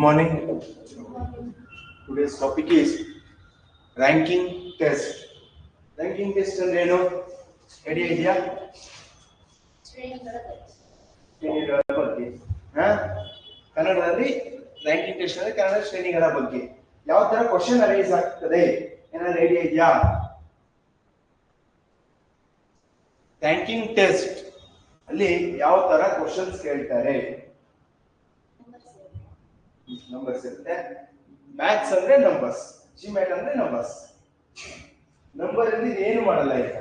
morning. Today's topic is ranking test. Ranking test ಅಂದ್ರೆ ಏನು? Idea ಇದೆಯಾ? ಶ್ರೇಣಿಗಳ ಬಗ್ಗೆ. ಕನ್ನಡದಲ್ಲಿ ರ್ಯಾಂಕಿಂಗ್ ಟೆಸ್ಟ್ ಅಂದ್ರೆ ಕನ್ನಡ ಶ್ರೇಣಿಗಳ ಬಗ್ಗೆ. ಯಾವ ತರ ಕ್ವಶನ್ ಅರೈಸ್ ಆಗ್ತದೆ ಏನಾದ್ರು ಐಡಿಯಾ ಇದೆಯಾ? ರ್ಯಾಂಕಿಂಗ್ ಟೆಸ್ಟ್ ಅಲ್ಲಿ ಯಾವ ತರ ಕ್ವಶನ್ಸ್ ಕೇಳ್ತಾರೆ? ನಂಬರ್ಸ್ ಇರುತ್ತೆ. ಮ್ಯಾಥ್ಸ್ ಅಂದ್ರೆ ನಂಬರ್ಸ್, ಜಿಮ್ಯಾಟ್ ಅಂದ್ರೆ ನಂಬರ್ಸ್. ನಂಬರ್ ಅಲ್ಲಿ ಏನು ಮಾಡಲ್ಲ ಈಗ.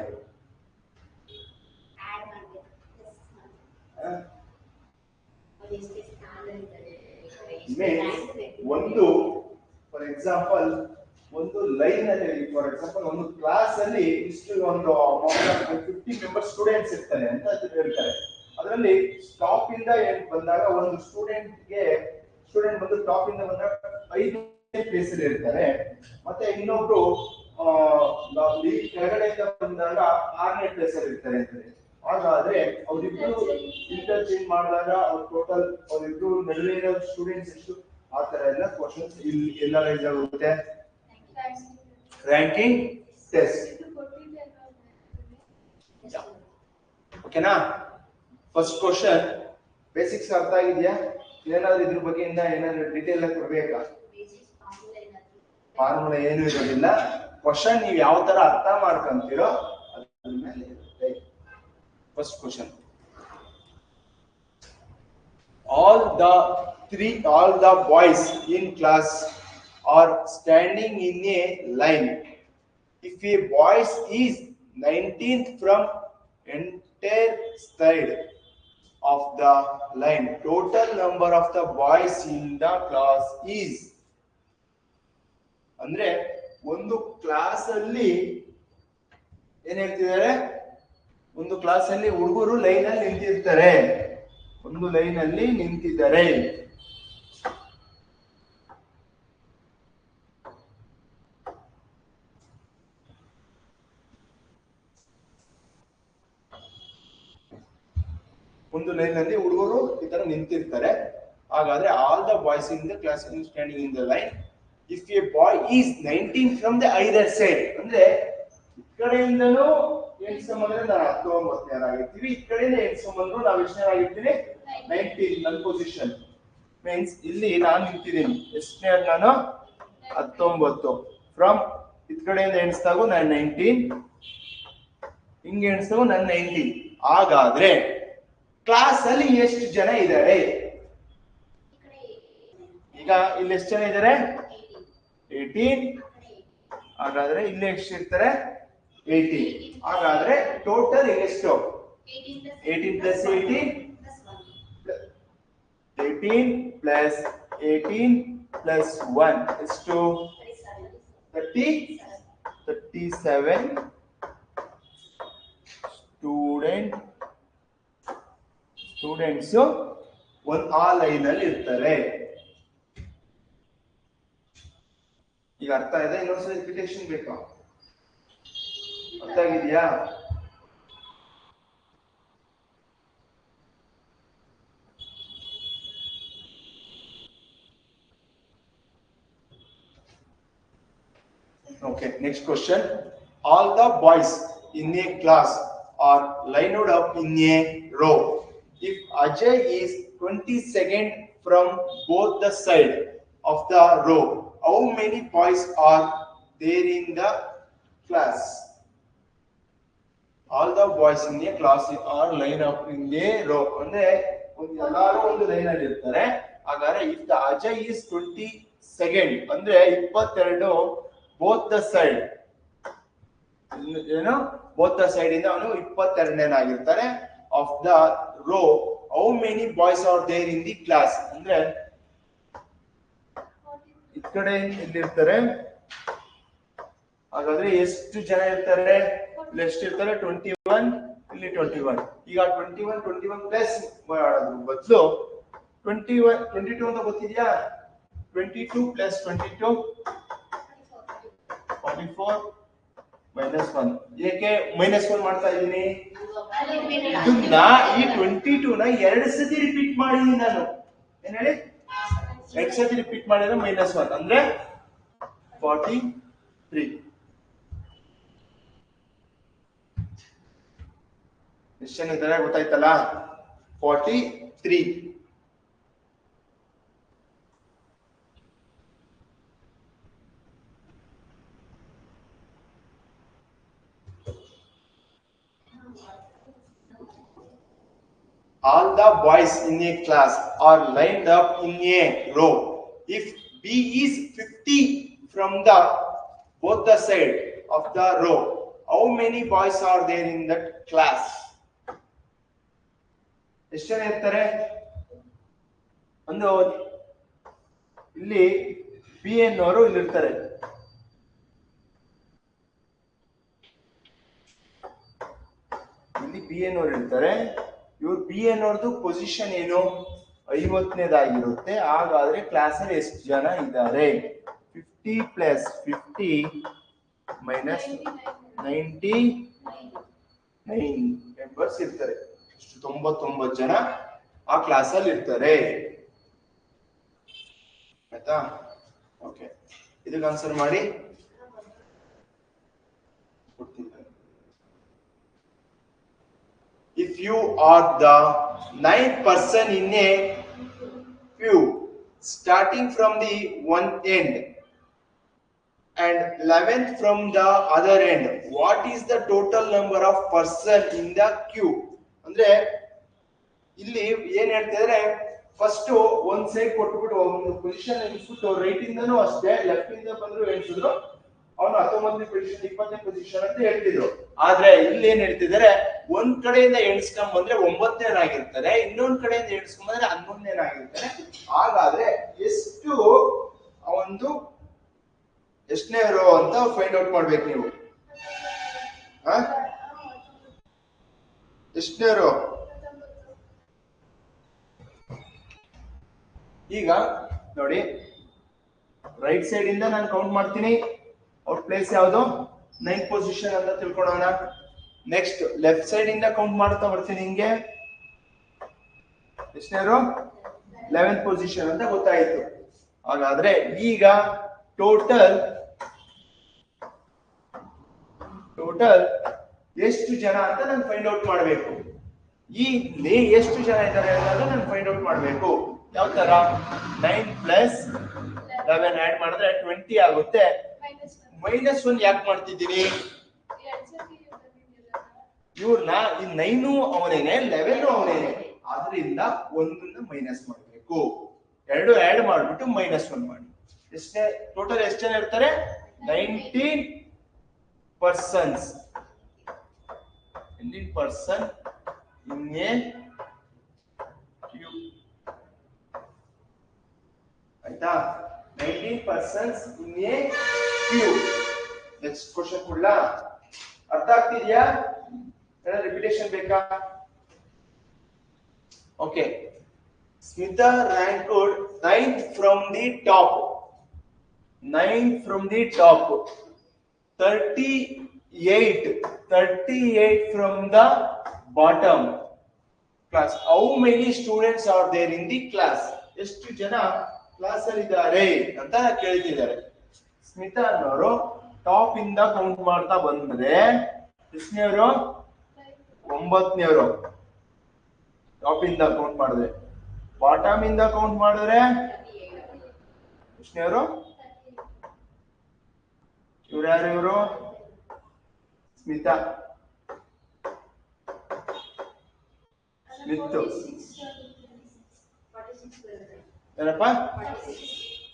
ಒಂದು ಫಾರ್ ಎಕ್ಸಾಂಪಲ್ ಒಂದು ಲೈನ್ ಅಲ್ಲಿ, ಫಾರ್ ಎಕ್ಸಾಂಪಲ್ ಒಂದು ಕ್ಲಾಸ್ ಅಲ್ಲಿ ಇಷ್ಟು ಒಂದು 50 ಮೆಂಬರ್ ಸ್ಟೂಡೆಂಟ್ಸ್ ಇರ್ತಾರೆ ಅಂತ ಹೇಳ್ತಾರೆ. ಅದರಲ್ಲಿ ಟಾಪ್ ಇಂದ ಬಂದಾಗ ಒಂದು ಸ್ಟೂಡೆಂಟ್ ಬಂದು ಟಾಪ್ ಇಂದ ಬಂದಾಗ 5ನೇ ಪ್ಲೇಸ್ ಅಲ್ಲಿ ಇರ್ತಾರೆ. ಮತ್ತೆ ಇನ್ನೊಬ್ರು ಕೆಳಗಡೆಯಿಂದ ಬಂದಾಗ 6ನೇ ಪ್ಲೇಸ್ ಅಲ್ಲಿ ಇರ್ತಾರೆ ಅಂತಾರೆ. ಹಾಗಾದ್ರೆ ಅವರಿಬ್ರು ಇಂಟರ್ಚೇಂಜ್ ಮಾಡಿದಾಗ ಅವ್ರ ಟೋಟಲ್ ಅವರಿಬ್ರು ನಡುವೆ ಇರೋ ಸ್ಟೂಡೆಂಟ್ಸ್ ಎಷ್ಟು, ಆ ತರ ಎಲ್ಲ ಕ್ವಶನ್ಸ್ ಇಲ್ಲಿ ಎಲ್ಲ ರೈಸ್ ಆಗುತ್ತೆ. ರ್ಯಾಂಕಿಂಗ್ ಟೆಸ್ಟ್ ಓಕೆನಾ? ಫಸ್ಟ್ ಕ್ವಶನ್ ಬೇಸಿಕ್ಸ್ ಅರ್ಥ ಆಗಿದೆಯಾ? ಏನಾದ್ರು ಇದ್ರ ಬಗ್ಗೆ ಏನಾದ್ರು ಡೀಟೇಲ್ ಆಗಿ ಕೊಡ್ಬೇಕಾ? ಫಾರ್ಮುಲಾ ಏನು ಇರೋದಿಲ್ಲ. ಕ್ವಶನ್ ನೀವು ಯಾವ ತರ ಅರ್ಥ ಮಾಡ್ಕೊಂತೀರೋ ಅದ್ರ ಮೇಲೆ ಇರುತ್ತೆ. First question, all the boys in class are standing in a line. If a boy is 19th from entire side of the line, total number of the boys in the class is. ಅಂದ್ರೆ ಒಂದು class ಅಲ್ಲಿ ಏನ್ ಹೇಳ್ತಿದ್ದಾರೆ, ಒಂದು class ಅಲ್ಲಿ ಹುಡುಗರು line ಅಲ್ಲಿ ನಿಂತಿರ್ತಾರೆ. ಒಂದು ಲೈನ್ ಅಲ್ಲಿ ನಿಂತಿದ್ದಾರೆ. ಒಂದು ಲೈನ್ ಅಲ್ಲಿ ಹುಡುಗರು ಈ ತರ ನಿಂತಿರ್ತಾರೆ. ಹಾಗಾದ್ರೆ all the boys in the class standing in the line. If a boy is 19 from the either side, ಅಂದ್ರೆ ಈ ಕಡೆಯಿಂದನೂ ಎಣಿಸ್ಕೊಂಡ್ರೆ ನಾವು 19ನೇರಾಗಿರ್ತೀವಿ, ಈ ಕಡೆಯಿಂದ ಎಣಿಸ್ಕೊಂಡ್ರು ನಾವು ಎಷ್ಟನೇರಾಗಿರ್ತೀವಿ? 19. ನನ್ನ ಪೊಸಿಷನ್ ಮೀನ್ಸ್ ಇಲ್ಲಿ ನಾನು ನಿಂತಿದ್ದೀನಿ. ಎಷ್ಟನೇ ನಾನು? 19. ಫ್ರಮ್ ಇದ್ ಕಡೆಯಿಂದ ಎಣಿಸಿದಾಗೂ ನಾನು 19, ಹಿಂಗೆ ಎಣಿಸಿದಾಗೂ ನಾನು 19. ಹಾಗಾದ್ರೆ ಕ್ಲಾಸ್ ಅಲ್ಲಿ ಎಷ್ಟು ಜನ ಇದ್ದಾರೆ? ಈಗ ಇಲ್ಲಿ ಎಷ್ಟು ಜನ ಇದ್ದಾರೆ? 18. ಹಾಗಾದ್ರೆ ಇಲ್ಲಿ ಎಷ್ಟು ಇರ್ತಾರೆ? 18. ಹಾಗಾದ್ರೆ ಟೋಟಲ್ ಎಷ್ಟು? 18 ಪ್ಲಸ್ 18 ಪ್ಲಸ್ 18 ಪ್ಲಸ್ 1 ಎಷ್ಟು? 37 ಸ್ಟೂಡೆಂಟ್ಸ್ ಒಂದು ಆ ಲೈನ್ ಅಲ್ಲಿ ಇರ್ತಾರೆ. ಈಗ ಅರ್ಥ ಇದೆ? ಇನ್ನೊಂದ್ಸಲ ರಿಪಿಟೇಷನ್ ಬೇಕಾ? ಅರ್ಥ ಆಗಿದೆಯಾ? Okay, next question. All the boys in a class are lined up in a row. If Ajay is 22nd from both the side of the row, how many boys are there in the class? All the boys in a class are lined up in a row. ಅಂದ್ರೆ ಎಲ್ಲರೂ ಒಂದು line ಅಲ್ಲಿ ಇರ್ತಾರೆ. ಹಾಗಾದ್ರೆ if the Ajay is 22nd ಅಂದ್ರೆ 22 both the side, ಏನು both the side ಇಂದ ಅವನು 22ನೇನಾಗಿರ್ತಾರೆ. of the row, how many boys are there in the class? ಅಂದ್ರೆ ಈ ಕಡೆ ಇಲ್ಲಿರ್ತಾರೆ. ಹಾಗಾದ್ರೆ ಎಷ್ಟು ಜನ ಇರ್ತಾರೆ? ಇಲ್ಲಿ ಎಷ್ಟು ಇರ್ತಾರೆ? 21, ಇಲ್ಲಿ 21. ಈಗ 21 ಪ್ಲಸ್ ಮಾಡೋದ್ರ ಬದಲು 22 ಅಂತ ಗೊತ್ತಿದ್ಯಾ? 22 ಪ್ಲಸ್ 22 44 ಮೈನಸ್ 1. ಏಕೆ ಮೈನಸ್ 1 ಮಾಡ್ತಾ ಇದ್ದೀನಿ? ಇದನ್ನ ಈ 22ನ 2 ಸತಿ ರಿಪೀಟ್ ಮಾಡಿದೀನಿ ನಾನು. ಏನ್ ಹೇಳಿ? ಎರಡು ಸತಿ ರಿಪೀಟ್ ಮಾಡಿದ್ರೆ -1 ಅಂದ್ರೆ 43. ಕ್ವೆಶ್ಚನ್ ಇದ್ರೆ ಗೊತ್ತಾಯ್ತಲ್ಲ, 43. All the boys in a class are lined up in a row. If B is 50 from the both the side of the row, how many boys are there in that class? ಎಷ್ಟು ಜನ ಇರ್ತಾರೆ? ಒಂದು ಇಲ್ಲಿ B ಅನ್ನೋರು ಇಲ್ಲಿ ಇರ್ತಾರೆ. ಇಲ್ಲಿ B ಅನ್ನೋರು ಇರ್ತಾರೆ. ಇವ್ರು ಬಿ ಅನ್ನೋರ್ದು ಪೊಸಿಷನ್ ಏನು? 50ನೇದಾಗಿರುತ್ತೆ. ಹಾಗಾದ್ರೆ ಕ್ಲಾಸ್ ಅಲ್ಲಿ ಎಷ್ಟು ಜನ ಇದ್ದಾರೆ? 50 + 50 - 99 ಮೆಂಬರ್ಸ್ ಇರ್ತಾರೆ. 99 ಜನ ಆ ಕ್ಲಾಸ್ ಅಲ್ಲಿ ಇರ್ತಾರೆ. ಆಯ್ತಾ? ಓಕೆ, ಇದಕ್ಕೆ ಆನ್ಸರ್ ಮಾಡಿ. If you are the 9th person in a queue starting from the one end and 11th from the other end, what is the total number of person in the queue? ಅಂದ್ರೆ ಇಲ್ಲಿ ಏನ್ ಹೇಳ್ತಿದ್ರೆ, first ಒಂದ್ side ಕೊಟ್ಬಿಟ್ಟು ಒಂದು position ಎಣಿಸ್ಬಿಟ್ಟು right ಇಂದನೂ ಅಷ್ಟೇ left ಇಂದ ಬಂದ್ರು ಎಣಿಸಿದ್ರು ಅವನು 19ನೇ ಪೊಸಿಷನ್ 20ನೇ ಪೊಸಿಷನ್ ಅಂತ ಹೇಳ್ತಿದ್ರು. ಆದ್ರೆ ಇಲ್ಲಿ ಏನ್ ಹೇಳ್ತಿದ್ದಾರೆ, ಒಂದ್ ಕಡೆಯಿಂದ ಎಣಿಸ್ಕೊಂಡ್ ಬಂದ್ರೆ 9ನೇನಾಗಿರ್ತಾರೆ, ಇನ್ನೊಂದ್ ಕಡೆಯಿಂದ ಎಣಿಸ್ಕೊಂಡ್ ಬಂದ್ರೆ 11ನೇನಾಗಿರ್ತಾರೆ. ಹಾಗಾದ್ರೆ ಎಷ್ಟು ಒಂದು ಎಷ್ಟನೇ ರೋ ಅಂತ ಫೈಂಡ್ ಔಟ್ ಮಾಡ್ಬೇಕು ನೀವು. ಎಷ್ಟನೇ ರೋ? ಈಗ ನೋಡಿ, ರೈಟ್ ಸೈಡ್ ಇಂದ ನಾನು ಕೌಂಟ್ ಮಾಡ್ತೀನಿ. ಅವ್ರ ಪ್ಲೇಸ್ ಯಾವುದು? 9th ಪೊಸಿಷನ್ ಅಂತ ತಿಳ್ಕೊಳ್ಳೋಣ. ನೆಕ್ಸ್ಟ್ ಲೆಫ್ಟ್ ಸೈಡ್ ಇಂದ ಕೌಂಟ್ ಮಾಡ್ತಾ ಬರ್ತೀನಿ. ಹಿಂಗೆ ಎಷ್ಟನೇ ರೋ? 11th ಪೊಸಿಷನ್ ಅಂತ ಗೊತ್ತಾಯ್ತು. ಹಾಗಾದ್ರೆ ಈಗ ಟೋಟಲ್ ಎಷ್ಟು ಜನ ಅಂತ ನಾನು ಫೈಂಡ್ ಔಟ್ ಮಾಡಬೇಕು. ಈ ಎಷ್ಟು ಜನ ಇದ್ದಾರೆ ಅನ್ನೋದು ನಾನು ಫೈಂಡ್ ಔಟ್ ಮಾಡಬೇಕು. ಯಾವ ತರ? 9 + 11 ಆಡ್ ಮಾಡಿದ್ರೆ 20 ಆಗುತ್ತೆ. -1 ಯಾಕೆ ಮಾಡ್ತಿದ್ದೀನಿ? ಇವ್ರನ್ನ ಈ 9 ಅವನೇನೆ 11 ಅವನೇನೆ, ಆದ್ರಿಂದ ಒಂದನ್ನ ಮೈನಸ್ ಮಾಡಬೇಕು. 2 ಆಡ್ ಮಾಡ್ಬಿಟ್ಟು -1 ಮಾಡಿ. ಎಷ್ಟೇ ಟೋಟಲ್ ಎಷ್ಟು ಜನ ಇರ್ತಾರೆ? 19 persons. 19 person in a queue. ಆಯ್ತಾ? 19 persons in a queue. Next question ಕೊಡ್ಲಾ? ಅರ್ಥ ಆಗ್ತಿದ್ಯಾ? ರಿಪಿಟೇಷನ್ ಬೇಕಾ? Okay. Smita ranked 9th from the top. 9th from the top. 38 from the bottom. Class, how many students are there in the class? ಎಷ್ಟು ಜನ class ಅಲ್ಲಿ ಇದ್ದಾರೆ ಅಂತ ಕೇಳ್ತಿದ್ದಾರೆ. ಸ್ಮಿತಾ ಅನ್ನೋರು ಟಾಪ್ ಇಂದ ಕೌಂಟ್ ಮಾಡ್ತಾ ಬಂದ್ರೆ ಎಷ್ಟನೇವರು? 9ನೇವರು. ಟಾಪ್ ಇಂದ ಕೌಂಟ್ ಮಾಡಿದ್ರೆ. ಬಾಟಮ್ ಇಂದ ಕೌಂಟ್ ಮಾಡಿದ್ರೆ ಎಷ್ಟನೇವರು? ಇವ್ರು ಯಾರು? ಇವರು ಸ್ಮಿತಾ. ಏನಪ್ಪ?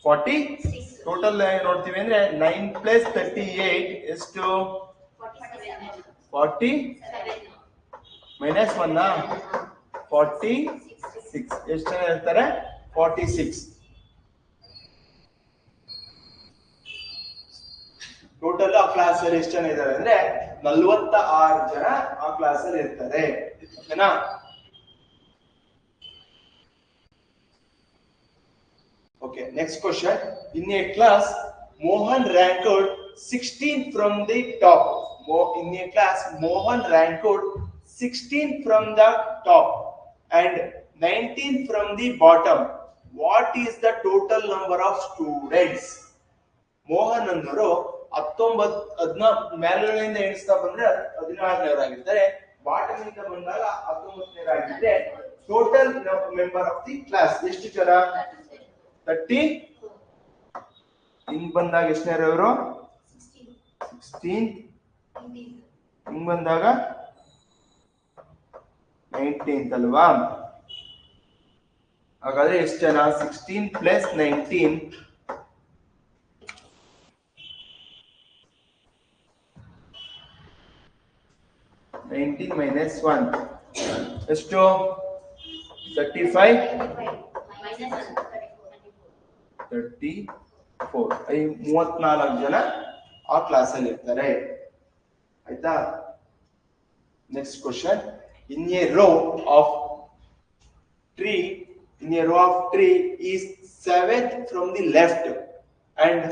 46. ಟೋಟಲ್ ನೋಡ್ತೀವಿ ಅಂದ್ರೆ 9 + 38 ಎಷ್ಟು? 40 -1 46. ಎಷ್ಟು ಜನ ಇರ್ತಾರೆ? 46. ಟೋಟಲ್ ಆ ಕ್ಲಾಸ್ ಅಲ್ಲಿ ಎಷ್ಟು ಜನ ಇದ್ದಾರೆ ಅಂದ್ರೆ 46 ಜನ ಆ ಕ್ಲಾಸ್ ಅಲ್ಲಿ ಇರ್ತಾರೆ. ಓಕೆನಾ? Okay, next question. In a class, Mohan ranked 16 from the top. In a class, Mohan ranked 16 from the top and 19 from the bottom. What is the total number of students? Mohan ಅನ್ನೋರು 19 ಮೇಲ್ಗಡೆಯಿಂದ ಎಣಿಸ್ತಾ ಬಂದ್ರೆ 16ನೇವರಾಗಿರ್ತಾರೆ, bottom ಇಂದ ಬಂದಾಗ 19ನೇವರಾಗಿದ್ರೆ total member of the class ಎಷ್ಟು ಜನ? 30. ಹಿಂಗ್ ಬಂದಾಗ ಎಷ್ಟನೇರವರು? 16. ಹಿಂಗ್ ಬಂದಾಗ 19 ಅಲ್ವಾ? ಹಾಗಾದ್ರೆ ಎಷ್ಟು ಜನ? 16 ಪ್ಲಸ್ 19 19 minus 1 ಎಷ್ಟು? 35 34. 34 ಜನ ಆ ಕ್ಲಾಸ್ ಅಲ್ಲಿ ಇರ್ತಾರೆ. ಆಯ್ತಾ? Next question. In a row of tree is 7th from the left and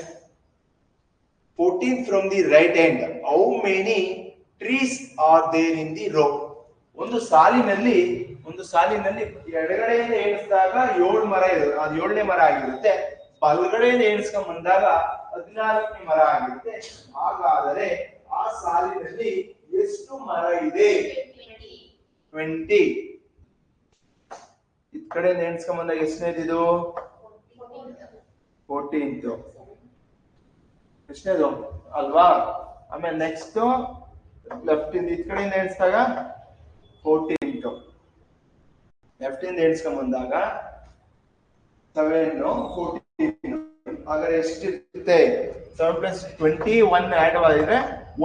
14th from the right hand. How many trees are there in the row? ಒಂದು ಸಾಲಿನಲ್ಲಿ ಎಡಗಡೆಯಿಂದ ಎಣಿಸಿದಾಗ 7 ಮರ ಇದೆ, ಅದು 7ನೇ ಮರ ಆಗಿರುತ್ತೆ. ಬಲಗಡೆಯಿಂದ ಎಣಿಸ್ಕೊಂಡ್ ಬಂದಾಗ 14ನೇ ಮರ ಆಗಿರುತ್ತೆ. ಹಾಗಾದರೆ ಆ ಸಾಲಿನಲ್ಲಿ ಎಷ್ಟು ಮರ ಇದೆ? 20. ಈ ಕಡೆಯಿಂದ ಎಣಿಸ್ಕೊಂಡ್ ಬಂದಾಗ ಎಷ್ಟನೇದು ಇದು? 14th. ಎಷ್ಟನೇದು ಅಲ್ವಾ? ಆಮೇಲೆ ನೆಕ್ಸ್ಟ್ ಲೆಫ್ಟ್ ಇಂದ ಈ ಕಡೆಯಿಂದ ಎಣಿಸಿದಾಗ 14th. ಲೆಫ್ಟ್ ಇಂದ ಎಣಿಸ್ಕೊಂಡ್ ಬಂದಾಗ 7 14. ಹಾಗಾದ್ರೆ ಎಷ್ಟಿರುತ್ತೆ? 7 plus 20 1 ಆಡ್ ಮಾಡಿದ್ರೆ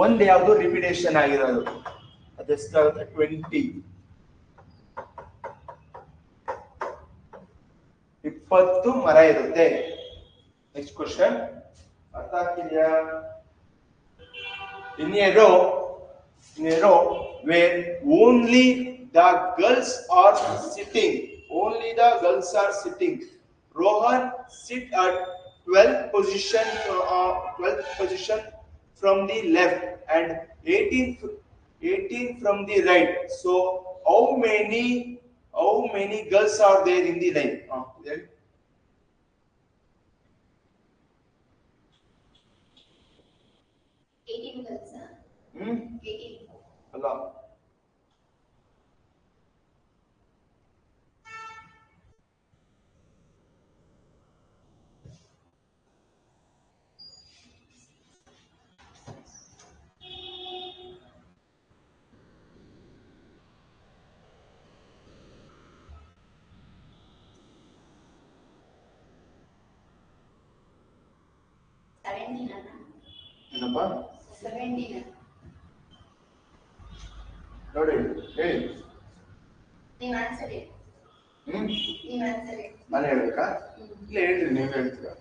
ಒಂದು ಯಾವುದು ರಿಪಿಟೇಷನ್ ಆಗಿರೋದು, ಅದೆಷ್ಟಾಗುತ್ತೆ? 20. 20 ಮರ ಇರುತ್ತೆ. ನೆಕ್ಸ್ಟ್ ಕ್ವಶನ್ ಅರ್ಥ ಆಗ್ತಿದೆಯಾ? In a row where only the girls are sitting, Rohan sit at 12th position from the left and 18 from the right. So how many girls are there in the line? There. 18 girls. 18. ಅಲ್ಲ, ಏನಪ್ಪ? 17. ನೋಡಿ ಹೇಳಿ. ನೀವು answer ಹೇಳಿ. ನಾನು ಹೇಳ್ಬೇಕಾ? ಇಲ್ಲ ಹೇಳ್ರಿ, ನೀವು ಹೇಳ್ತೀರಾ.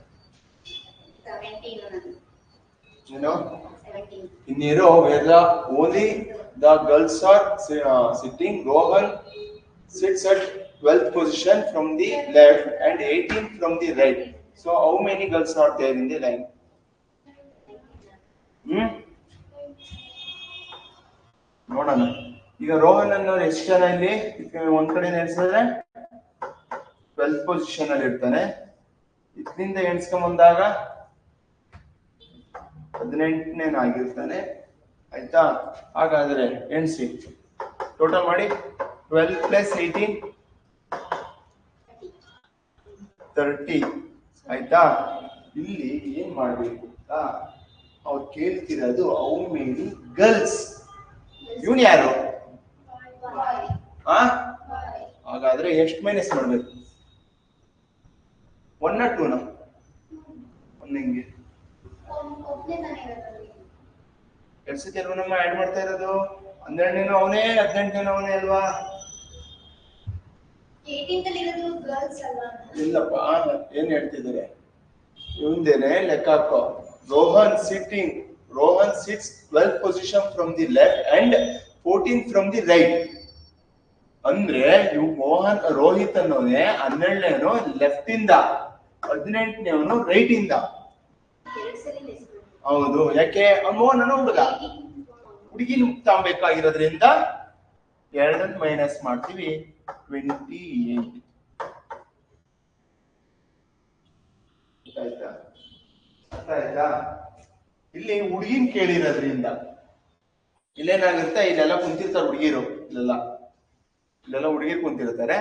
17. ಏನು? 17. In a row where only the girls are sitting, Rohan sits at 12th position from the left and 18th from the right. So how many girls are there in the line? ನೋಡೋಣ. ಈಗ ರೋಹನ್ ಅನ್ನೋರು ಎಷ್ಟು ಜನ ಇಲ್ಲಿ ಒಂದ್ ಕಡೆ ಎಣಿಸಿದ್ರೆ 12th position ಅಲ್ಲಿ ಇರ್ತಾನೆ. ಇದರಿಂದ ಎಣಿಸ್ಕೊಂಡ್ ಬಂದಾಗ 18ನೇ ಆಗಿರ್ತಾನೆ. ಆಯ್ತಾ? ಹಾಗಾದ್ರೆ ಎಣಿಸಿ, ಟೋಟಲ್ ಮಾಡಿ. 12 plus 18 30. ಆಯ್ತಾ? ಇಲ್ಲಿ ಏನ್ ಮಾಡ್ಬೇಕು ಅಂತ ಅವ್ರು ಕೇಳ್ತಿರೋದು ಹೌ ಮೆನಿ ಗರ್ಲ್ಸ್. ಇವನ್ ಯಾರು? ಹಾಗಾದ್ರೆ ಎಷ್ಟು ಮೈನಸ್ ಮಾಡ್ಬೇಕು? 1 or 2? ಹೆಂಗೆ ಕೆಲ್ಸಕ್ಕೆ ನಮ್ಮ ಆಡ್ ಮಾಡ್ತಾ ಇರೋದು? 12ನೇನೋ ಅವನೇ, 18ನೇನೋ ಅವನೇ ಅಲ್ವಾ? ಇಲ್ಲಪ್ಪ, ಏನ್ ಹೇಳ್ತಿದ್ದಾರೆ? ಇವಂದೇನೆ ಲೆಕ್ಕ ಹಾಕೋ. Rohan sits 12th position from the left and 14th from the right. ಅಂದ್ರೆ ಇವ್ ರೋಹಿತ್ ಅನ್ನೋನೇ 12ನೇವನು ಲೆಫ್ಟ್ ಇಂದ, 18ನೇವನು ರೈಟ್ ಇಂದ. ಹೌದು. ಯಾಕೆ? ಮೋಹನ್ ಅನ್ನೋ ಹುಡುಗಿ ತಾಂಬೇಕಾಗಿರೋದ್ರಿಂದ 2 ಮೈನಸ್ ಮಾಡ್ತೀವಿ. 28. ಆಯ್ತಾ? ಅರ್ಥ ಆಯ್ತಾ? ಇಲ್ಲಿ ಹುಡುಗಿನ್ ಕೇಳಿರೋದ್ರಿಂದ ಇಲ್ಲೇನಾಗುತ್ತೆ, ಇಲ್ಲೆಲ್ಲ ಕುಂತಿರ್ತಾರೆ ಹುಡುಗಿರು, ಇಲ್ಲೆಲ್ಲ ಹುಡುಗಿರು ಕುಂತಿರ್ತಾರೆ,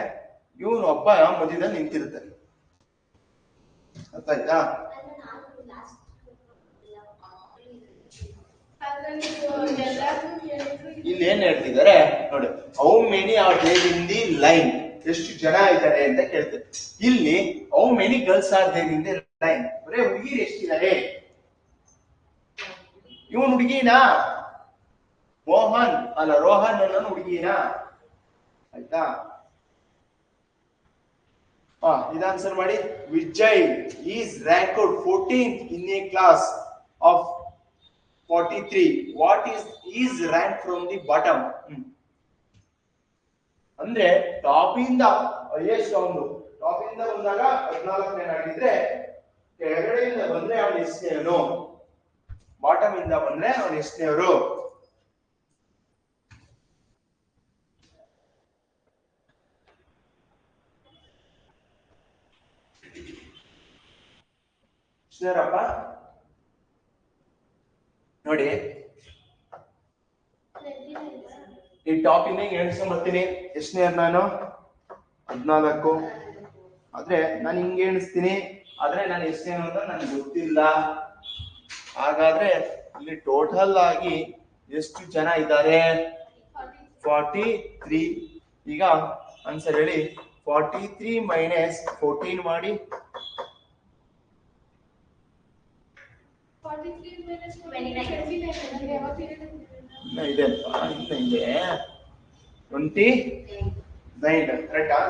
ಇವನು ಒಬ್ಬ ಮಧ್ಯದಲ್ಲಿ ನಿಂತಿರ್ತಾರೆ. ಅರ್ಥ ಆಯ್ತಾ? ಇಲ್ಲಿ ಏನ್ ಹೇಳ್ತಿದ್ದಾರೆ ನೋಡಿ, how many are there in the line, ಎಷ್ಟು ಜನ ಇದ್ದಾರೆ ಅಂತ ಕೇಳ್ತಾರೆ. ಇಲ್ಲಿ how many girls are there in the line, ಬರೇ ಹುಡುಗಿರು ಎಷ್ಟಿದ್ದಾರೆ. ಇವನ್ ಹುಡುಗಿನಾ? ಮೋಹನ್ ಅಲ್ಲ, ರೋಹನ್ ಅನ್ನೋನು ಹುಡುಗಿನಾ? ಆಯ್ತಾ? ಇದು ಆನ್ಸರ್ ಮಾಡಿ. Vijay is ranked 14th in a class of 43. What is rank from the bottom? ಅಂದ್ರೆ ಟಾಪ್ ಇಂದ ಹೈಯೆಸ್ಟ್ ಅವನು, ಟಾಪ್ ಇಂದ ಬಂದಾಗ 14ನೇ ಆಗಿದ್ರೆ, ಕೆಳಗಡೆಯಿಂದ ಬಂದ್ರೆ ಅವನು ಎಷ್ಟನೇವನು, ಬಾಟಮ್ ಇಂದ ಬಂದ್ರೆ ಅವನು ಎಷ್ಟನೇವರು? ಎಷ್ಟನೇರಪ್ಪ ನೋಡಿ. ಈ ಟಾಪ್ ಇಂದ ಎಣಿಸ್ಕೊಂಡ್ಬರ್ತೀನಿ. ಎಷ್ಟನೇ ನಾನು? 14. ಆದ್ರೆ ನಾನು ಹಿಂಗೆ ಎಣಿಸ್ತೀನಿ, ಆದ್ರೆ ನಾನು ಎಷ್ಟನೇ ಅಂತ ನನಗೆ ಗೊತ್ತಿಲ್ಲ. ಹಾಗಾದ್ರೆ ಇಲ್ಲಿ ಟೋಟಲ್ ಆಗಿ ಎಷ್ಟು ಜನ ಇದ್ದಾರೆ? 43. ಈಗ ಆನ್ಸರ್ ಹೇಳಿ. 43 ಮೈನಸ್ 14 ಮಾಡಿ. 43 minus 29. ಇದೆ 29 ಕರೆಕ್ಟಾ?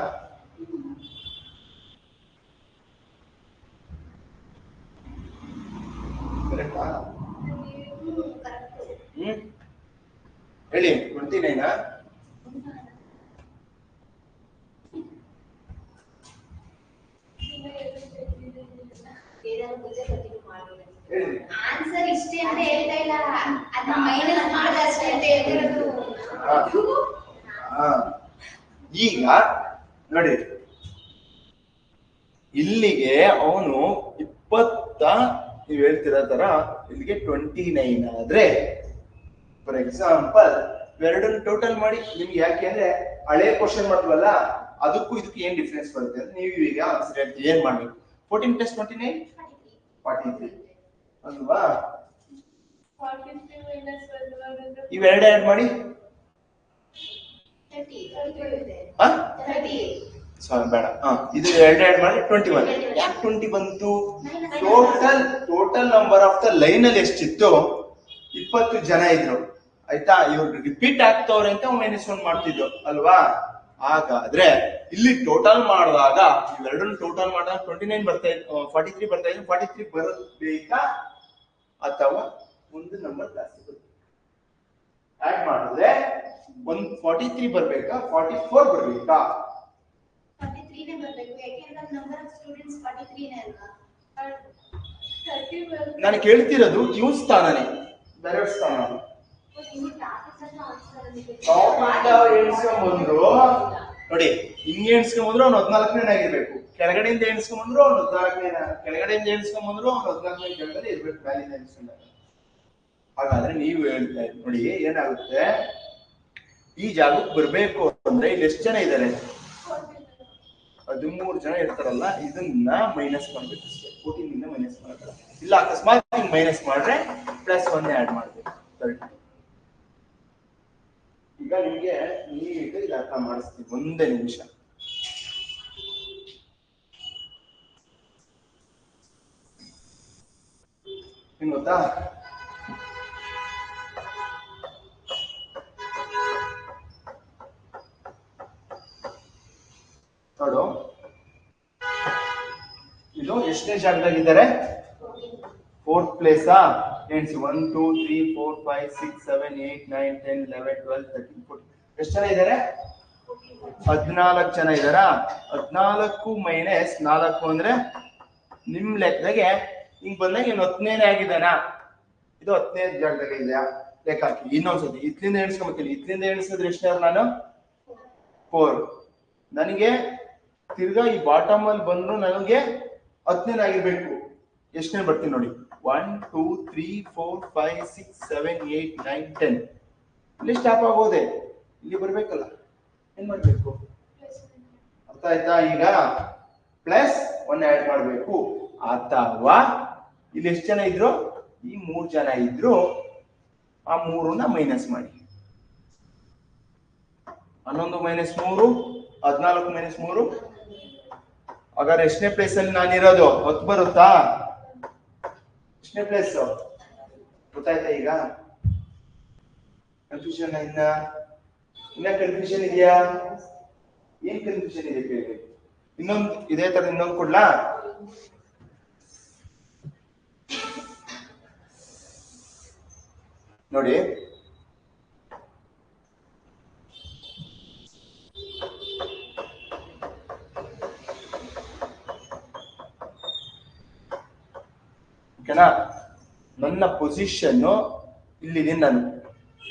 ಕರೆಕ್ಟಾ? ಹೇಳಿ. 29 ಆನ್ಸರ್ ಇಷ್ಟೇ ಅಂತ ಹೇಳ್ತಾ ಇಲ್ಲ, ಅದನ್ನ ಮೈನಸ್ ಮಾಡೋದಷ್ಟೇ ಅಂತ ಹೇಳ್ತಿರೋದು. ಈಗ ನೋಡಿ, ಇಲ್ಲಿಗೆ ಅವನು 20, ನೀವು ಹೇಳ್ತಿರೋ ತರ ಇಲ್ಲಿಗೆ 29 ಆದ್ರೆ, ಫಾರ್ ಎಕ್ಸಾಂಪಲ್ ಎರಡನ್ನು ಟೋಟಲ್ ಮಾಡಿ. ನಿಮ್ಗೆ ಯಾಕೆ ಅಂದ್ರೆ ಹಳೆ ಕ್ವಶನ್ ಮಾಡ್ತೀವಲ್ಲ, ಅದಕ್ಕೂ ಇದಕ್ಕೂ ಏನ್ ಡಿಫ್ರೆನ್ಸ್ ಬರುತ್ತೆ ಅಂತ ನೀವು ಈಗ ಆನ್ಸರ್ ಹೇಳ್ತೀವಿ. ಏನ್ ಮಾಡ್ಬೇಕು? 14 + 29 43 ಅಲ್ವಾ? ಇವೆರಡು ಆಡ್ ಮಾಡಿ. 30. ಬೇಡ, ಇದು ಎರಡು ಆಡ್ ಮಾಡಿ 21. ಯಾಕೆ 20 ಬಂತು? Total number of the line ಅಲ್ಲಿ ಎಷ್ಟಿತ್ತು? 20 ಜನ ಇದ್ರು. ಆಯ್ತಾ? ಇವ್ರು ರಿಪೀಟ್ ಆಗ್ತವ್ರೆ ಅಂತ -1 ಮಾಡ್ತಿದ್ರು ಅಲ್ವಾ? ಹಾಗಾದ್ರೆ ಇಲ್ಲಿ ಟೋಟಲ್ ಮಾಡಿದಾಗ, ಇವೆರಡನ್ನು ಟೋಟಲ್ ಮಾಡಿದಾಗ 29 ಬರ್ತಾ ಇತ್ತು, 43 ಬರ್ತಾ ಇತ್ತು. 43 ಬರಬೇಕಾ ಅಥವಾ ಒಂದು ನಂಬರ್ ಜಾಸ್ತಿ ಬರುತ್ತೆ? ಆಡ್ ಮಾಡಿದ್ರೆ 43 ಬರ್ಬೇಕಾ 44 ಬರ್ಬೇಕಾ? 43 ನೇ ಬರಬೇಕು, ಯಾಕೆಂದ್ರೆ ನಂಬರ್ ಆಫ್ ಸ್ಟೂಡೆಂಟ್ಸ್ 43 ನೇ ಅಲ್ವಾ? ನಾನು ಕೇಳ್ತಿರೋದು ಇವ್ ಸ್ಥಾನನೇ, ಬೇರೆ ಸ್ಥಾನ. ಎಣಿಸ್ಕೊಂಡ್ಬಂದ್ರು ನೋಡಿ, ಹಿಂಗೆ ಎಣಿಸ್ಕೊಂಡ್ಬಂದ್ರು ಅವ್ನು 14ನೇ ಆಗಿರ್ಬೇಕು. ಕೆಳಗಡೆಯಿಂದ ಎಣಿಸ್ಕೊಂಡ್ಬಂದ್ರು ಅವ್ನು 14ನೇ, ಕೆಳಗಡೆಯಿಂದ ಎಣಿಸ್ಕೊಂಡ್ಬಂದ್ರು ಅವ್ನು 14ನೇ ಕೆಳಗಡೆ ಇರ್ಬೇಕು, ಮ್ಯಾಲಿಂದ ಎಣಿಸ್ಕೊಂಡ. ಹಾಗಾದ್ರೆ ನೀವು ಹೇಳ್ತಾ ಇದ್ದೀರಿ ನೋಡಿ, ಏನಾಗುತ್ತೆ, ಈ ಜಾಗಕ್ಕೆ ಬರ್ಬೇಕು ಅಂದ್ರೆ ಇಲ್ಲಿ ಎಷ್ಟು ಜನ ಇದ್ದಾರೆ? 13 ಜನ ಇರ್ತಾರಲ್ಲ, ಇದನ್ನ ಮೈನಸ್ ಮಾಡ್ಬೇಕು ಅಷ್ಟೇ. 14 ಇಂದ ಮೈನಸ್ ಮಾಡ್ತಾರೆ. ಇಲ್ಲ ಅಕಸ್ಮಾತ್ ಹಿಂಗ್ ಮೈನಸ್ ಮಾಡ್ರೆ +1 ಆಡ್ ಮಾಡ್ಬೇಕು. ಕರೆಕ್ಟ್? ಈಗ ನಿಮ್ಗೆ ನೀಟ್ ಇದು ಅರ್ಥ ಮಾಡಿಸ್ತೀವಿ, ಒಂದೇ ನಿಮಿಷ. ಏನ್ ಗೊತ್ತಾ, ನೋಡು, ಇದು ಎಷ್ಟನೇ ಜಾಗದಾಗಿದ್ದಾರೆ? 4th place. ಎಣಿಸಿ. 1 2 3 4 5 6 7 8 9 10 11 12 13 14. ಎಷ್ಟು ಜನ ಇದ್ದಾರೆ? 14 ಜನ ಇದ್ದಾರಾ? 14 ಮೈನಸ್ 4 ಅಂದ್ರೆ ನಿಮ್ ಲೆಕ್ಕದಾಗೆ ಹಿಂಗ್ ಬಂದಾಗ ಇನ್ನು 10ನೇ ಆಗಿದ್ದಾನ? ಇದು 10ನೇ ಜಾಗದಾಗ ಇದೆಯಾ? ಲೆಕ್ಕ ಹಾಕಿ. ಇನ್ನೊಂದ್ಸತಿ ಇತ್ಲಿಂದ ಎಣಿಸ್ಕೊಂಬತ್ತೀನಿ. ಇತ್ಲಿಂದ ಎಣಿಸಿದ್ರೆ ಎಷ್ಟೇ ನಾನು? 4. ನನಗೆ ತಿರ್ಗಾ ಈ ಬಾಟಮ್ ಅಲ್ಲಿ ಬಂದ್ರು ನನಗೆ 10ನೇ ಆಗಿರ್ಬೇಕು. ಎಷ್ಟನೇ ಬರ್ತೀನಿ ನೋಡಿ 1 2 3 4 5 6 7 8 9 10 ಇಲ್ಲಿ ಸ್ಟಾಪ್ ಆಗೋದೆ ಇಲ್ಲಿ ಬರ್ಬೇಕಲ್ಲ ಏನ್ ಮಾಡ್ಬೇಕು ಅರ್ಥ ಆಯ್ತಾ ಈಗ ಪ್ಲಸ್ 1 ಆಡ್ ಮಾಡ್ಬೇಕು ಅಥವಾ ಇಲ್ಲಿ ಎಷ್ಟು ಜನ ಇದ್ರು ಈ 3 ಜನ ಇದ್ರು ಆ 3ನ ಮೈನಸ್ ಮಾಡಿ 11 ಮೈನಸ್ 3 14 ಮೈನಸ್ 3 ಹಾಗಾದ್ರೆ ಎಷ್ಟನೇ ಪ್ಲೇಸ್ ಅಲ್ಲಿ ನಾನಿರೋದು 10 ಬರುತ್ತಾ ಎಷ್ಟನೇ ಪ್ಲೇಸ್ ಗೊತ್ತಾಯ್ತಾ ಈಗ ಕನ್ಫ್ಯೂಷನ್ ಇನ್ನ ಕನ್ಫ್ಯೂಷನ್ ಇದೆಯಾ ಏನ್ ಕನ್ಫ್ಯೂಷನ್ ಇದೆ ಕೇಳಿ ಇನ್ನೊಂದು ಇದೇ ತರ ಇನ್ನೊಂದು ಕೊಡ್ಲಾ ನೋಡಿ ಓಕೆನಾ ನನ್ನ ಪೊಸಿಷನ್ ಇಲ್ಲಿದ್ದೀನಿ ನಾನು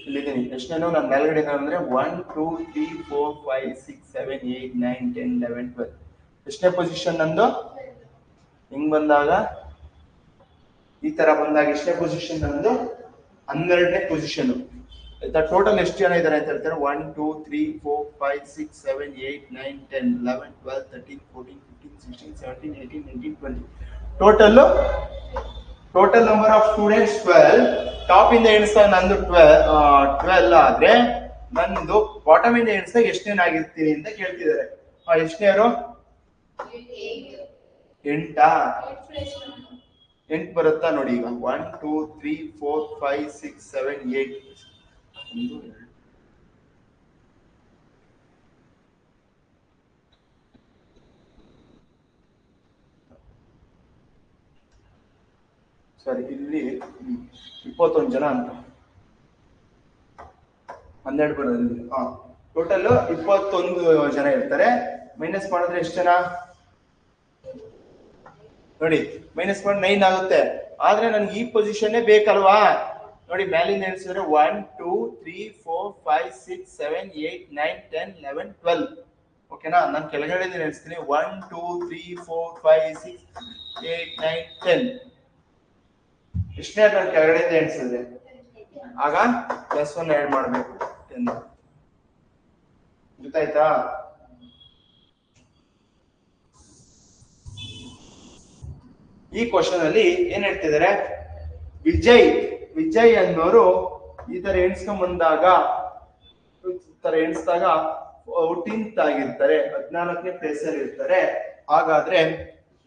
ಇಲ್ಲಿದ್ದೀನಿ ಎಷ್ಟೇನೋ ನಾನು ಮೇಲ್ಗಡೆ ಅಂದ್ರೆ 1 2 3 4 5 6 7 8 9 10 11 12 ಎಷ್ಟನೇ ಪೊಸಿಷನ್ ನಂದು ಹಿಂಗ್ ಬಂದಾಗ ಈ ತರ ಬಂದಾಗ ಎಷ್ಟನೇ ಪೊಸಿಷನ್ ನಂದು 12ನೇ ಪೊಸಿಷನ್ ಆಯ್ತಾ ಟೋಟಲ್ ಎಷ್ಟು ಜನ ಇದಾರೆ ಅಂತ ಹೇಳ್ತಾರೆ 1 2 3 4 5 6 7 8 9 10 11 12 13 14 15 16 17 18 19 20 total number of students 12 top ಇಂದ ಎಣಿಸ್ದಾಗ ನಂದು 12 ಆದ್ರೆ ನಂದು ಬಾಟಮ್ ಇಂದ ಎಣಿಸ್ದಾಗ ಎಷ್ಟೇನಾಗಿರ್ತೀನಿ ಅಂತ ಕೇಳ್ತಿದ್ದಾರೆ ಎಷ್ಟನೇರು 8 ಬರುತ್ತಾ ನೋಡಿ ಈಗ 1 2 3 4 5 6 7 8 ಸರಿ ಇಲ್ಲಿ 21 ಜನ ಅಂತ 12 ಬರೋದಿಲ್ಲ ಟೋಟಲ್ 21 ಜನ ಇರ್ತಾರೆ ಮೈನಸ್ ಮಾಡಿದ್ರೆ ಎಷ್ಟು ಜನ ನೋಡಿ ಮೈನಸ್ ಮಾಡಿ 9 ಆಗುತ್ತೆ ಆದ್ರೆ ನನ್ಗೆ ಈ ಪೊಸಿಷನ್ ಬೇಕಲ್ವಾ ನೋಡಿ ಮೇಲಿಂದ ಎಣಿಸಿದ್ರೆ 1 2 3 4 5 6 7 8 9 10 11 12 ಓಕೆನಾ ನಾನು ಕೆಳಗಡೆಯಿಂದ ಎಣಿಸ್ತೀನಿ 1 2 3 4 5 6 8 9 10 ಎಷ್ಟನೇ ನಾನು ಕೆಳಗಡೆಯಿಂದ ಎಣಿಸಿದ್ರೆ ಆಗ ಪ್ಲಸ್ 1 ಆಡ್ ಮಾಡಬೇಕು 10 ಗೊತ್ತಾಯ್ತಾ ಈ ಕ್ವಶನ್ ಅಲ್ಲಿ ಏನ್ ಹೇಳ್ತಿದ್ದಾರೆ ವಿಜಯ್ ಅನ್ನೋರು ಈ ತರ ಎಣಿಸ್ಕೊಂಡ್ ಬಂದಾಗ ಎಣಿಸಿದಾಗ 14th ಆಗಿರ್ತಾರೆ 14ನೇ ಪ್ಲೇಸ್ ಅಲ್ಲಿ ಇರ್ತಾರೆ ಹಾಗಾದ್ರೆ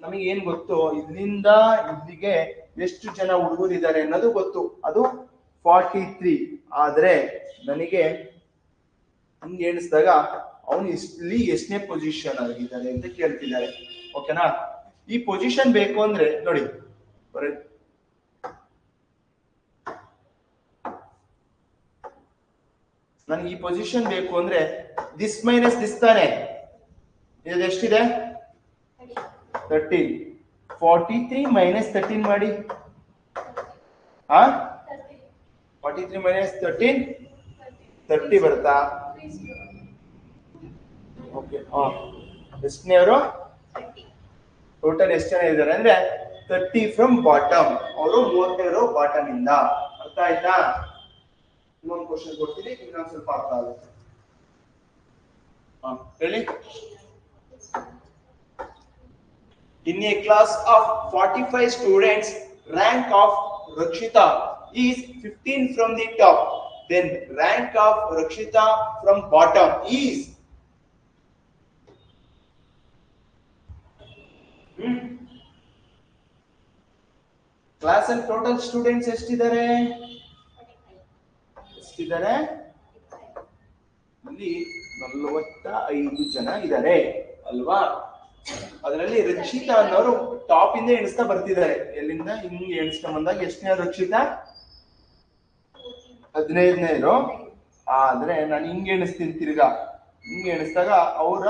ನಮಗೆ ಏನ್ ಗೊತ್ತು ಇಲ್ಲಿಂದ ಇಲ್ಲಿಗೆ ಎಷ್ಟು ಜನ ಹುಡುಗರು ಇದ್ದಾರೆ ಅನ್ನೋದು ಗೊತ್ತು ಅದು 43 ಆದ್ರೆ ನನಗೆ ಹಂಗೆ ಎಣಿಸಿದಾಗ ಅವನು ಇಲ್ಲಿ ಎಷ್ಟನೇ ಪೊಸಿಷನ್ ಆಗಿದ್ದಾರೆ ಅಂತ ಕೇಳ್ತಿದ್ದಾರೆ ಓಕೆನಾ ಈ ಪೊಸಿಷನ್ ಬೇಕು ಅಂದ್ರೆ ನೋಡಿ ನನಗೆ ಈ ಪೊಸಿಷನ್ ಬೇಕು ಅಂದ್ರೆ ದಿಸ್ ಮೈನಸ್ ದಿಸ್ ತಾನೆ ಇದು ಎಷ್ಟಿದೆ 13 43 ಮೈನಸ್ 13 ಮಾಡಿ 43 ಮೈನಸ್ 13 30 ಬರುತ್ತಾ ಓಕೆ ಎಷ್ಟನೇವರು ಟೋಟಲ್ ಎಷ್ಟು ಜನ ಇದ್ದಾರೆ ಅಂದ್ರೆ 30 ಫ್ರಮ್ ಬಾಟಮ್ ಅವರು 30 ಬಾಟಮ್ ಇಂದ ಅರ್ಥ ಆಯ್ತಾ ಇನ್ನೊಂದು ಕ್ವಶನ್ ಕೊಡ್ತೀನಿ ಇನ್ನೊಂದು ಸ್ವಲ್ಪ ಅರ್ಥ ಆಗುತ್ತೆ ಹೇಳಿ In a class of 45 students, rank of Rakshita is 15 from the top. Then rank of Rakshita from bottom is class and total students ಎಷ್ಟಿದ್ದಾರೆ ಇಲ್ಲಿ 45 ಜನ ಇದ್ದಾರೆ ಅಲ್ವಾ ಅದರಲ್ಲಿ ರಕ್ಷಿತಾ ಅನ್ನೋರು ಟಾಪ್ ಇಂದ ಎಣಿಸ್ತಾ ಬರ್ತಿದ್ದಾರೆ ಎಲ್ಲಿಂದ ಹಿಂಗೆ ಎಣಿಸ್ಕೊಂಡ್ ಬಂದಾಗ ಎಷ್ಟನೇ ರಕ್ಷಿತಾ 15ನೇರು ಆದ್ರೆ ನಾನು ಹಿಂಗೆ ಎಣಿಸ್ತೀನಿ ತಿರ್ಗಾ ಹಿಂಗೆ ಎಣಿಸಿದಾಗ ಅವರ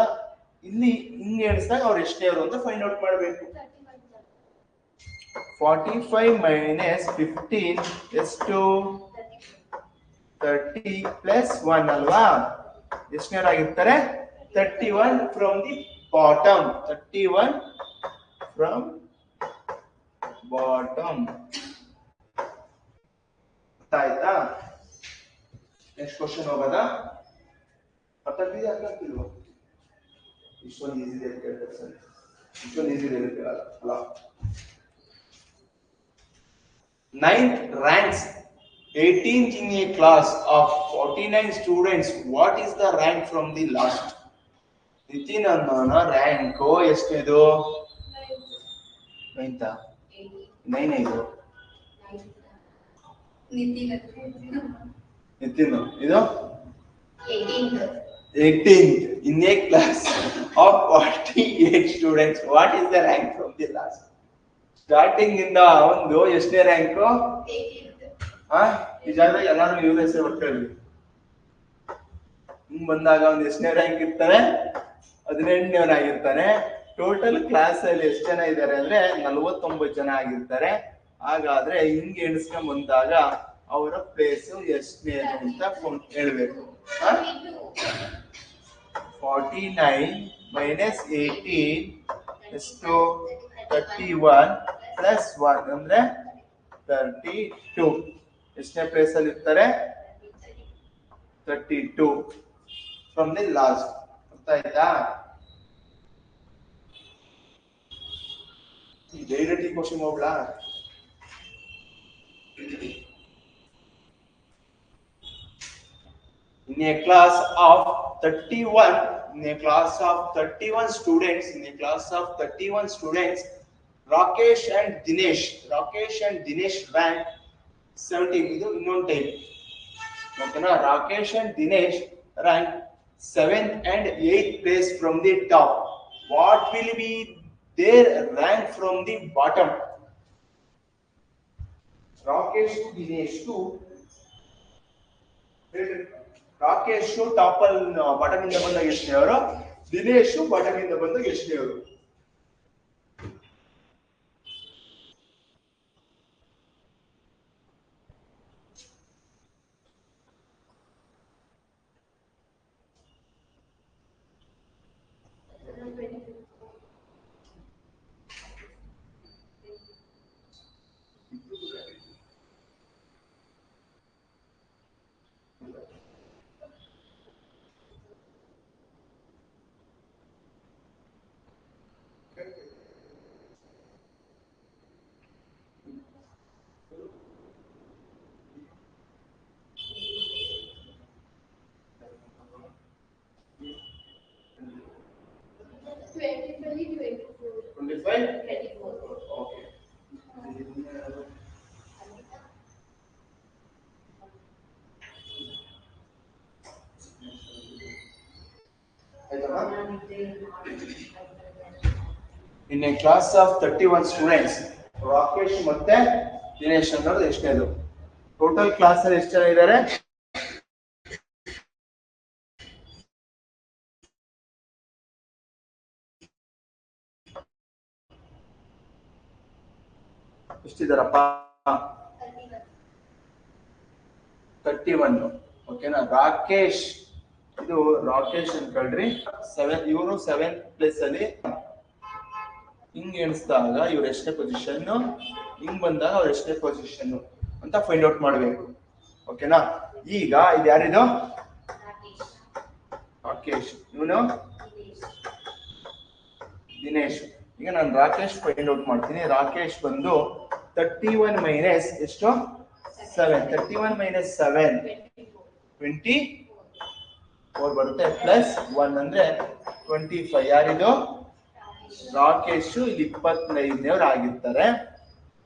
ಇಲ್ಲಿ ಹಿಂಗೆ ಎಣಿಸಿದಾಗ ಅವ್ರು ಎಷ್ಟೇವರು ಅಂತ ಫೈಂಡ್ ಔಟ್ ಮಾಡಬೇಕು 45 ಮೈನಸ್ 15 ಎಷ್ಟು 30 ಪ್ಲಸ್ 1 ಅಲ್ವಾ ಎಷ್ಟನೇರಾಗಿರ್ತಾರೆ 31 from the bottom 31 from bottom. ಅರ್ಥ ಆಯ್ತಾ? ನೆಕ್ಸ್ಟ್ ಕ್ವಶನ್ ಹೋಗೋದಾ? ಅರ್ಥ ಆಗ್ತಿದೆಯಾ ಅರ್ಥ ಆಗ್ತಿಲ್ವಾ? ಇಷ್ಟೊಂದು ಈಸಿ ಇದೆ ಕೇಳ್ತಾರೆ ಸರ್, ಇಷ್ಟೊಂದು ಈಸಿ ಇದೆ ಅಲ್ಲ. 9th ranks 18th in a class of 49 students. What is the rank from the last? Nitin ಅನ್ನೋನ ರ್ಯಾಂಕ್ ಎಷ್ಟಿದು? 9th 9 ಇದು ನಿತಿನ್ ಇದು 18th in a class of 48 students. What is the rank from the last? Starting ಇಂದ ಒಂದು ಎಷ್ಟನೇ rank? ಈ ಜಾಗದಾಗ ಎಲ್ಲಾರು ಇವ್ರ ಹೆಸರು ಹೊಟ್ಟಲ್ಲಿ ಹಿಂಗ್ ಬಂದಾಗ ಒಂದು ಎಷ್ಟನೇ ರ್ಯಾಂಕ್ ಇರ್ತಾನೆ? 18ನೇವನಾಗಿರ್ತಾನೆ. ಟೋಟಲ್ ಕ್ಲಾಸ್ ಅಲ್ಲಿ ಎಷ್ಟು ಜನ ಇದ್ದಾರೆ ಅಂದ್ರೆ 49 ಜನ ಆಗಿರ್ತಾರೆ. ಹಾಗಾದ್ರೆ ಹಿಂಗ್ ಎಣಿಸ್ಕೊಂಡ್ ಬಂದಾಗ ಅವರ ಪ್ಲೇಸ್ ಎಷ್ಟನೇ ಅಂತ ಹೇಳ್ಬೇಕು. 49 ಮೈನಸ್ 18 ಎಷ್ಟು? 31 ಪ್ಲಸ್ 1 ಅಂದ್ರೆ 32. ಎಷ್ಟನೇ ಪ್ಲೇಸ್ ಅಲ್ಲಿ ಇರ್ತಾರೆ? 32 ಫ್ರಮ್ ದಿ ಲಾಸ್ಟ್. ಅರ್ಥ ಆಯ್ತಾ? ಡೈರೆಕ್ಟ್ ಈ question ಹೋಗ್ಲಾ? In a class of 31 students, Rakesh and Dinesh rank 17. ಇದು ಇನ್ನೊಂದು ಟೈಪ್ ಓಕೆನಾ? Rakesh and Dinesh rank 7th and 8th place from the top. What will be their rank from the bottom? Rakesh to Dinesh to Rakesh top ಅಲ್ಲಿ bottom ಇಂದ ಬಂದಾಗ ಎಷ್ಟನೇವರು? Dinesh bottom ಇಂದ ಬಂದಾಗ ಎಷ್ಟನೇವರು? In a class of 31 students, Rakesh ಮತ್ತೆ ದಿನೇಶ್ ಅನ್ನೋದು ಎಷ್ಟನೇದು? Total class ಅಲ್ಲಿ ಎಷ್ಟು ಜನ ಇದ್ದಾರೆ? ಎಷ್ಟಿದಾರಪ್ಪ? 31. ಓಕೆನಾ? ರಾಕೇಶ್ ಇದು ರಾಕೇಶ್ ಅನ್ಕೊಳ್ರಿ 7. ಇವರು 7th ಪ್ಲೇಸ್ ಅಲ್ಲಿ. ಹಿಂಗ್ ಎಣಿಸಿದಾಗ ಇವ್ರ ಎಷ್ಟೇ ಪೊಸಿಷನ್, ಹಿಂಗ್ ಬಂದಾಗ ಅವ್ರ ಎಷ್ಟೇ ಪೊಸಿಷನ್ ಅಂತ ಫೈಂಡ್ ಔಟ್ ಮಾಡ್ಬೇಕು. ಓಕೆನಾ? ಈಗ ಇದು ಯಾರಿದು? ರಾಕೇಶ್. ಇವನು ದಿನೇಶ್. ಈಗ ನಾನು ರಾಕೇಶ್ ಫೈಂಡ್ ಔಟ್ ಮಾಡ್ತೀನಿ. ರಾಕೇಶ್ ಬಂದು 31 ಮೈನಸ್ ಎಷ್ಟು? 7. 31 ಮೈನಸ್ 7 24 ಬರುತ್ತೆ. ಪ್ಲಸ್ 1 ಅಂದ್ರೆ 25. ಯಾರಿದು? ರಾಕೇಶ್ ಇಲ್ಲಿ 25ನೇವ್ರು ಆಗಿರ್ತಾರೆ.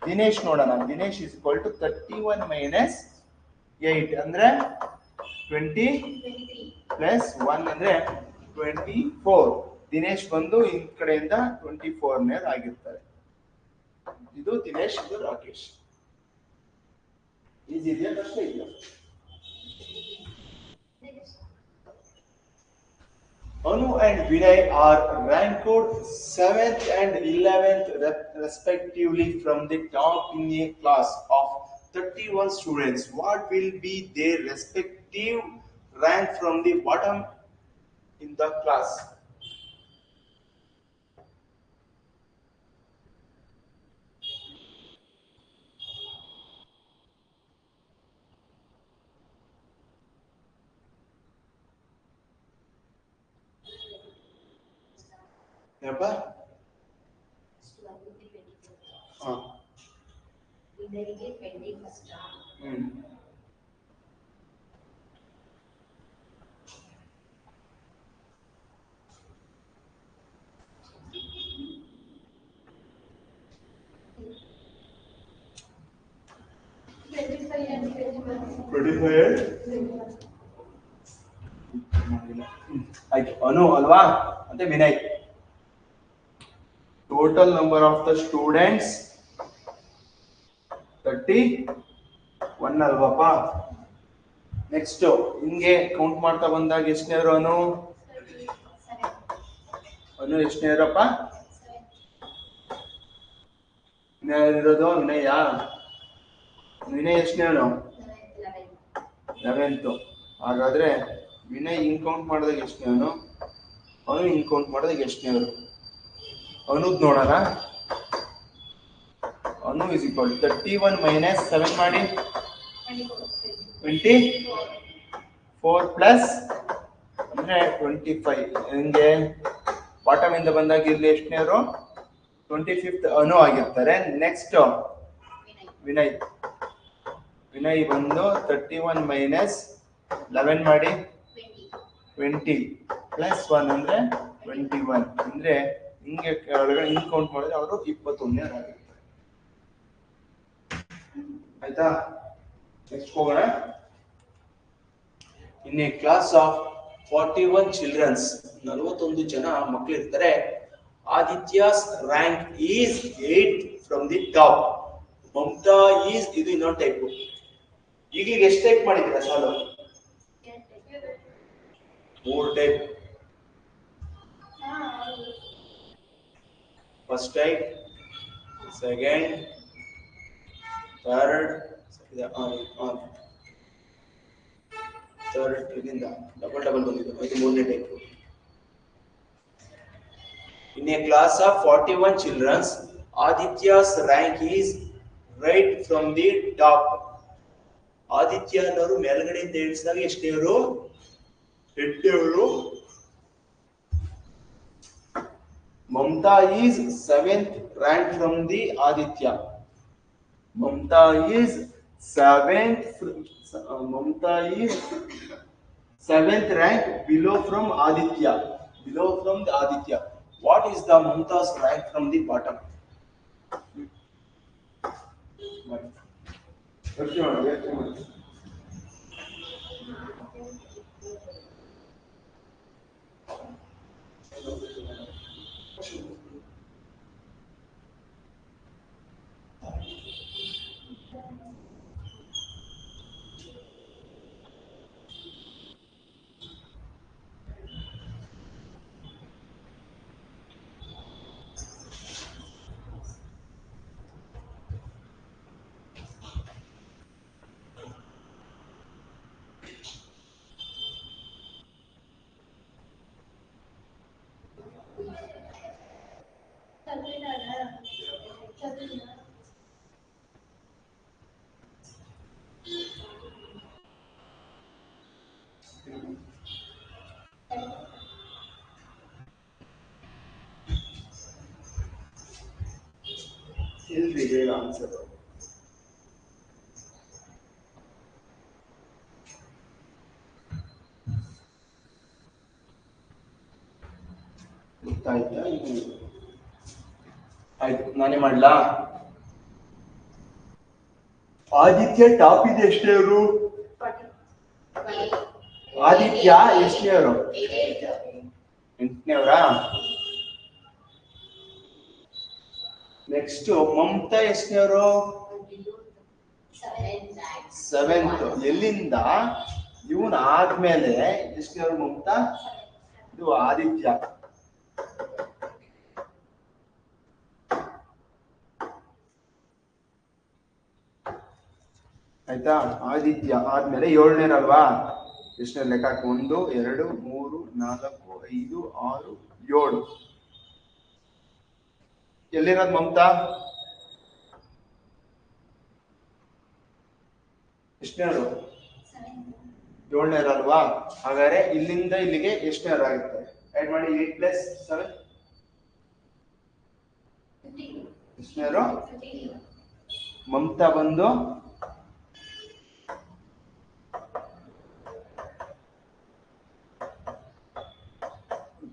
ದಿನೇಶ್ ನೋಡೋಣ. Dinesh is equal to 31 minus 8 ಅಂದ್ರೆ 20 ಪ್ಲಸ್ 1 ಅಂದ್ರೆ 24. ದಿನೇಶ್ ಬಂದು ಈ ಕಡೆಯಿಂದ 24ನೇವ್ರು ಆಗಿರ್ತಾರೆ. ಇದು ದಿನೇಶ್, ಇದು ರಾಕೇಶ್. ಈಸಿ ಇದೆಯಾ ಕಷ್ಟ ಇದೆಯಾ? Anu and Vinay are ranked 7th and 11th respectively from the top in a class of 31 students. What will be their respective rank from the bottom in the class? ಏನಪ್ಪ? ಹಾ. ವಿನಯ್ಗೆ 20 ಫಸ್ಟ್. ಹ್ಮ್. ಆಯ್ತು, ಅನು ಅಲ್ವಾ ಮತ್ತೆ Vinay. Total number of the students 31 ಅಲ್ವಾಪ. Next ಹಿಂಗೆ count ಮಾಡ್ತಾ ಬಂದಾಗ ಎಷ್ಟನೇವ್ರು ಅನು? ಅನು ಎಷ್ಟನೇವ್ರಪ್ಪ? ಇರೋದು ವಿನಯ. ವಿನಯ್ ಎಷ್ಟನೇವನು? 11th. ಹಾಗಾದ್ರೆ ವಿನಯ್ ಹಿಂಗ್ ಕೌಂಟ್ ಮಾಡಿದಾಗ ಎಷ್ಟನೇವನು? ಅನು ಹಿಂಗ್ ಕೌಂಟ್ ಮಾಡಿದಾಗ ಎಷ್ಟನೇವ್ರು? ಅನುದ್ ನೋಡೋಣ. ಅನು ಇಸ್ ಈಕ್ವಲ್ 31 ಮೈನಸ್ 7 ಮಾಡಿ 24 ಪ್ಲಸ್ ಅಂದ್ರೆ 25. ಹಿಂಗೆ ಬಾಟಮ್ ಇಂದ ಬಂದಾಗ ಇಲ್ಲಿ ಎಷ್ಟನೇವರು? 25th ಅನು ಆಗಿರ್ತಾರೆ. ನೆಕ್ಸ್ಟ್ ವಿನಯ್. ವಿನಯ್ ಬಂದು 31 ಮೈನಸ್ 11 ಮಾಡಿ 20 ಪ್ಲಸ್ 1 ಅಂದ್ರೆ 21. ಅಂದ್ರೆ ಹಿಂಗೆ ಒಳಗಡೆ ಹಿಂಗ್ ಕೌಂಟ್ ಮಾಡಿದ್ರೆ ಅವರು 21ನೇ ಆಗಿರ್ತಾರೆ. ಆಯ್ತಾ? ನೆಕ್ಸ್ಟ್ ಹೋಗೋಣ. In a class of 41 childrens, 41 ಜನ ಮಕ್ಕಳು ಇರ್ತಾರೆ. Aditya's rank is 8 from the top. Mamata is, ಇದು ಇನ್ನೊಂದು ಟೈಪ್. ಈಗಲಿಗೆ ಎಷ್ಟು ಟೈಪ್ ಮಾಡಿದ್ದೀರಾ ಸಾಲು? 3 type. First type, second, third, third ಇದರಿಂದ ಡಬಲ್ ಬಂದಿದೆ. ಇದು 3ನೇ type. In a class of 41 children, Aditya's rank is right from the top. Aditya ಅನ್ನೋರು ಮೇಲ್ಗಡೆಯಿಂದ ಎಣಿಸಿದಾಗ ಎಷ್ಟನೇವರು? 8ನೇವರು. Mamta is 7th rank from the Aditya. Mamta is 7th rank below from Aditya. Below from the Aditya. What is the Mamta's rank from the bottom? He'll reveal answer. ಗೊತ್ತಾಯ್ತಾ? ಆಯ್ತು, ನಾನೇ ಮಾಡ್ಲಾ? Aditya top ಇದೆ ಎಷ್ಟನೇವರು? Aditya ಎಷ್ಟನೇವರು? 8ನೇವರಾ? Next Mamata ಎಷ್ಟನೇವರು? 7th. ಎಲ್ಲಿಂದ? ಇವನ್ ಆದ್ಮೇಲೆ ಎಷ್ಟನೇವರು ಮಮತಾ? ಇದು ಆದಿತ್ಯ. ಆಯ್ತಾ? ಆದಿತ್ಯ ಆದ್ಮೇಲೆ 7ನೇರಲ್ವಾ? ಎಷ್ಟನೇ ಲೆಕ್ಕ ಹಾಕಿ? 1 2 3 4 5 6 7. ಎಲ್ಲಿರೋದು ಮಮತಾ? ಎಷ್ಟನೇರು? 7ನೇರಲ್ವಾ? ಹಾಗಾದ್ರೆ ಇಲ್ಲಿಂದ ಇಲ್ಲಿಗೆ ಎಷ್ಟನೇರು ಆಗುತ್ತೆ? ಆಡ್ ಮಾಡಿ. 8 + 7 ಯಾರು ಮಮತಾ ಬಂದು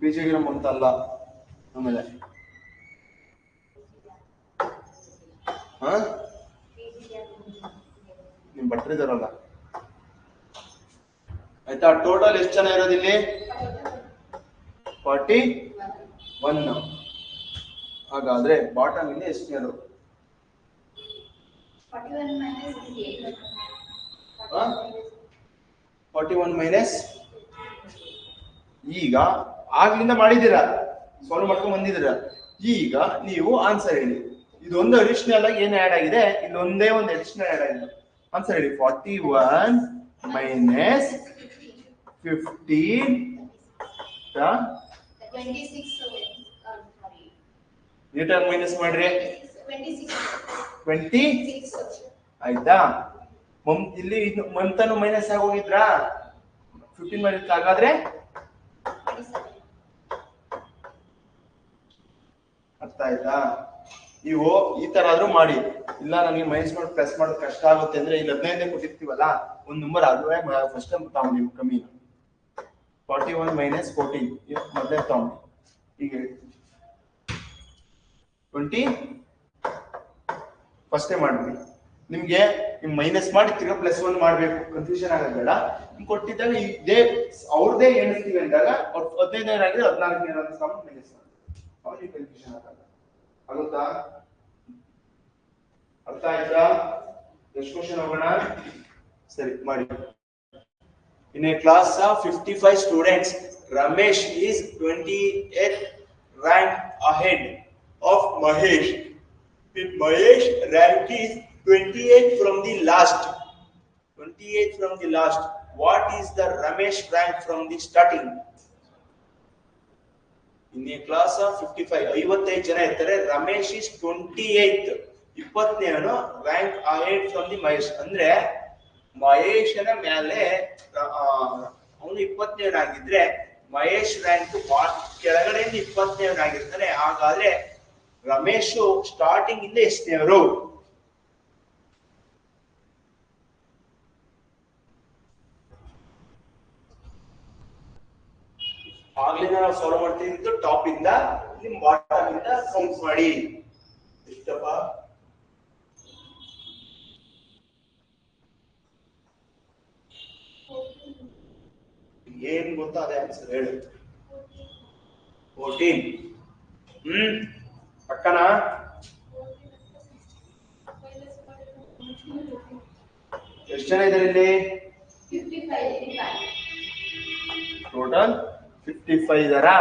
ಬೀಜಗಿರೋ ಮಮತಾ ಅಲ್ಲ. ಆಮೇಲೆ ನಿಮ್ ಭಟ್ರಿದಾರಲ್ಲ. ಆಯ್ತಾ? ಟೋಟಲ್ ಎಷ್ಟು ಜನ ಇರೋದಿಲ್ಲಿ? 41. ಹಾಗಾದ್ರೆ ಬಾಟಮ್ ಇಂದ ಎಷ್ಟು ಜನ? 41 ಮೈನಸ್. ಈಗ ಆಗ್ಲಿಂದ ಮಾಡಿದ್ದೀರಾ, ಸಾಲ್ವ್ ಮಾಡ್ಕೊಂಡ್ ಬಂದಿದ್ದೀರಾ. ಈಗ ನೀವು ಆನ್ಸರ್ ಹೇಳಿ. ಇದೊಂದು ಅಡಿಷನಲ್ ಆಗಿ ಏನು ಆಡ್ ಆಗಿದೆ? ಇಲ್ಲೊಂದೇ ಒಂದು ಅಡಿಷನಲ್ ಆಡ್ ಆಗಿದೆ. ಆನ್ಸರ್ ಹೇಳಿ. 41 ಮೈನಸ್ 15 ನೀಟಾಗಿ ಮೈನಸ್ ಮಾಡ್ರಿ. 26. ಆಯ್ತಾ? ಇಲ್ಲಿ ಮಮತಾನು ಮೈನಸ್ ಆಗೋಗಿದ್ರಾ? 15 ಮೈನಸ್ ಹಾಗಾದ್ರೆ ಅರ್ಥ ಆಯ್ತಾ? ನೀವು ಈ ತರ ಆದ್ರೂ ಮಾಡಿ. ಇಲ್ಲ ನನಗೆ ಮೈನಸ್ ಮಾಡಿ ಪ್ಲಸ್ ಮಾಡೋದು ಕಷ್ಟ ಆಗುತ್ತೆ ಅಂದ್ರೆ ಇಲ್ಲಿ 15 ಕೊಟ್ಟಿರ್ತೀವಲ್ಲ, ಒಂದ್ ನಂಬರ್ ಅದುವೇ ಫಸ್ಟ್ ತಗೊಂಡು ನೀವು ಕಮ್ಮಿ. 41 ಮೈನಸ್ 14 ಮೊದಲೇ ತಗೊಂಡು ಈಗ 20 ಫಸ್ಟೇ ಮಾಡ್ಬಿಡಿ. ನಿಮ್ಗೆ ಮೈನಸ್ ಮಾಡಿ ತಿರ್ಗಾ +1 ಮಾಡ್ಬೇಕು, ಕನ್ಫ್ಯೂಷನ್ ಆಗೋದು ಬೇಡ. ಕೊಟ್ಟಿದ್ದಾಗ ಇದೇ ಅವ್ರದೇ ಎಣಿಸ್ತೀವಿ ಅಂದಾಗ ಅವ್ರು 15 ಆಗಿದ್ರೆ 14 ಅಂತ ಸಮ ಮೈನಸ್ ಮಾಡಿ, ಅವ್ರಿಗೆ ಕನ್ಫ್ಯೂಷನ್ ಆಗಲ್ಲ. ಆಗುತ್ತಾ? ಅರ್ಥ ಆಯ್ತಾ? ನೆಕ್ಸ್ಟ್ ಕ್ವಶನ್ ಹೋಗೋಣ. ಸರಿ ಮಾಡಿ. In a class of 55 students, Ramesh is 28th rank ahead of Mahesh. If Mahesh rank is 28th from the last, 28th from the last, what is the Ramesh rank from the starting? In a class of 55, 55 ಜನ ಇರ್ತಾರೆ. Ramesh is 28th, 20ನೇವನು rank ahead from the Mahesh. ಅಂದ್ರೆ ಮಹೇಶನ ಮೇಲೆ ಅವನು 20ನೇವನಾಗಿದ್ರೆ Mahesh rank ಕೆಳಗಡೆಯಿಂದ 20ನೇವನಾಗಿರ್ತಾನೆ. ಹಾಗಾದ್ರೆ Ramesh starting ಇಂದ ಎಷ್ಟನೇವರು? ಆಗ್ಲಿಂದ ನಾವು ಸಾಲ್ವ್ ಮಾಡ್ತಿದ್ದು ಟಾಪ್ ಇಂದ ನಿಮ್ ಬಾಟಮ್ ಇಂದ ಕೌಂಟ್ ಮಾಡಿ. ಎಷ್ಟಪ್ಪ? ಏನ್ ಗೊತ್ತಾ ಅದೇ ಆನ್ಸರ್ ಹೇಳು. 14. ಅಕ್ಕನ ಎಷ್ಟು ಜನ ಇದ್ದಾರೆ ಇಲ್ಲಿ? ಟೋಟಲ್ 55 ಇದಾರಾ?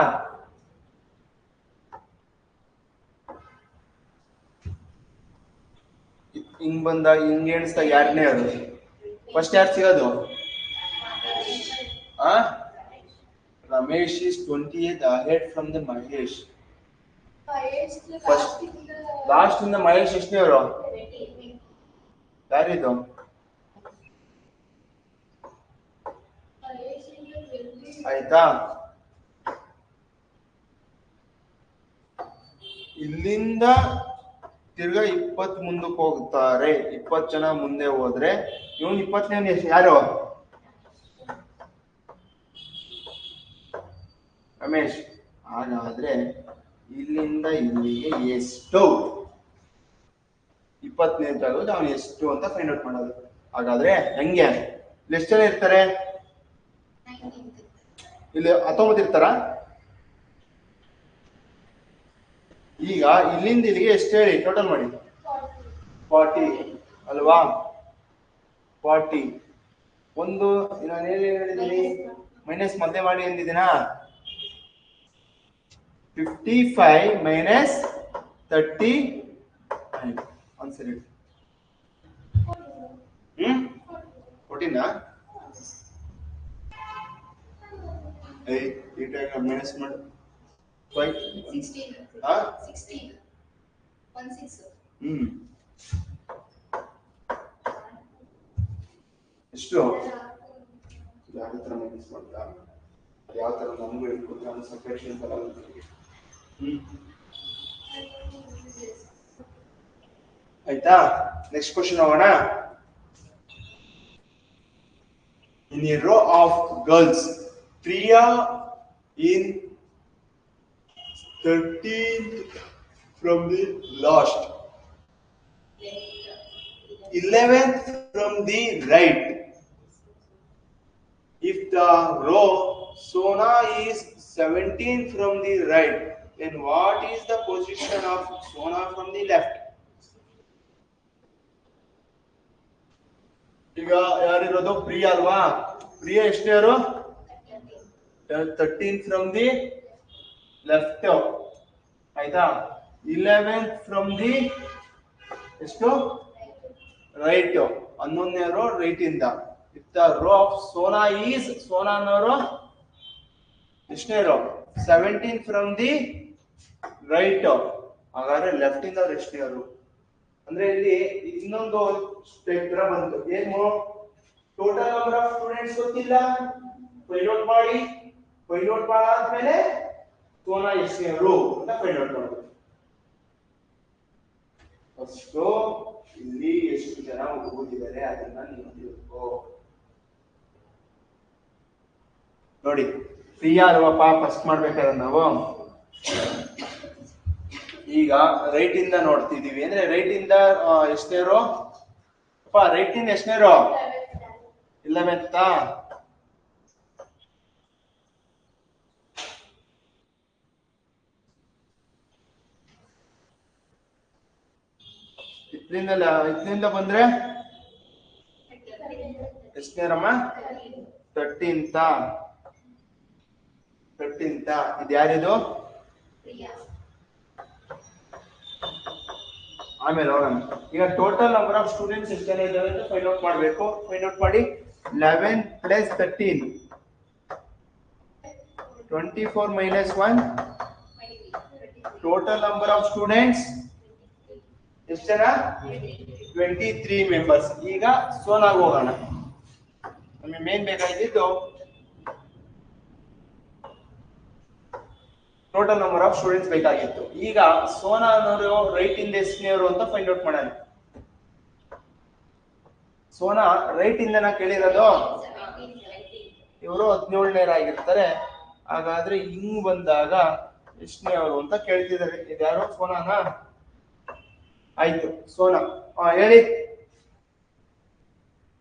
ಹಿಂಗ್ ಬಂದಾಗ ಹಿಂಗ್ ಎಣಿಸ್ದಾಗ ಯಾರನೇ ಅದು ಫಸ್ಟ್ ಯಾರು ಸಿಗೋದು? Ramesh is 28th ahead from the Mahesh. First, last in the Mahesh ಎಷ್ಟನೇವರು? ಯಾರಿದು? ಆಯ್ತಾ? ಇಲ್ಲಿಂದ ತಿರ್ಗಾ 20 ಮುಂದಕ್ಕೆ ಹೋಗ್ತಾರೆ. 20 ಜನ ಮುಂದೆ ಹೋದ್ರೆ ಇವನು 20ನೇ ಯಾರು? ರಮೇಶ್. ಹಾಗಾದ್ರೆ ಇಲ್ಲಿಂದ ಇಲ್ಲಿಗೆ ಎಷ್ಟು? 20ನೇ ಜಾಗಕ್ಕೆ ಅವನು ಎಷ್ಟು ಅಂತ ಫೈಂಡ್ ಔಟ್ ಮಾಡೋದು. ಹಾಗಾದ್ರೆ ಹೆಂಗೆ? ಇಲ್ಲಿ ಎಷ್ಟು ಜನ ಇರ್ತಾರೆ? ಇಲ್ಲಿ 19 ಇರ್ತಾರ. ಈಗ ಇಲ್ಲಿಂದ ಇಲ್ಲಿಗೆ ಎಷ್ಟು ಹೇಳಿ ಟೋಟಲ್ ಮಾಡಿ? 40 ಅಲ್ವಾ? 40. ಒಂದು ನಾನು ಹೇಳಿದ್ದೀನಿ ಮೈನಸ್ ಮಧ್ಯೆ ಮಾಡಿ ಎಂದಿದ್ದೀನಾ? 55 ಮೈನಸ್ 30 ಆನ್ಸರ್ ಹೇಳಿ. 14 ಮೈನಸ್ ಮಾಡಿ 16. ಎಷ್ಟು? ಯಾವ ತರ ಮೈನಸ್ ಮಾಡ್ತಾ? ಯಾವ ತರ ನಮಗೂ ಹೇಳ್ಕೊಡ್ತಾರೆ ಅನ್ನೋ ಸಪ್ರೇಷನ್ ತರ. ಆಯ್ತಾ. ನೆಕ್ಸ್ಟ್ ಕ್ವಶನ್ ಹೋಗೋಣ. In a row of girls, Priya in 13th from the last, 11th from the right. If the row Sona is 17th from the right, then what is the position of Sona from the left? ಈಗ ಯಾರಿರೋದು ಪ್ರಿಯಾ ಅಲ್ವಾ? Priya ಎಷ್ಟನೇರು? 13th from the left. ಆಯ್ತಾ. 11th from the ಎಷ್ಟು? Right. 11ನೇ rho right ಇಂದ. If the row of Sona is, Sona ಅನ್ನೋರು ಎಷ್ಟನೇ row? 17th from the right. ಹಾಗಾದ್ರೆ left ಇಂದ ಎಷ್ಟನೇ ರೋ? ಅಂದ್ರೆ ಇಲ್ಲಿ ಇನ್ನೊಂದು ಸ್ಟೆಪ್ ತರ ಬಂತು. ಏನು? ಟೋಟಲ್ ನಂಬರ್ ಆಫ್ ಸ್ಟೂಡೆಂಟ್ಸ್ ಗೊತ್ತಿಲ್ಲ, ಫೈಂಡ್ ಔಟ್ ಮಾಡಿ. ಫೈಂಡ್ ಔಟ್ ಮಾಡಾದ್ಮೇಲೆ ಸೋನಾ ಎಷ್ಟನೇ ರೋ ಅಂತ ಫೈಂಡ್ ಔಟ್ ಮಾಡಬೇಕು. ಫಸ್ಟ್ ಇಲ್ಲಿ ಎಷ್ಟು ಜನ ಓದಿದ್ದಾರೆ ಅದನ್ನ ನೀವು ತಿಳ್ಕೊ. ನೋಡಿ, ಪ್ರಿಯಾ ಅಲ್ವಪ್ಪ ಫಸ್ಟ್ ಮಾಡ್ಬೇಕಾದ್ರೆ ನಾವು ಈಗ ರೈಟ್ ಇಂದ ನೋಡ್ತಿದೀವಿ ಅಂದ್ರೆ ರೈಟ್ ಇಂದ ಎಷ್ಟನೇ ರೋ ಅಪ್ಪ? ರೈಟ್ ಇಂದ ಎಷ್ಟನೇ ರೋ? 11th. ಇದರಿಂದ ಬಂದ್ರೆ ಎಷ್ಟನೇ ರಮ್ಮ? 13th. ಇದು ಯಾರಿದು? ಆಮೇಲೆ ಹೋಗೋಣ. ಈಗ ಟೋಟಲ್ ನಂಬರ್ ಆಫ್ ಸ್ಟೂಡೆಂಟ್ಸ್ ಎಷ್ಟು ಜನ ಇದ್ದಾರೆ ಅಂತ ಫೈಂಡ್ ಔಟ್ ಮಾಡಬೇಕು. ಫೈಂಡ್ ಔಟ್ ಮಾಡಿ. 11 plus 13, 24 minus 1, total number of students ಎಷ್ಟು ಜನ? 23 ಮೆಂಬರ್ಸ್. ಈಗ ಸೋನಾಗ ಹೋಗೋಣ. ನಮಗೆ ಮೇನ್ ಬೇಕಾಗಿದ್ದು ಟೋಟಲ್ ನಂಬರ್ ಆಫ್ ಸ್ಟೂಡೆಂಟ್ಸ್ ಬೇಕಾಗಿತ್ತು. ಈಗ ಸೋನಾ ಅನ್ನೋರು ರೈಟ್ ಇಂದ ಎಷ್ಟನೇವರು ಅಂತ ಫೈಂಡ್ ಔಟ್ ಮಾಡೋಣ. ಸೋನಾ ರೈಟ್ ಇಂದ ಕೇಳಿರೋದು ಇವರು 17ನೇರಾಗಿರ್ತಾರೆ. ಹಾಗಾದ್ರೆ ಹಿಂಗ್ ಬಂದಾಗ ಎಷ್ಟನೇವರು ಅಂತ ಕೇಳ್ತಿದ್ದಾರೆ. ಇದ್ಯಾರು? ಸೋನಾನ? ಆಯ್ತು, ಸೋನಾ ಹೇಳಿ.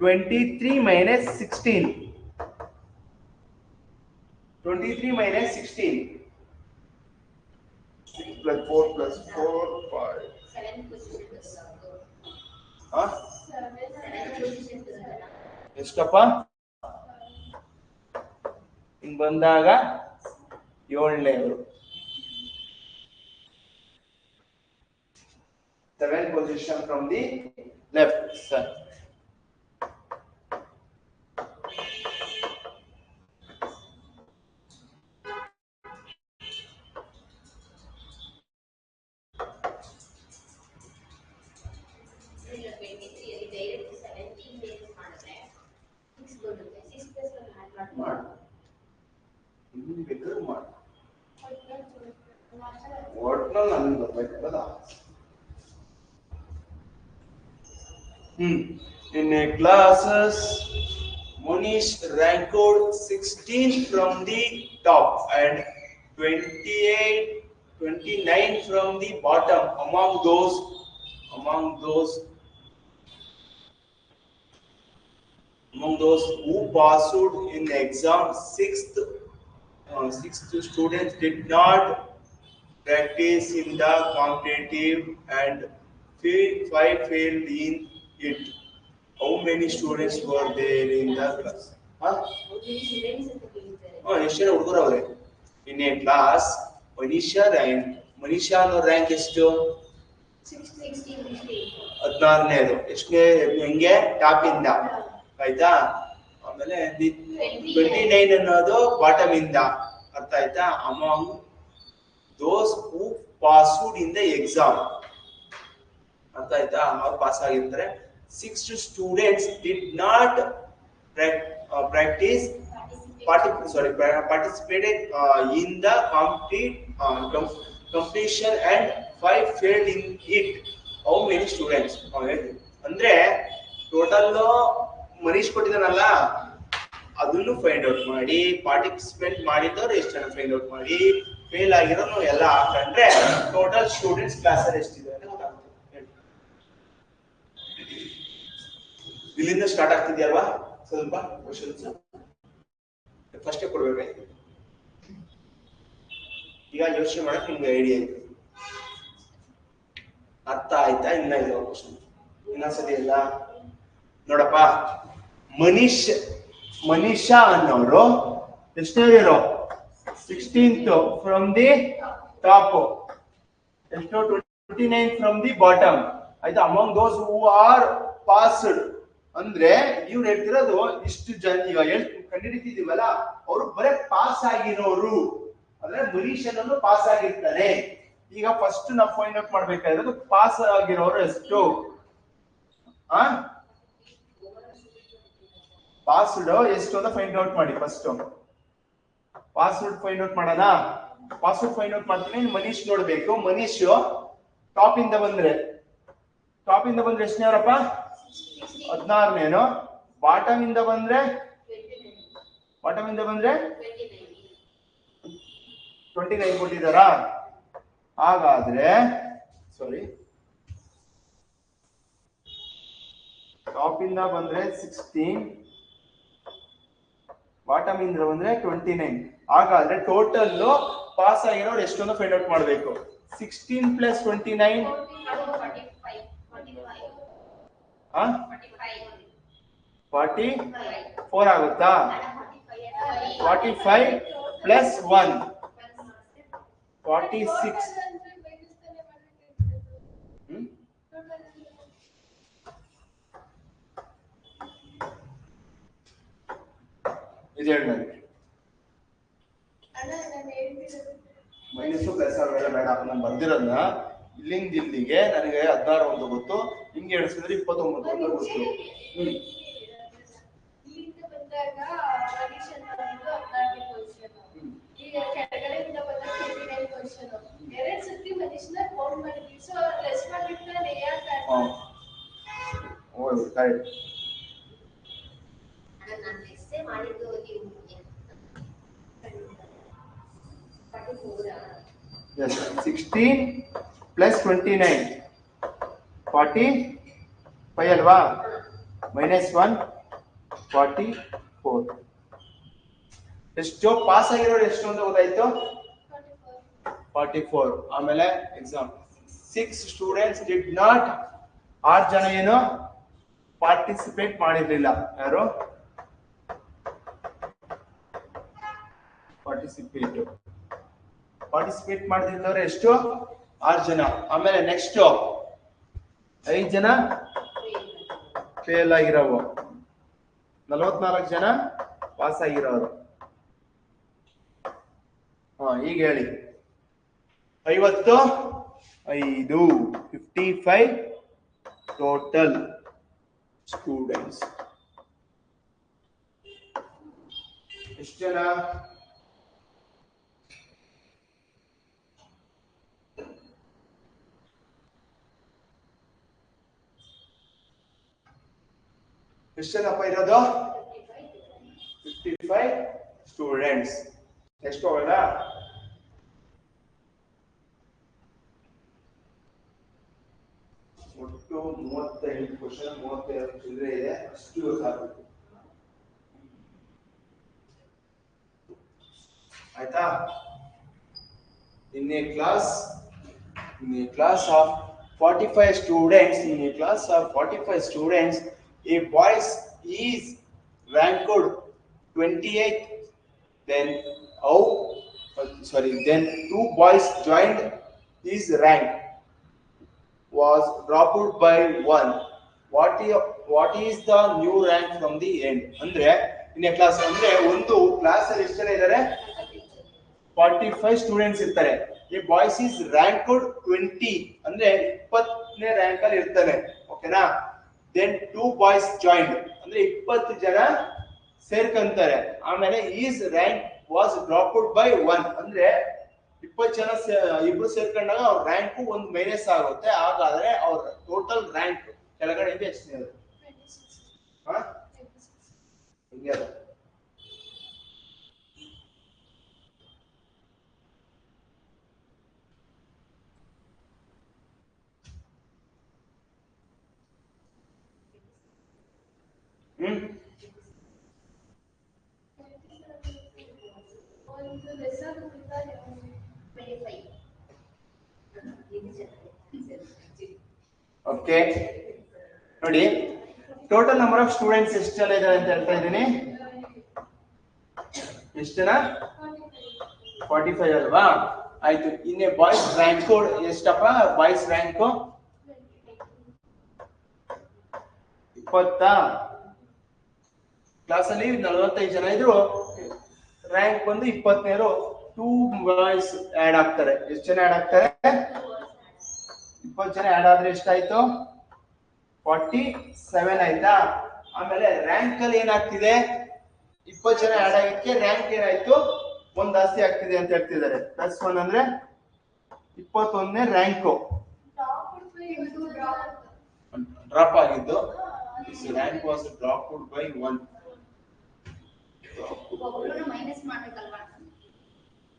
23 minus 16. 23 minus 16. 6 plus 4 plus 4, 5. 7 ಎಷ್ಟಪ್ಪ? ಹಿಂಗ್ ಬಂದಾಗ 7ನೇವರು. 7 position from the left side. In a classes, Monish ranked 16 from the top and 28, 29 from the bottom among those who passed in exam. Sixth students did not practice in the competitive and 5 failed in it. How many students were there in the class? ಎಷ್ಟು ಜನ ಹುಡುಗರು ಅವರೇ? In a class, Manisha ಅನ್ನೋ rank ಎಷ್ಟು? 16ನೇದು. ಎಷ್ಟನೇ? ಹೆಂಗೆ? Top ಇಂದ. ಆಯ್ತಾ. ಆಮೇಲೆ 29 ಅನ್ನೋದು ಬಾಟಮ್ ಇಂದ. ಅರ್ಥ ಆಯ್ತಾ? Among those who passed in the exam. ಅರ್ಥ ಆಯ್ತಾ? ಅವ್ರು ಪಾಸ್ ಆಗಿರ್ತಾರೆ. 6 students did not participated in the competition and 5 failed in it. How many students ಅಂದ್ರೆ ಟೋಟಲ್ ಮನೀಶ್ ಕೊಟ್ಟಿದ್ದಾನಲ್ಲ ಅದನ್ನು ಫೈಂಡ್ ಔಟ್ ಮಾಡಿ, ಪಾರ್ಟಿಸಿಪೇಟ್ ಮಾಡಿದವ್ರು ಎಷ್ಟು ಜನ ಫೈಂಡ್ ಔಟ್ ಮಾಡಿ, ಫೇಲ್ ಆಗಿರೋನು ಎಲ್ಲ ಹಾಕೊಂಡ್ರೆ ಟೋಟಲ್ ಸ್ಟೂಡೆಂಟ್ಸ್ ಕ್ಲಾಸ್ ಅಲ್ಲಿ ಎಷ್ಟಿದೆ ಅಂತ ಗೊತ್ತಾಗುತ್ತೆ. ಇಲ್ಲಿಂದ ಸ್ಟಾರ್ಟ್ ಆಗ್ತಿದ್ಯಲ್ವಾ ಸ್ವಲ್ಪ ಕ್ವಶನ್ಸ್ ಫಸ್ಟೇ ಕೊಡ್ಬೇಕಾಯ್ತು. ಈಗ ಯೋಚನೆ ಮಾಡಕ್ ನಿಮ್ಗೆ ಐಡಿಯಾ ಇದೆ, ಅರ್ಥ ಆಯ್ತಾ? ಇನ್ನ ಇದೆ ಕ್ವಶನ್ ಇನ್ನೊಂದ್ಸತಿ ಎಲ್ಲ ನೋಡಪ್ಪ. ಮನೀಷಾ ಅನ್ನೋರು ಎಷ್ಟೇ ಇರೋ 16th ಫ್ರಮ್ ದಿ ಟಾಪ್, ಎಷ್ಟು 29 ಫ್ರಮ್ ದಿ ಬಾಟಮ್ ಆಯ್ತಾ. Among those who are passed ಅಂದ್ರೆ ಇವ್ರು ಹೇಳ್ತಿರೋದು ಇಷ್ಟು ಜನ ಈಗ ಕಂಡಿಡಿತಿದೀವಲ್ಲ ಅವರು ಬರೇ ಪಾಸ್ ಆಗಿರೋರು ಅಂದ್ರೆ ಮನೀಶ್ ಅನ್ನೋನು ಪಾಸ್ ಆಗಿರ್ತಾನೆ. ಈಗ ಫಸ್ಟ್ ನಾವು ಫೈಂಡ್ ಔಟ್ ಮಾಡ್ಬೇಕಾಗಿರೋದು ಪಾಸ್ ಆಗಿರೋರು ಎಷ್ಟು. ಪಾಸ್ಡ್ ಎಷ್ಟು ಅಂತ ಫೈಂಡ್ ಔಟ್ ಮಾಡಿ. ಫಸ್ಟ್ ಪಾಸ್ವರ್ಡ್ ಫೈಂಡ್ ಔಟ್ ಮಾಡೋಣ. ಪಾಸ್ವರ್ಡ್ ಫೈಂಡ್ ಔಟ್ ಮಾಡ್ತೀನಿ. ಮನೀಶ್ ನೋಡ್ಬೇಕು. ಮನೀಶ್ ಟಾಪ್ ಇಂದ ಬಂದ್ರೆ ಎಷ್ಟನೇ ಅವರಪ್ಪ? 16ನೇನು. ಬಾಟಮ್ ಇಂದ ಬಂದ್ರೆ 29 ಕೊಟ್ಟಿದಾರಾ? ಹಾಗಾದ್ರೆ ಸಾರಿ, ಟಾಪ್ ಇಂದ ಬಂದ್ರೆ 16, ಬಾಟಮ್ ಇಂದ ಬಂದ್ರೆ 29. ಹಾಗಾದ್ರೆ ಟೋಟಲ್ ಪಾಸ್ ಆಗಿರೋರು ಎಷ್ಟೊಂದು ಫೈಂಡ್ ಔಟ್ ಮಾಡಬೇಕು. 16 + 29 44 ಆಗುತ್ತಾ? 45 + 1 46. ಮೈನಸ್ ಪ್ಲಸ್ ಅವೆಲ್ಲ ಬೇಡ. ನಾನು ಬರ್ದಿರೋದನ್ನ ಇಲ್ಲಿಂದ ಇಲ್ಲಿಗೆ ನನಗೆ 16 ಅಂತ ಗೊತ್ತು, ಹಿಂಗೆ ಎಣಿಸಿದ್ರೆ 29 ಅಂತ ಗೊತ್ತು. ಕರೆಕ್ಟ್. 16 + 29 45 ಅಲ್ವಾ? -1 44. ಎಷ್ಟು ಪಾಸ್ ಆಗಿರೋರು ಎಷ್ಟು ಅಂತ ಗೊತ್ತಾಯ್ತು? 44. ಆಮೇಲೆ ಎಕ್ಸಾಮ್ 6 ಸ್ಟೂಡೆಂಟ್ಸ್ ಡಿಡ್ ನಾಟ್, 6 ಜನ ಏನು ಪಾರ್ಟಿಸಿಪೇಟ್ ಮಾಡಿರ್ಲಿಲ್ಲ. ಯಾರು ಪಾರ್ಟಿಸಿಪೇಟ್ ಮಾಡಿದ್ರೆ ಎಷ್ಟು? 6 ಜನ. ಆಮೇಲೆ ನೆಕ್ಸ್ಟ್ 5 ಜನ ಫೇಲ್ ಆಗಿರೋವು, 44 ಜನ ಪಾಸ್ ಆಗಿರೋರು. ಈಗ ಹೇಳಿ 55 55 ಟೋಟಲ್ ಸ್ಟೂಡೆಂಟ್ಸ್ ಎಷ್ಟು ಜನ? ಎಷ್ಟು ಜನಪ್ಪ ಇರೋದು? 55 ಸ್ಟೂಡೆಂಟ್ಸ್. ಎಷ್ಟು ಹೋಗಲ್ಲ? ಒಟ್ಟು 35 ಕ್ವಶನ್, 32 ಚಿಲ್ಲರೆ ಇದೆ. ಅಷ್ಟು ಸಾಕು ಆಯ್ತಾ? In a class of 45 students, a boy is ranked 28th. Then then 2 boys joined his rank was dropped by 1. What is the new rank from the end? ಅಂದ್ರೆ in a class ಅಂದ್ರೆ ಒಂದು class ಅಲ್ಲಿ ಎಷ್ಟು ಜನ ಇದ್ದಾರೆ? 45 students ಇರ್ತಾರೆ. ಈ boys is rank 20 ಅಂದ್ರೆ 20ನೇ ರ್ಯಾಂಕ್ ಅಲ್ಲಿ ಇರ್ತಾನೆ. ಓಕೆನಾ? ದೆನ್ 2 ಬಾಯ್ಸ್ ಜಾಯಿನ್ಡ್ ಅಂದ್ರೆ 20 ಜನ ಸೇರ್ಕಂತಾರೆ. ಆಮೇಲೆ is rank was dropped by 1 ಅಂದ್ರೆ 20 ಜನ ಇಬ್ರು ಸೇರ್ಕೊಂಡಾಗ ಅವ್ರ ರ್ಯಾಂಕ್ ಒಂದು ಮೈನಸ್ ಆಗುತ್ತೆ. ಹಾಗಾದ್ರೆ ಅವ್ರ ಟೋಟಲ್ ರ್ಯಾಂಕ್ ಕೆಳಗಡೆಯಿಂದ ಎಷ್ಟಿದೆ ಅದು? ಹಾ ಹಿಂಗೆ ಅದು. ಓಕೆ ನೋಡಿ, ಟೋಟಲ್ ನಂಬರ್ ಆಫ್ ಸ್ಟೂಡೆಂಟ್ಸ್ ಎಷ್ಟು ಜನ ಇದ್ದಾರೆ ಅಂತ ಹೇಳ್ತಾ ಇದ್ದೀನಿ. ಎಷ್ಟು ಜನ? 45 ಅಲ್ವಾ? ಆಯ್ತು. ಇನ್ನೇ ಬಾಯ್ಸ್ ರ್ಯಾಂಕ್ ಎಷ್ಟಪ್ಪ? Boys rank 20. ಕ್ಲಾಸ್ ಅಲ್ಲಿ 45 ಜನ ಇದ್ರು, ರ್ಯಾಂಕ್ ಬಂದು 20ನೇರು. 2 ಬಾಯ್ಸ್ ಆಡ್ ಆಗ್ತಾರೆ. ಎಷ್ಟು ಜನ ಆಡ್ ಆಗ್ತಾರೆ? 20 ಜನ ಆಡ್ ಆದ್ರೆ ಎಷ್ಟಾಯ್ತು? 47 ಆಯ್ತಾ? ಆಮೇಲೆ ರ್ಯಾಂಕ್ ಅಲ್ಲಿ ಏನಾಗ್ತಿದೆ? 20 ಜನ ಆಡ್ ಆಗಿಕ್ಕೆ ರ್ಯಾಂಕ್ ಏನಾಯ್ತು? 1 ಜಾಸ್ತಿ ಆಗ್ತಿದೆ ಅಂತ ಹೇಳ್ತಿದ್ದಾರೆ. +1 ಅಂದ್ರೆ 21ನೇ ರ್ಯಾಂಕು ಡ್ರಾಪ್ ಆಗಿದ್ದು. Rank was dropped by 1.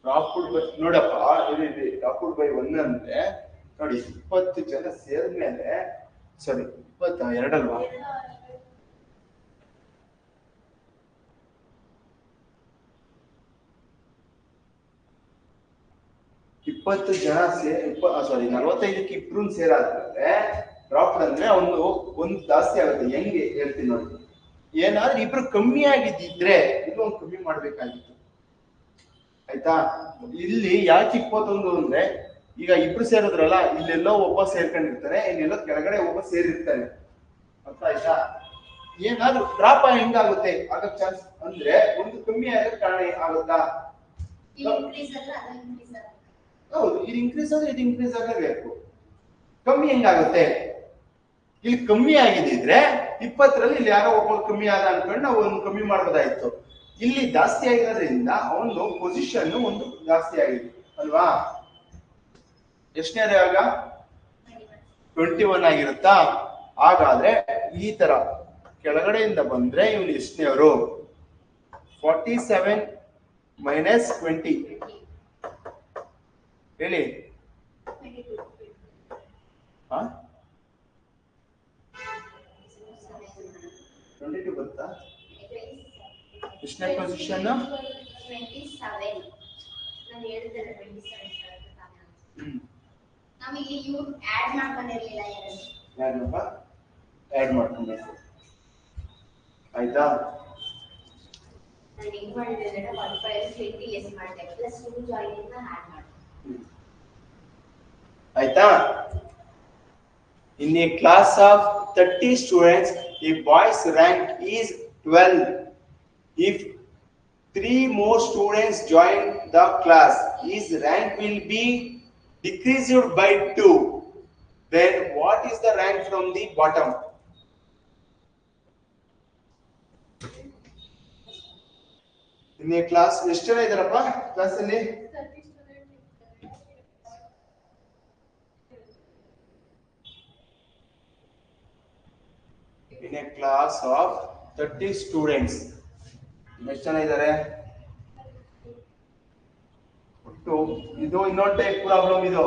Dropped by ನೋಡಪ್ಪ, ಇದು ಡ್ರಾಪ್ಡ್ ಬೈ 1 ಅಂದ್ರೆ ನೋಡಿ, 20 ಜನ ಸೇರಿದ್ಮೇಲೆ, ಸಾರಿ 22 ಅಲ್ವಾ? 20 ಜನ ಸಾರಿ 45ಕ್ಕೆ ಇಬ್ರು ಸೇರಾದ್ಮೇಲೆ ಡ್ರಾಪ್ ಅಂದ್ರೆ ಒಂದು ಜಾಸ್ತಿ ಆಗುತ್ತೆ. ಹೆಂಗೆ ಹೇಳ್ತೀನಿ ನೋಡಿ. ಏನಾದ್ರೂ ಇಬ್ರು ಕಮ್ಮಿ ಆಗಿದ್ದಿದ್ರೆ ಇನ್ನೊಂದು ಕಮ್ಮಿ ಮಾಡ್ಬೇಕಾಗಿತ್ತು. ಆಯ್ತಾ? ಇಲ್ಲಿ ಯಾಕೆ 21 ಅಂದ್ರೆ, ಈಗ ಇಬ್ರು ಸೇರಿದ್ರಲ್ಲ, ಇಲ್ಲೆಲ್ಲೋ ಒಬ್ಬ ಸೇರ್ಕೊಂಡಿರ್ತಾನೆ, ಇಲ್ಲೆಲ್ಲೋ ಕೆಳಗಡೆ ಒಬ್ಬ ಸೇರಿರ್ತಾನೆ. ಅರ್ಥ ಆಯ್ತಾ? ಏನಾದ್ರೂ ಡ್ರಾಪ್ ಹೆಂಗಾಗುತ್ತೆ ಆಗಕ್ ಚಾನ್ಸ್ ಅಂದ್ರೆ, ಒಂದು ಕಮ್ಮಿ ಆಗಕ್ಕೆ ಕಾರಣ ಆಗುತ್ತಾ? ಹೌದು, ಇದು ಇನ್ಕ್ರೀಸ್ ಆದ್ರೆ ಇದು ಇನ್ಕ್ರೀಸ್ ಆಗಲೇಬೇಕು. ಕಮ್ಮಿ ಹೆಂಗಾಗುತ್ತೆ? ಇಲ್ಲಿ ಕಮ್ಮಿ ಆಗಿದ್ರೆ 20ರಲ್ಲಿ ಇಲ್ಲಿ ಯಾರೋ ಒಬ್ಬ ಕಮ್ಮಿ ಆದ ಅನ್ಕೊಂಡು ನಾವು ಒಂದು ಕಮ್ಮಿ ಮಾಡ್ಬೋದಾಯ್ತು. ಇಲ್ಲಿ ಜಾಸ್ತಿ ಆಗಿರೋದ್ರಿಂದ ಅವನು ಪೊಸಿಷನ್ ಒಂದು ಜಾಸ್ತಿ ಆಗಿದೆ ಅಲ್ವಾ? ಎಷ್ಟನೇ ಆಗ 21 ಆಗಿರುತ್ತಾ? ಹಾಗಾದ್ರೆ ಈ ತರ ಕೆಳಗಡೆಯಿಂದ ಬಂದ್ರೆ ಇವನು ಎಷ್ಟನೇವರು? 47 ಮೈನಸ್ 20 ಹೇಳಿ. 22 ಬರುತ್ತಾ? ಎಷ್ಟನೇ ಪೊಸಿಷನ್? 27. ನಾನು ಹೇಳಿದ್ರೆ 27 ನಮಗೆ ಇವು ಆಡ್ ಮಾಡ್ಕೊಂಡಿರಲಿಲ್ಲ. ಯಾರಪ್ಪ ಆಡ್ ಮಾಡ್ಕೊಬೇಕು? ಆಯ್ತಾ? ನಾನು ಹೆಂಗ್ ಮಾಡಿದ್ರೆ 45 20 ಲೆಸ್ ಮಾಡಿದೆ, ಪ್ಲಸ್ 2 ಜಾಯಿನ್ ಆಡ್ ಮಾಡಿ. ಆಯ್ತಾ? In a class of 30 students, a boy's rank is 12. If 3 more students join the class, his rank will be decreased by 2. Then what is the rank from the bottom? In a class, ಎಷ್ಟು ಜನ ಇದ್ದಾರಪ್ಪ class ಅಲ್ಲಿ? In a class of 30 students, ಎಷ್ಟು ಜನ ಇದ್ದಾರೆ? ಇದು ಇನ್ನೊಂದು type problem ಇದು.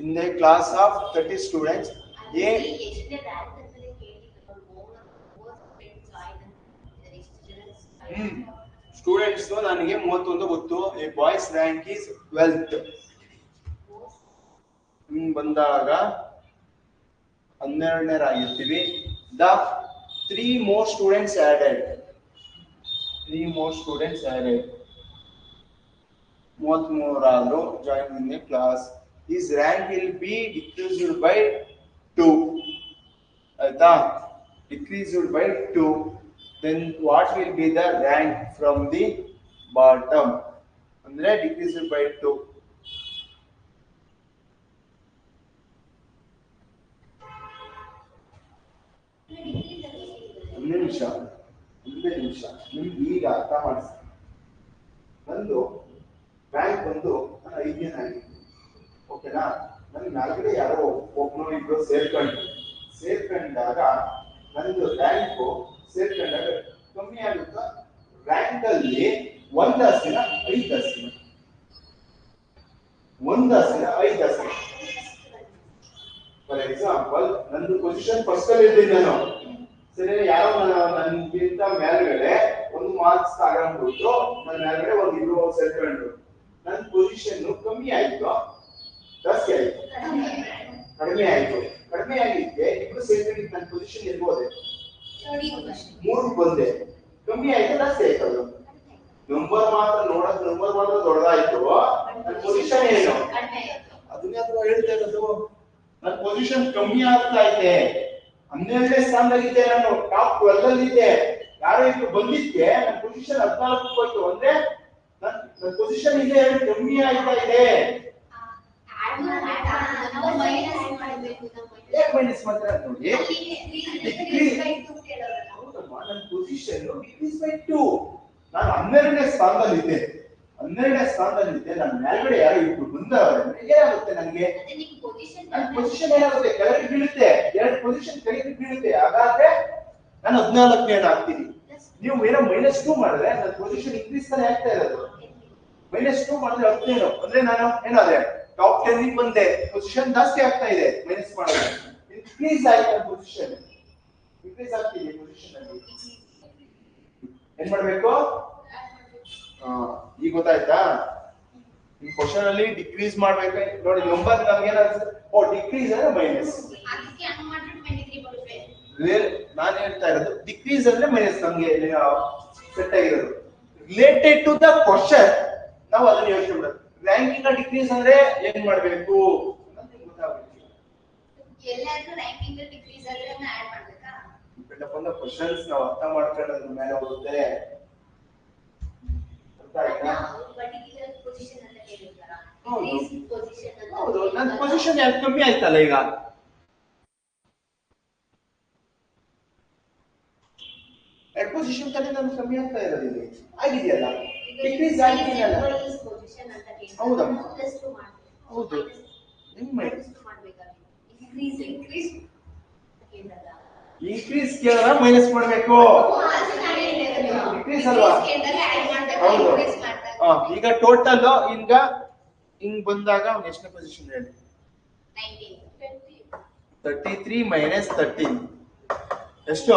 In a class of 30 students, students ನನಗೆ 31 ಗೊತ್ತು. A boy's rank is 12th. ಬಂದಾಗ 12ನೇರಾಗಿರ್ತೀವಿ. ದ 3 more students added. 33 ಆದ್ರು join in a class. His rank will be decreased by 2. ಆಯ್ತಾ? Decreased by 2. Then what will be the rank from the bottom? ಅಂದ್ರೆ decreased by 2. ಒಂದು ನಿಮಿಷ ನಿಮ್ಗೆ ಈಗ ಅರ್ಥ ಮಾಡಿಸಿ. ಒಂದು ರ್ಯಾಂಕ್ ಬಂದು 5 ಆಗಿದೆ. ಓಕೆನಾ? ನನ್ನ ನಾಲ್ಕಡೆ ಯಾರೋ ಒಬ್ಬನೋ ಇಬ್ರು ಸೇರ್ಕೊಂಡಾಗ ನಂದು ರ್ಯಾಂಕು ಸೇರ್ಕೊಂಡಾಗ ಕಮ್ಮಿ ಆಗುತ್ತಾ? ರ್ಯಾಂಕ್ ಅಲ್ಲಿ 1 ಹಸಿನ 5 ಹಸಿನ 1 ಹಸಿನ 5 ಹಸಿನ. ಫಾರ್ ಎಕ್ಸಾಂಪಲ್ ನಂದು ಪೊಸಿಷನ್ ಫಸ್ಟ್ ಅಲ್ಲಿ ಇದ್ದೀನಿ ನಾನು. ಸರಿ, ಯಾರೋ ನನ್ಗಿಂತ ಮೇಲ್ಗಡೆ ಒಂದು ಮಾರ್ಕ್ಸ್ ತಗೊಂಡ್ಬಿಟ್ಟು ನನ್ನ ಮೇಲ್ಗಡೆ ಒಂದು ಇಬ್ರು ಸೇರ್ಕೊಂಡ್ರು. ನನ್ನ ಪೊಸಿಷನ್ ಕಮ್ಮಿ ಆಯ್ತು, ಜಾಸ್ತಿ ಆಯ್ತು, ಕಡಿಮೆ ಆಯ್ತು. ಕಡಿಮೆ ಆಗಿದ್ದೆ ಇಬ್ರು ಸೇರ್ಕೊಂಡಿದ್ದು ನನ್ನ ಪೊಸಿಷನ್ ಇರ್ಬೋದೆ 3 ಬಂದೆ. ಕಮ್ಮಿ ಆಯ್ತು, ಜಾಸ್ತಿ ಆಯ್ತು. ಅದು ನಂಬರ್ ಮಾತ್ರ ದೊಡ್ಡದಾಯ್ತು. ನನ್ನ ಪೊಸಿಷನ್ ಏನು ಅದನ್ನೇ ಹೇಳ್ತಾ ಇರೋದು. ನನ್ನ ಪೊಸಿಷನ್ ಕಮ್ಮಿ ಆಗ್ತಾ ಇದೆ. 12ನೇ ಸ್ಥಾನದಲ್ಲಿದ್ದೆ ನಾನು, ಟಾಪ್ 12 ಅಲ್ಲಿ ಇದ್ದೆ. ಯಾರೋ ಇಬ್ರು ಬಂದಿದ್ದೆ, ನನ್ನ ಪೊಸಿಷನ್ 14 ಹೋಯ್ತು. ಅಂದ್ರೆ ನನ್ನ ಪೊಸಿಷನ್ ಇದೆ ಕಮ್ಮಿ ಆಗ್ತಾ ಇದೆ. ಯಾಕೆ ಮೈನಸ್ ಮಾಡ್ತಾರೆ ನೋಡಿ? ನನ್ನ ಪೊಸಿಷನ್ ಡಿಕ್ರೀಸ್ ಬೈ 2. ನಾನು 12ನೇ ಸ್ಥಾನದಲ್ಲಿದ್ದೆ. ನನ್ನ ಮೇಲ್ಗಡೆ ಯಾರೋ ಇಬ್ರು ಬಂದವರೆ ಅಂದ್ರೆ ಏನಾಗುತ್ತೆ? ನನಗೆ ನನ್ನ ಪೊಸಿಷನ್ ಏನಾಗುತ್ತೆ? ಕೆಳಗೆ ಬೀಳುತ್ತೆ. 2 ಪೊಸಿಷನ್ ಕೆಳಗೆ ಬೀಳುತ್ತೆ. ಹಾಗಾದ್ರೆ ನಾನು 14ನೇ ಆಗ್ತೀನಿ. ನೀವು ಏನೋ -2 ಮಾಡಿದ್ರೆ ನನ್ನ ಪೊಸಿಷನ್ ಇನ್ಕ್ರೀಸ್ ತಾನೇ ಆಗ್ತಾ ಇರೋದು. -2 ಮಾಡಿದ್ರೆ 10 ಅಂದ್ರೆ ನಾನು ಏನಾದ್ರೆ ಟಾಪ್ 10 ಗೆ ಬಂದೆ. ಪೊಸಿಷನ್ ಜಾಸ್ತಿ ಆಗ್ತಾ ಇದೆ. ಮೈನಸ್ ಮಾಡಿದ್ರೆ ಇನ್ಕ್ರೀಸ್ ಆಯ್ತು. ನನ್ನ ಪೊಸಿಷನ್ ಇನ್ಕ್ರೀಸ್ ಆಗ್ತಿದೆ. ಪೊಸಿಷನ್ ಅಲ್ಲಿ ಏನ್ ಮಾಡ್ಬೇಕು? ಈಗ ಗೊತ್ತಾಯ್ತಾ? ಈ ಕ್ವಶನ್ ಅಲ್ಲಿ ಡಿಕ್ರೀಸ್ ಮಾಡ್ಬೇಕು ನೋಡಿ. ನಂಬರ್ ನಮ್ಗೆ ಏನಾಗುತ್ತೆ? ಡಿಕ್ರೀಸ್ ಅಂದ್ರೆ ಮೈನಸ್. ನಾನು ಹೇಳ್ತಾ ಇರೋದು ಡಿಕ್ರೀಸ್ ಅಂದ್ರೆ ಮೈನಸ್. ನಮ್ಗೆ ಸೆಟ್ ಆಗಿರೋದು ರಿಲೇಟೆಡ್ ಟು ದ ಕ್ವಶನ್ ನಾವು ಅದನ್ನ ಯೋಚನೆ ಮಾಡೋದು. ರ್ಯಾಂಕಿಂಗ್ ಡಿಕ್ರೀಸ್ ಅಂದ್ರೆ ಏನ್ ಮಾಡ್ಬೇಕು ಅಂತ ಗೊತ್ತಾಗಬೇಕು. ಡಿಪೆಂಡ್ ಅಪಾನ್ ದ ಕ್ವಶನ್ಸ್ ನಾವು ಅರ್ಥ ಮಾಡ್ಕೊಳ್ಳೋದ್ರ ಮೇಲೆ ಹೋಗುತ್ತೆ. ಹೌದು, ನನ್ನ ಪೊಸಿಷನ್ ಯಾಕೆ ಕಮ್ಮಿ ಆಯ್ತಲ್ಲ? ಈಗ ಪೊಸಿಷನ್ ತಾನೇ ನಾನು ಕಮ್ಮಿ ಆಗ್ತಾ ಇರೋದು. ಇಲ್ಲಿ ಆಗಿದೆಯಲ್ಲ, ಡಿಕ್ರೀಸ್ ಆಗಿದೆಯಲ್ಲ. ಹೌದಮ್ಮ, ಹೌದು. ಇನ್ಕ್ರೀಸ್ ಕೇಳಿದ್ರೆ ಮೈನಸ್ ಮಾಡಬೇಕು. ಡಿಕ್ರೀಸ್ ಅಲ್ವಾ? ಹೌದು. ಈಗ ಟೋಟಲ್ ಹಿಂಗ್ ಬಂದಾಗ ಅವ್ನು ಎಷ್ಟನೇ ಪೊಸಿಷನ್ ಹೇಳಿ? 33 ಮೈನಸ್ 13 ಎಷ್ಟು?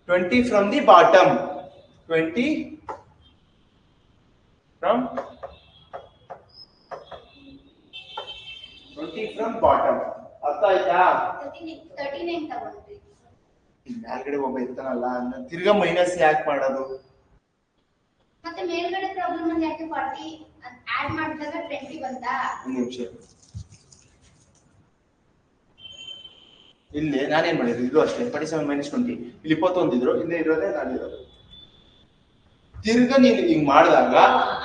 20 from the bottom. 20 from bottom. ಅರ್ಥ ಆಯ್ತಾ? 39 ತಗೊಂಡ್ರಿ. ಮೇಲ್ಗಡೆ ಒಬ್ಬ ಇರ್ತಾನಲ್ಲ, ತಿರ್ಗಾ ಮೈನಸ್ ಯಾಕೆ ಮಾಡೋದು? ಮತ್ತೆ ಮೇಲ್ಗಡೆ ಪ್ರಾಬ್ಲಮ್ ಅಲ್ಲಿ ಯಾಕೆ 40 ಆಡ್ ಮಾಡಿದಾಗ 20 ಬಂತಾ? ಒಂದು ನಿಮಿಷ. ಇಲ್ಲಿ ನಾನೇನ್ ಮಾಡಿದ್ರು? ಇದು ಅಷ್ಟೇ 47 ಮೈನಸ್ 20. ಇಲ್ಲಿ 21 ಇದ್ರು, ಇಲ್ಲೇ ಇರೋದೇ ನಾನಿರೋದು. ತಿರ್ಗಾ ನೀನು ಹಿಂಗ್ ಮಾಡಿದಾಗ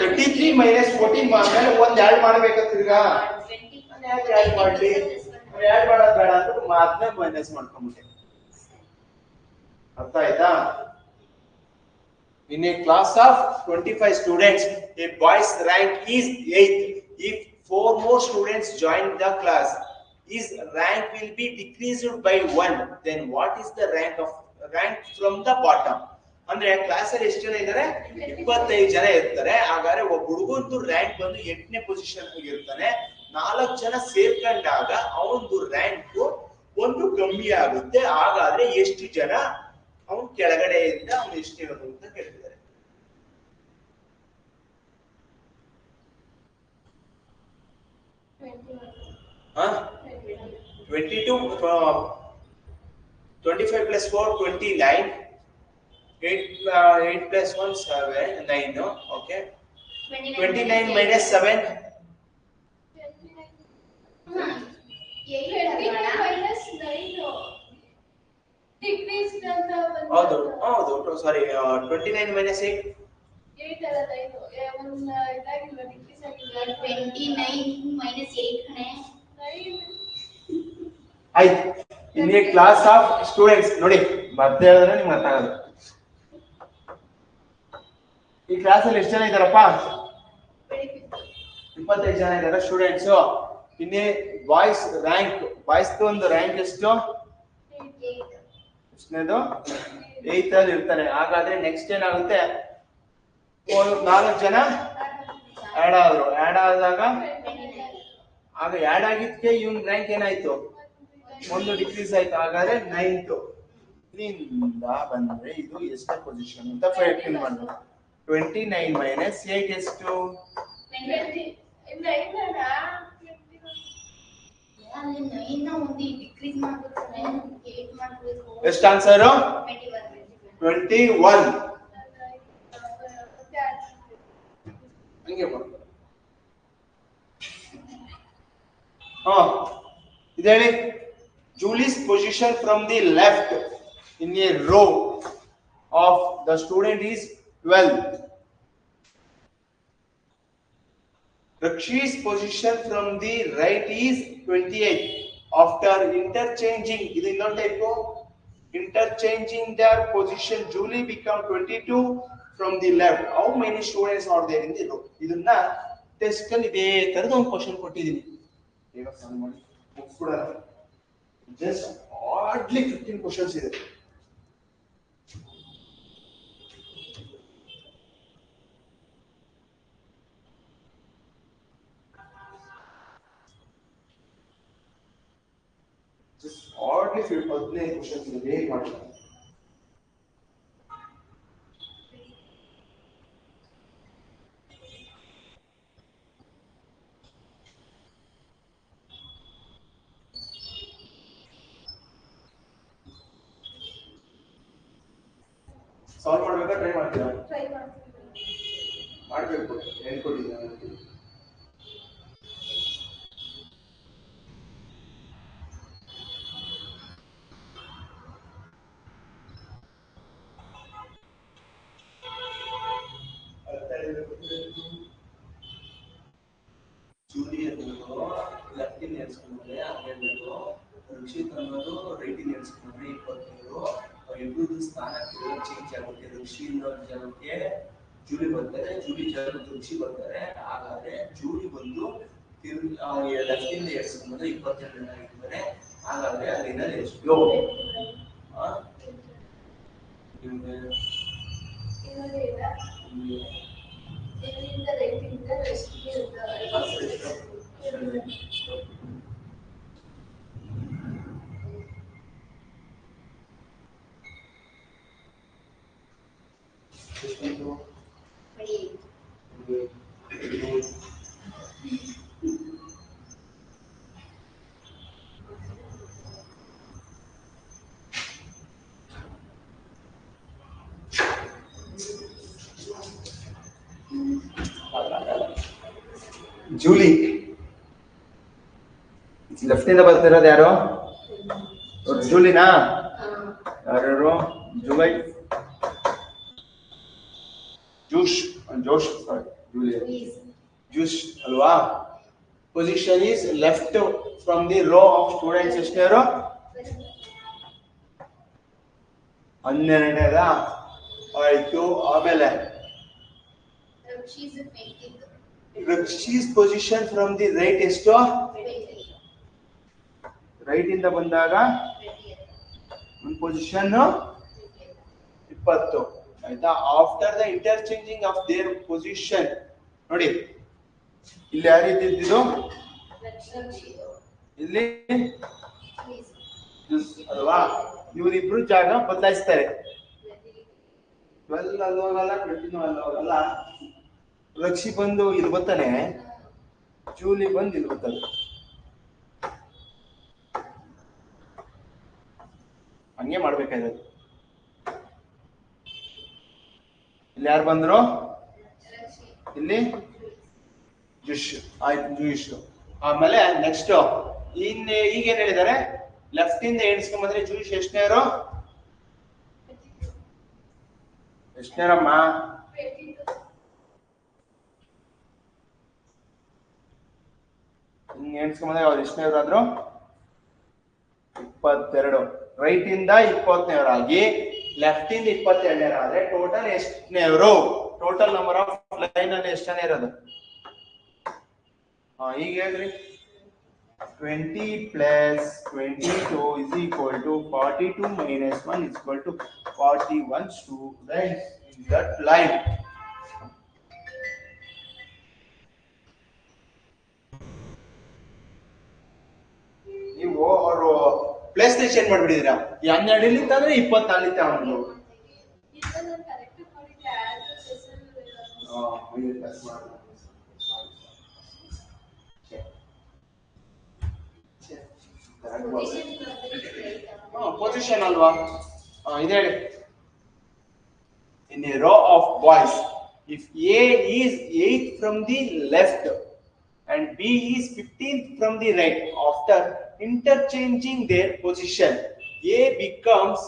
33 ಮೈನಸ್ 14 ಆದ್ಮೇಲೆ ಒಂದ್ ಆಡ್ ಮಾಡ್ಬೇಕು. ತಿರ್ಗಾ ಯಾಕೆ ಆಡ್ ಮಾಡ್ಲಿ? ಆಡ್ ಮಾಡೋದ್ ಬೇಡ ಅಂತ ಮಾತ್ರ ಮೈನಸ್ ಮಾಡ್ಕೊಂಡ್ಬಿಟ್ಟೆ. ಅರ್ಥ ಆಯ್ತಾ? In a class of 25 students, a boy's rank is 8th. If 4 more students join the class, his rank will be decreased by 1. Then what is the rank from the bottom? ಅಂದ್ರೆ class ಅಲ್ಲಿ ಎಷ್ಟು ಜನ ಇದ್ದಾರೆ? 25 ಜನ ಇರ್ತಾರೆ. ಹಾಗಾದ್ರೆ ಒಬ್ಬ ಹುಡುಗಂದು rank ಬಂದು 8ನೇ ಪೊಸಿಷನ್ ಇರ್ತಾನೆ. 4 ಜನ ಸೇರ್ಕೊಂಡಾಗ ಅವನದು ರ್ಯಾಂಕ್ ಒಂದು ಕಮ್ಮಿ ಆಗುತ್ತೆ. ಹಾಗಾದ್ರೆ ಎಷ್ಟು ಜನ ಅವನು ಕೆಳಗಡೆಯಿಂದ ಅವನು ಎಷ್ಟು ಇರೋದು ಅಂತ ಕೇಳ್ತಿದ್ದಾರೆ. ಹ 22 25 plus 4 29. 8 plus 1 7 9. Okay, 29 minus 7 ಹೌದು ಸಾರಿ 29 minus 8 ಅಲ್ಲ 29 minus 8 ಕಣೆ. ಆಯ್ತು. ಇನ್ ಎ ಕ್ಲಾಸ್ ಆಫ್ ಸ್ಟೂಡೆಂಟ್ಸ್ ನೋಡಿ ಮತ್ತೆ ಹೇಳಿದ್ರೆ ನಿಮ್ಗೆ ಅರ್ಥ ಆಗೋದು. ಈ ಕ್ಲಾಸ್ ಅಲ್ಲಿ ಎಷ್ಟು ಜನ ಇದಾರಪ್ಪ? 25 ಜನ ಇದಾರೆ ಸ್ಟೂಡೆಂಟ್ಸ್. ಇನ್ನೇ ಬಾಯ್ಸ್ ರ್ಯಾಂಕ್, ಬಾಯ್ಸ್ ಒಂದು ರ್ಯಾಂಕ್ ಎಷ್ಟು? ಎಷ್ಟನೇದು? 8th ಅಲ್ಲಿ ಇರ್ತಾರೆ. ಹಾಗಾದ್ರೆ ನೆಕ್ಸ್ಟ್ ಏನಾಗುತ್ತೆ, 4 ಜನ ಆಡ್ ಆದ್ರು. ಆಡ್ ಆದಾಗ ಆಗ ಆಡ್ ಆಗಿದ್ದಕ್ಕೆ ಇವನ್ ರ್ಯಾಂಕ್ ಏನಾಯ್ತು? 1 ಡಿಕ್ರೀಸ್ ಆಯ್ತು. ಹಾಗಾದ್ರೆ 9th ಇಂದ ಬಂದ್ರೆ ಇದು ಎಷ್ಟು ಪೊಸಿಷನ್ ಅಂತ ಫೈಂಡ್ ಮಾಡ್ಬೇಕು. 29 ಮೈನಸ್ 8 ಎಷ್ಟು? ಎಷ್ಟು ಆನ್ಸರ್? 21. ಹಂಗೆ ಮಾಡ್ತಾರೆ. ಇದು ಹೇಳಿ. Julie's position from the left in a row of the student is 12. Rakshi's position from the right is 28. After interchanging, ಇದು ಇನ್ನೊಂದು type, interchanging their position, Julie become 22 from the left. How many students are there in the row? ಇದನ್ನ test ಅಲ್ಲಿ ಇದೇ ತರದ ಒಂದು question ಕೊಟ್ಟಿದ್ದೀನಿ. ಈಗ solve ಮಾಡಿ ಮುಗಿಸ್ಬಿಡೋಣ. ಜಸ್ಟ್ ಹಾರ್ಡ್ಲಿ 15 ಕ್ವೆಶ್ಚನ್ಸ್ ಇದೆ. ಜಸ್ಟ್ ಹಾರ್ಡ್ಲಿ 15 ಕ್ವೆಶ್ಚನ್ಸ್ ಇದೆ. ಹೇಗೆ ಮಾಡ್ತಾರೆ? ಸಾಲ್ವ್ ಮಾಡ್ಬೇಕಾ ಟ್ರೈ ಮಾಡ್ತೀರಾ? ಟ್ರೈ ಮಾಡ್ತೀನಿ. ಮಾಡಬೇಕು, ಹೇಳ್ಕೊಟ್ಟಿದ್ದೀನಿ. ಲೆಫ್ಟ್ ಇಂದ ಎಣಿಸ್ಕೊಂಡ್ರೆ 12, ರಕ್ಷಿತ್ ಅನ್ನೋದು ರೈಟ್ ಇಂದ ಎಣಿಸ್ಕೊಂಡ್ರೆ 27. ಇಬ್ಬರು ಸ್ಥಾನ ಚೇಂಜ್ ಆಗುತ್ತೆ. ಋಷಿ ಜನಕ್ಕೆ ಜೂಲಿ ಬರ್ತಾರೆ, ಜೂಲಿ ಜನಕ್ಕೆ ಋಷಿ ಬರ್ತಾರೆ. ಹಾಗಾದ್ರೆ ಜೂಲಿ ಬಂದು ಲೆಫ್ಟ್ ಇಂದ ಎಣಿಸ್ಕೊಂಡ್ರೆ 22 ಜನ ಆಗಿರ್ತಾರೆ. ಹಾಗಾದ್ರೆ ಅಲ್ಲಿಂದ ಎಷ್ಟು? ಜೂಲಿ ಲೆಫ್ಟ್ ಇಂದ ಬರ್ತಿರೋದು ಯಾರು? ಜೂಲಿನಾ? ಯಾರು? ಜುಲೈ, ಜೂಶ್, ಜೋಶ್, ಸಾರಿ, ಜೂಲಿ, ಜೂಶ್ ಅಲ್ವಾ? Position is left from the row of students. ಎಷ್ಟನೇರು? 12ನೇದ ಆಯ್ತು. ಆಮೇಲೆ Rakshi's position from the right ಎಷ್ಟು? ರೈಟ್ ಇಂದ ಬಂದಾಗ ಒಂದು ಪೊಸಿಷನ್ 20 ಆಯ್ತಾ. After the interchanging of their position, ನೋಡಿ ಇಲ್ಲಿ ಯಾವ ರೀತಿ ಇದ್ದಿದ್ದು? ಇಲ್ಲಿ ಅಲ್ವಾ? ಇವರಿಬ್ರು ಜಾಗ ಬದಲಾಯಿಸ್ತಾರೆ. 12 ಅಲ್ಲಿ ಹೋಗಲ್ಲ, 22 ಅಲ್ಲಿ ಹೋಗಲ್ಲ. ರಕ್ಷಿ ಬಂದು ಇಲ್ಲಿ ಬರ್ತಾನೆ, ಜೂಲಿ ಬಂದು ಇಲ್ಲಿ ಬರ್ತಾನೆ. ಹಂಗೆ ಮಾಡ್ಬೇಕಾಯ್ತದೆ. ಇಲ್ಲಿ ಯಾರು ಬಂದ್ರು? ಇಲ್ಲಿ ಜುಶ್ ಆಯ್ತು, ಜೂಶ್. ಆಮೇಲೆ ನೆಕ್ಸ್ಟ್ ಈಗೇನ್ ಹೇಳಿದ್ದಾರೆ? ಲೆಫ್ಟ್ ಇಂದ ಎಣಿಸ್ಕೊಂಡ್ ಬಂದ್ರೆ ಜೂಶ್ ಎಷ್ಟನೇರು? ಎಷ್ಟನೇರಮ್ಮ? ಹಿಂಗ್ ಎಣಿಸ್ಕೊಂಡ್ ಬಂದ್ರೆ ಅವ್ರು ಎಷ್ಟನೇವ್ರಾದ್ರು? 22. ರೈಟ್ ಇಂದ 20ನೇವರಾಗಿ ಲೆಫ್ಟ್ ಇಂದ 22ನೇವರಾದ್ರೆ ಟೋಟಲ್ ಎಷ್ಟನೇವರು? ಟೋಟಲ್ ನಂಬರ್ ಆಫ್ ಲೈನ್ ಅಲ್ಲಿ ಎಷ್ಟು ಜನ ಇರೋದು? ಈಗ ಹೇಳ್ರಿ. 20 plus 22 is equal to 42 minus 1 is equal to 41 students in that line. ನೀವು ಅವರು ಪ್ಲೇಸ್ ಚೇಂಜ್ ಮಾಡ್ಬಿಟ್ಟಿದ್ದೀರಾ. ಈ 12 ಇಲ್ಲಿ ತಂದ್ರೆ 24 ತಗೊಂಡು ಪೊಸಿಷನ್ ಅಲ್ವಾ? ಇದು ಹೇಳಿ. In a row of boys, if A is 8th from the left and B is 15th from the right, after interchanging their position, A becomes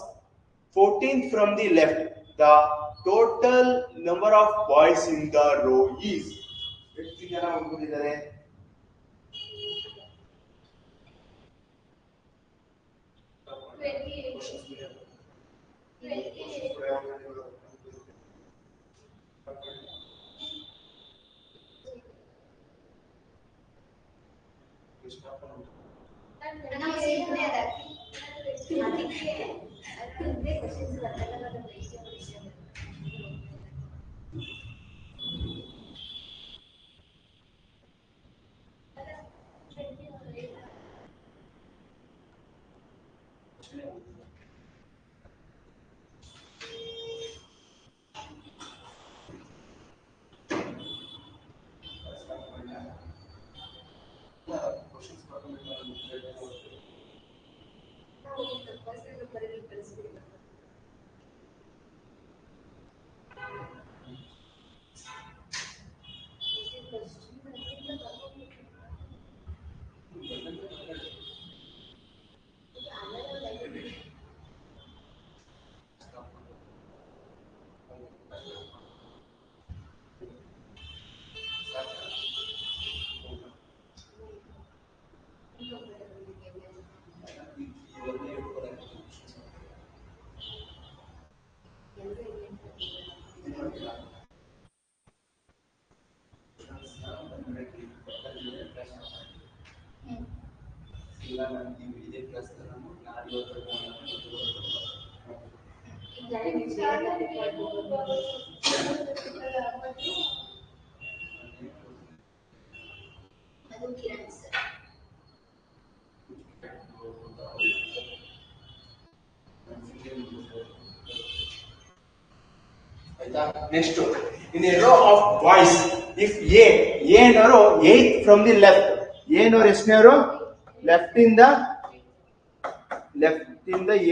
14th from the left. The total number of boys in the row is ಎಷ್ಟು ಜನ ಹುಡುಗರಿದ್ದಾರೆ? Next, in a row of boys, if A ನವರು 8th from the left, A ನವರು ಎಷ್ಟನೇವರು? Left ಇಂದ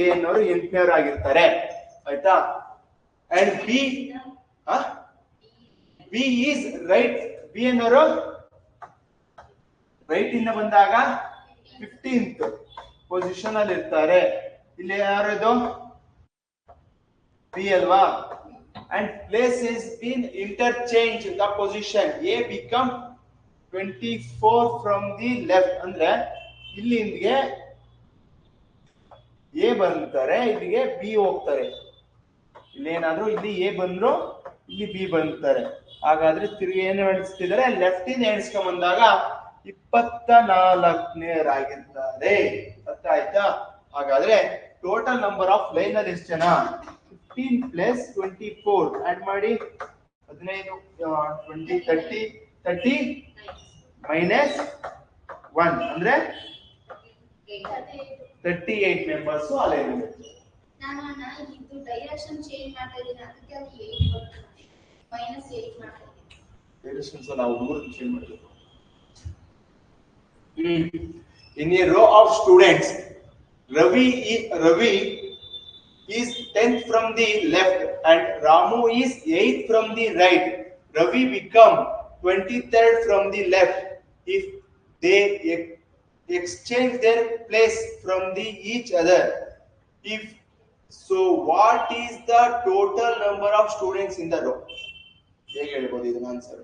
A ನವರು 8ನೇವರು ಆಗಿರ್ತಾರೆ. ಆಯ್ತಾ? And B is right, B ನವರು right ಇಂದ ಬಂದಾಗ 15th ಪೊಸಿಷನ್ ಅಲ್ಲಿ ಇರ್ತಾರೆ. ಇಲ್ಲಿ ಯಾರು ಇದು? B ಅಲ್ವಾ? And place has been interchanged the position. A become 24 from the left. ಅಂದ್ರೆ ಇಲ್ಲಿಂದಿಗೆ A ಬಂತಾರೆ, ಇಲ್ಲಿಗೆ B ಹೋಗ್ತಾರೆ. ಇಲ್ಲಿ ಏನಾದ್ರು ಇಲ್ಲಿ A ಬಂದ್ರು ಇಲ್ಲಿ B ಬಂತಾರೆ. ಹಾಗಾದ್ರೆ ತಿರುಗಿ ಏನು ಎಣಿಸ್ತಿದ್ದಾರೆ? ಲೆಫ್ಟ್ ಇಂದ ಎಣಿಸ್ಕೊಂಡ್ ಬಂದಾಗ 24ನೇರಾಗಿರ್ತಾರೆ. ಅರ್ಥ ಆಯ್ತಾ? ಹಾಗಾದ್ರೆ ಟೋಟಲ್ ನಂಬರ್ ಆಫ್ ಲೈನ್ ಅಲ್ಲಿ ಎಷ್ಟು ಜನ? 15 plus 24 add ಮಾಡಿ 15 20 30 minus 1 ಅಂದ್ರೆ 38 ಮೆಂಬರ್ಸ್ ಅಲ್ಲೇ ಇದ್ದಾರೆ. ನಾನು ಇದು ಡೈರೆಕ್ಷನ್ ಚೇಂಜ್ ಮಾಡ್ತಾ ಇದ್ದೀನಿ, ಅದಕ್ಕೆ ಅದು 8 ಬರುತ್ತೆ. -8 ಮಾಡ್ತಾ ಇದ್ದೀನಿ. ಡೈರೆಕ್ಷನ್ಸ್ ನಾವು ಹುಡುಗರು ಚೇಂಜ್ ಮಾಡಬೇಕು. In a row of students, Ravi is 10th from the left and Ramu is 8th from the right. Ravi become 23rd from the left if they exchange their place from each other. If so, what is the total number of students in the row? ಹೇಗೆ ಹೇಳ್ಬೋದು ಇದನ್ನ answer?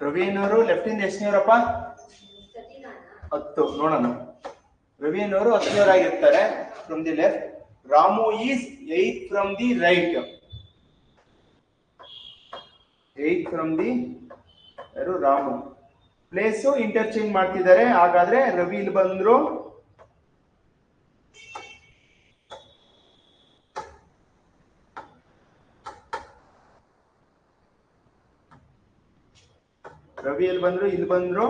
Ravi ಅನ್ನೋರು left ಇಂದ ಎಷ್ಟನೇವರಪ್ಪ? 10. ನೋಡೋಣ. ರವಿ ಅನ್ನೋರು 10ನೇವರಾಗಿರ್ತಾರೆ from the left. Ramu is 8 from the right. 8 from the ಯಾರು? Ramu. Place interchange ಮಾಡ್ತಿದ್ದಾರೆ. ಹಾಗಾದ್ರೆ ರವಿ ಇಲ್ಲಿ ಬಂದ್ರು, ರವಿ ಇಲ್ಲಿ ಬಂದ್ರು, ಇಲ್ಲಿ ಬಂದ್ರು,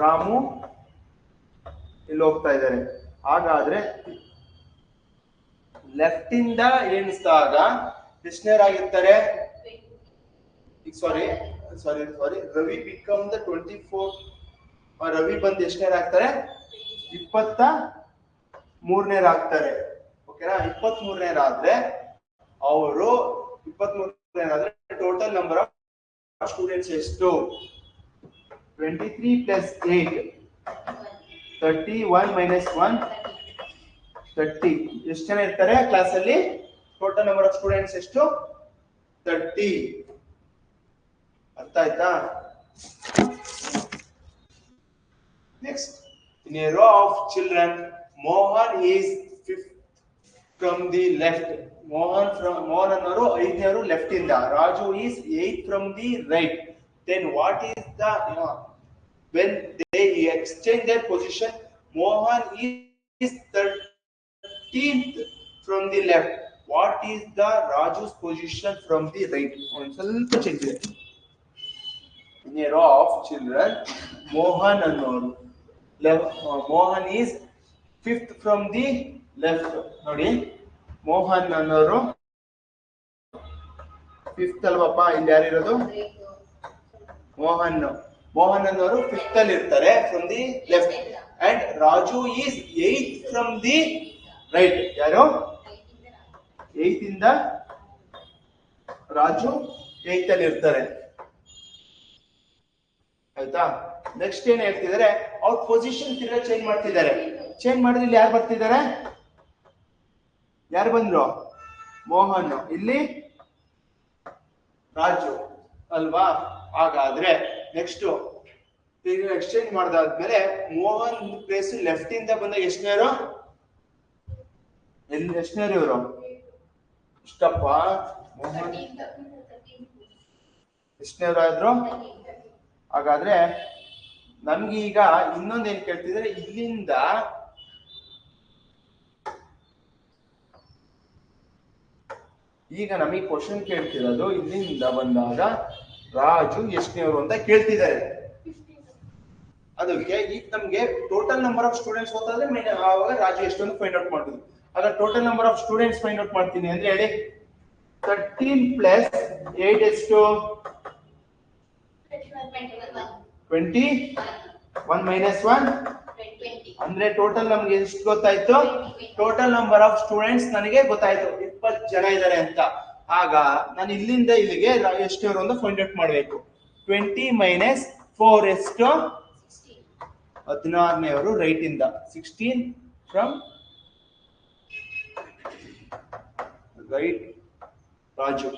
ರಾಮು ಇಲ್ಲಿ ಹೋಗ್ತಾ ಇದ್ದಾರೆ. ಹಾಗಾದ್ರೆ ಲೆಫ್ಟ್ ಇಂದ ಎಣಿಸಿದಾಗ ಎಷ್ಟನೇರಾಗಿರ್ತಾರೆ? ಸಾರಿ ರವಿ ಬಿಕಮ್ ದ 24. ರವಿ ಬಂದು ಎಷ್ಟನೇರಾಗ್ತಾರೆ? 23ನೇರಾಗ್ತಾರೆ. ಓಕೆನಾ? 23ನೇರಾದ್ರೆ ಅವರು 23ನೇರಾದ್ರೆ ಟೋಟಲ್ ನಂಬರ್ ಆಫ್ ಸ್ಟೂಡೆಂಟ್ಸ್ ಎಷ್ಟು? 23 ಪ್ಲಸ್ 8 30. 1 ಮೈನಸ್ 1 30. ಎಷ್ಟು ಜನ ಇರ್ತಾರೆ ಕ್ಲಾಸ್ ಅಲ್ಲಿ? ಟೋಟಲ್ ನಂಬರ್ ಆಫ್ ಸ್ಟೂಡೆಂಟ್ಸ್ ಎಷ್ಟು? 30. ಅರ್ಥ ಆಯ್ತಾ? Next, in a row of children, Mohan is 5th from the left. Mohan ಅನ್ನೋರು 5ನೇವರು ಲೆಫ್ಟ್ ಇಂದ. Raju is 8th from the right. Then what is the when they exchange their position, Mohan is 13th from the left. What is the Raju's position from the right? ಸ್ವಲ್ಪ change ಇದೆ. In a row of children, Mohan ಅನ್ನೋರು Mohan is 5th from the left. ನೋಡಿ, ಮೋಹನ್ ಅನ್ನೋರು 5th ಅಲ್ವಪ್ಪ? ಇಲ್ಲಿ ಯಾರಿರೋದು? ಮೋಹನ್ ಅನ್ನೋರು 5th ಅಲ್ಲಿ ಇರ್ತಾರೆ from the left. And Raju is 8th from the right. ಯಾರು? 8th ಇಂದ ರಾಜು 8th ಅಲ್ಲಿ ಇರ್ತಾರೆ. ಆಯ್ತಾ? ನೆಕ್ಸ್ಟ್ ಏನ್ ಹೇಳ್ತಿದ್ದಾರೆ? ಅವ್ರ ಪೊಸಿಷನ್ ತಿರ್ಗಾ ಚೇಂಜ್ ಮಾಡ್ತಿದ್ದಾರೆ. ಚೇಂಜ್ ಮಾಡಿದ್ರೆ ಇಲ್ಲಿ ಯಾರು ಬರ್ತಿದ್ದಾರೆ? ಯಾರು ಬಂದ್ರು? ಮೋಹನ್. ಇಲ್ಲಿ ರಾಜು ಅಲ್ವಾ? ಹಾಗಾದ್ರೆ ನೆಕ್ಸ್ಟ್ ಎಕ್ಸ್ಚೇಂಜ್ ಮಾಡಿದಾದ್ಮೇಲೆ ಮೋಹನ್ ಪ್ಲೇಸ್ ಲೆಫ್ಟ್ ಇಂದ ಬಂದ ಎಷ್ಟನೇರು? ಎಷ್ಟನೇರು ಇವರು? ಇಷ್ಟಪ್ಪ ಮೋಹನ್ ಎಷ್ಟನೇರು ಆದ್ರು? ಹಾಗಾದ್ರೆ ನಮ್ಗೆ ಈಗ ಇನ್ನೊಂದ್ ಏನ್ ಕೇಳ್ತಿದ್ರೆ, ಇಲ್ಲಿಂದ ಈಗ ನಮಗೆ ಕ್ವಶನ್ ಕೇಳ್ತಿರೋದು ಇಲ್ಲಿಂದ ಬಂದಾಗ ರಾಜು ಎಷ್ಟನೇವರು ಅಂತ ಕೇಳ್ತಿದ್ದಾರೆ. ಅದಕ್ಕೆ ಈಗ ನಮ್ಗೆ ಟೋಟಲ್ ನಂಬರ್ ಆಫ್ ಸ್ಟೂಡೆಂಟ್ಸ್ ಗೊತ್ತಾದ್ರೆ ಆವಾಗ ರಾಜು ಎಷ್ಟು ಅಂತ ಫೈಂಡ್ ಔಟ್ ಮಾಡ್ತೀವಿ. ಆಗ total number of students find out ಮಾಡ್ತೀನಿ ಅಂದ್ರೆ ಹೇಳಿ. 13 ಪ್ಲಸ್ 8 ಎಷ್ಟು? 20. 1 ಮೈನಸ್ 1 ಅಂದ್ರೆ ಟೋಟಲ್ ನಮ್ಗೆ ಎಷ್ಟು ಗೊತ್ತಾಯ್ತು? ಟೋಟಲ್ ನಂಬರ್ ಆಫ್ ಸ್ಟೂಡೆಂಟ್ಸ್ ನನಗೆ ಗೊತ್ತಾಯ್ತು 20 ಜನ ಇದ್ದಾರೆ ಅಂತ. ಆಗ ನಾನು ಇಲ್ಲಿಂದ ಇಲ್ಲಿಗೆ ಎಷ್ಟವರು ಅಂತ ಫೈಂಡ್ ಔಟ್ ಮಾಡಬೇಕು. 20 ಮೈನಸ್ 4 ಎಷ್ಟು? 16ನೇವರು ರೈಟ್ ಇಂದ. 16 ಫ್ರಮ್ ರೈಟ್. ರಾಜು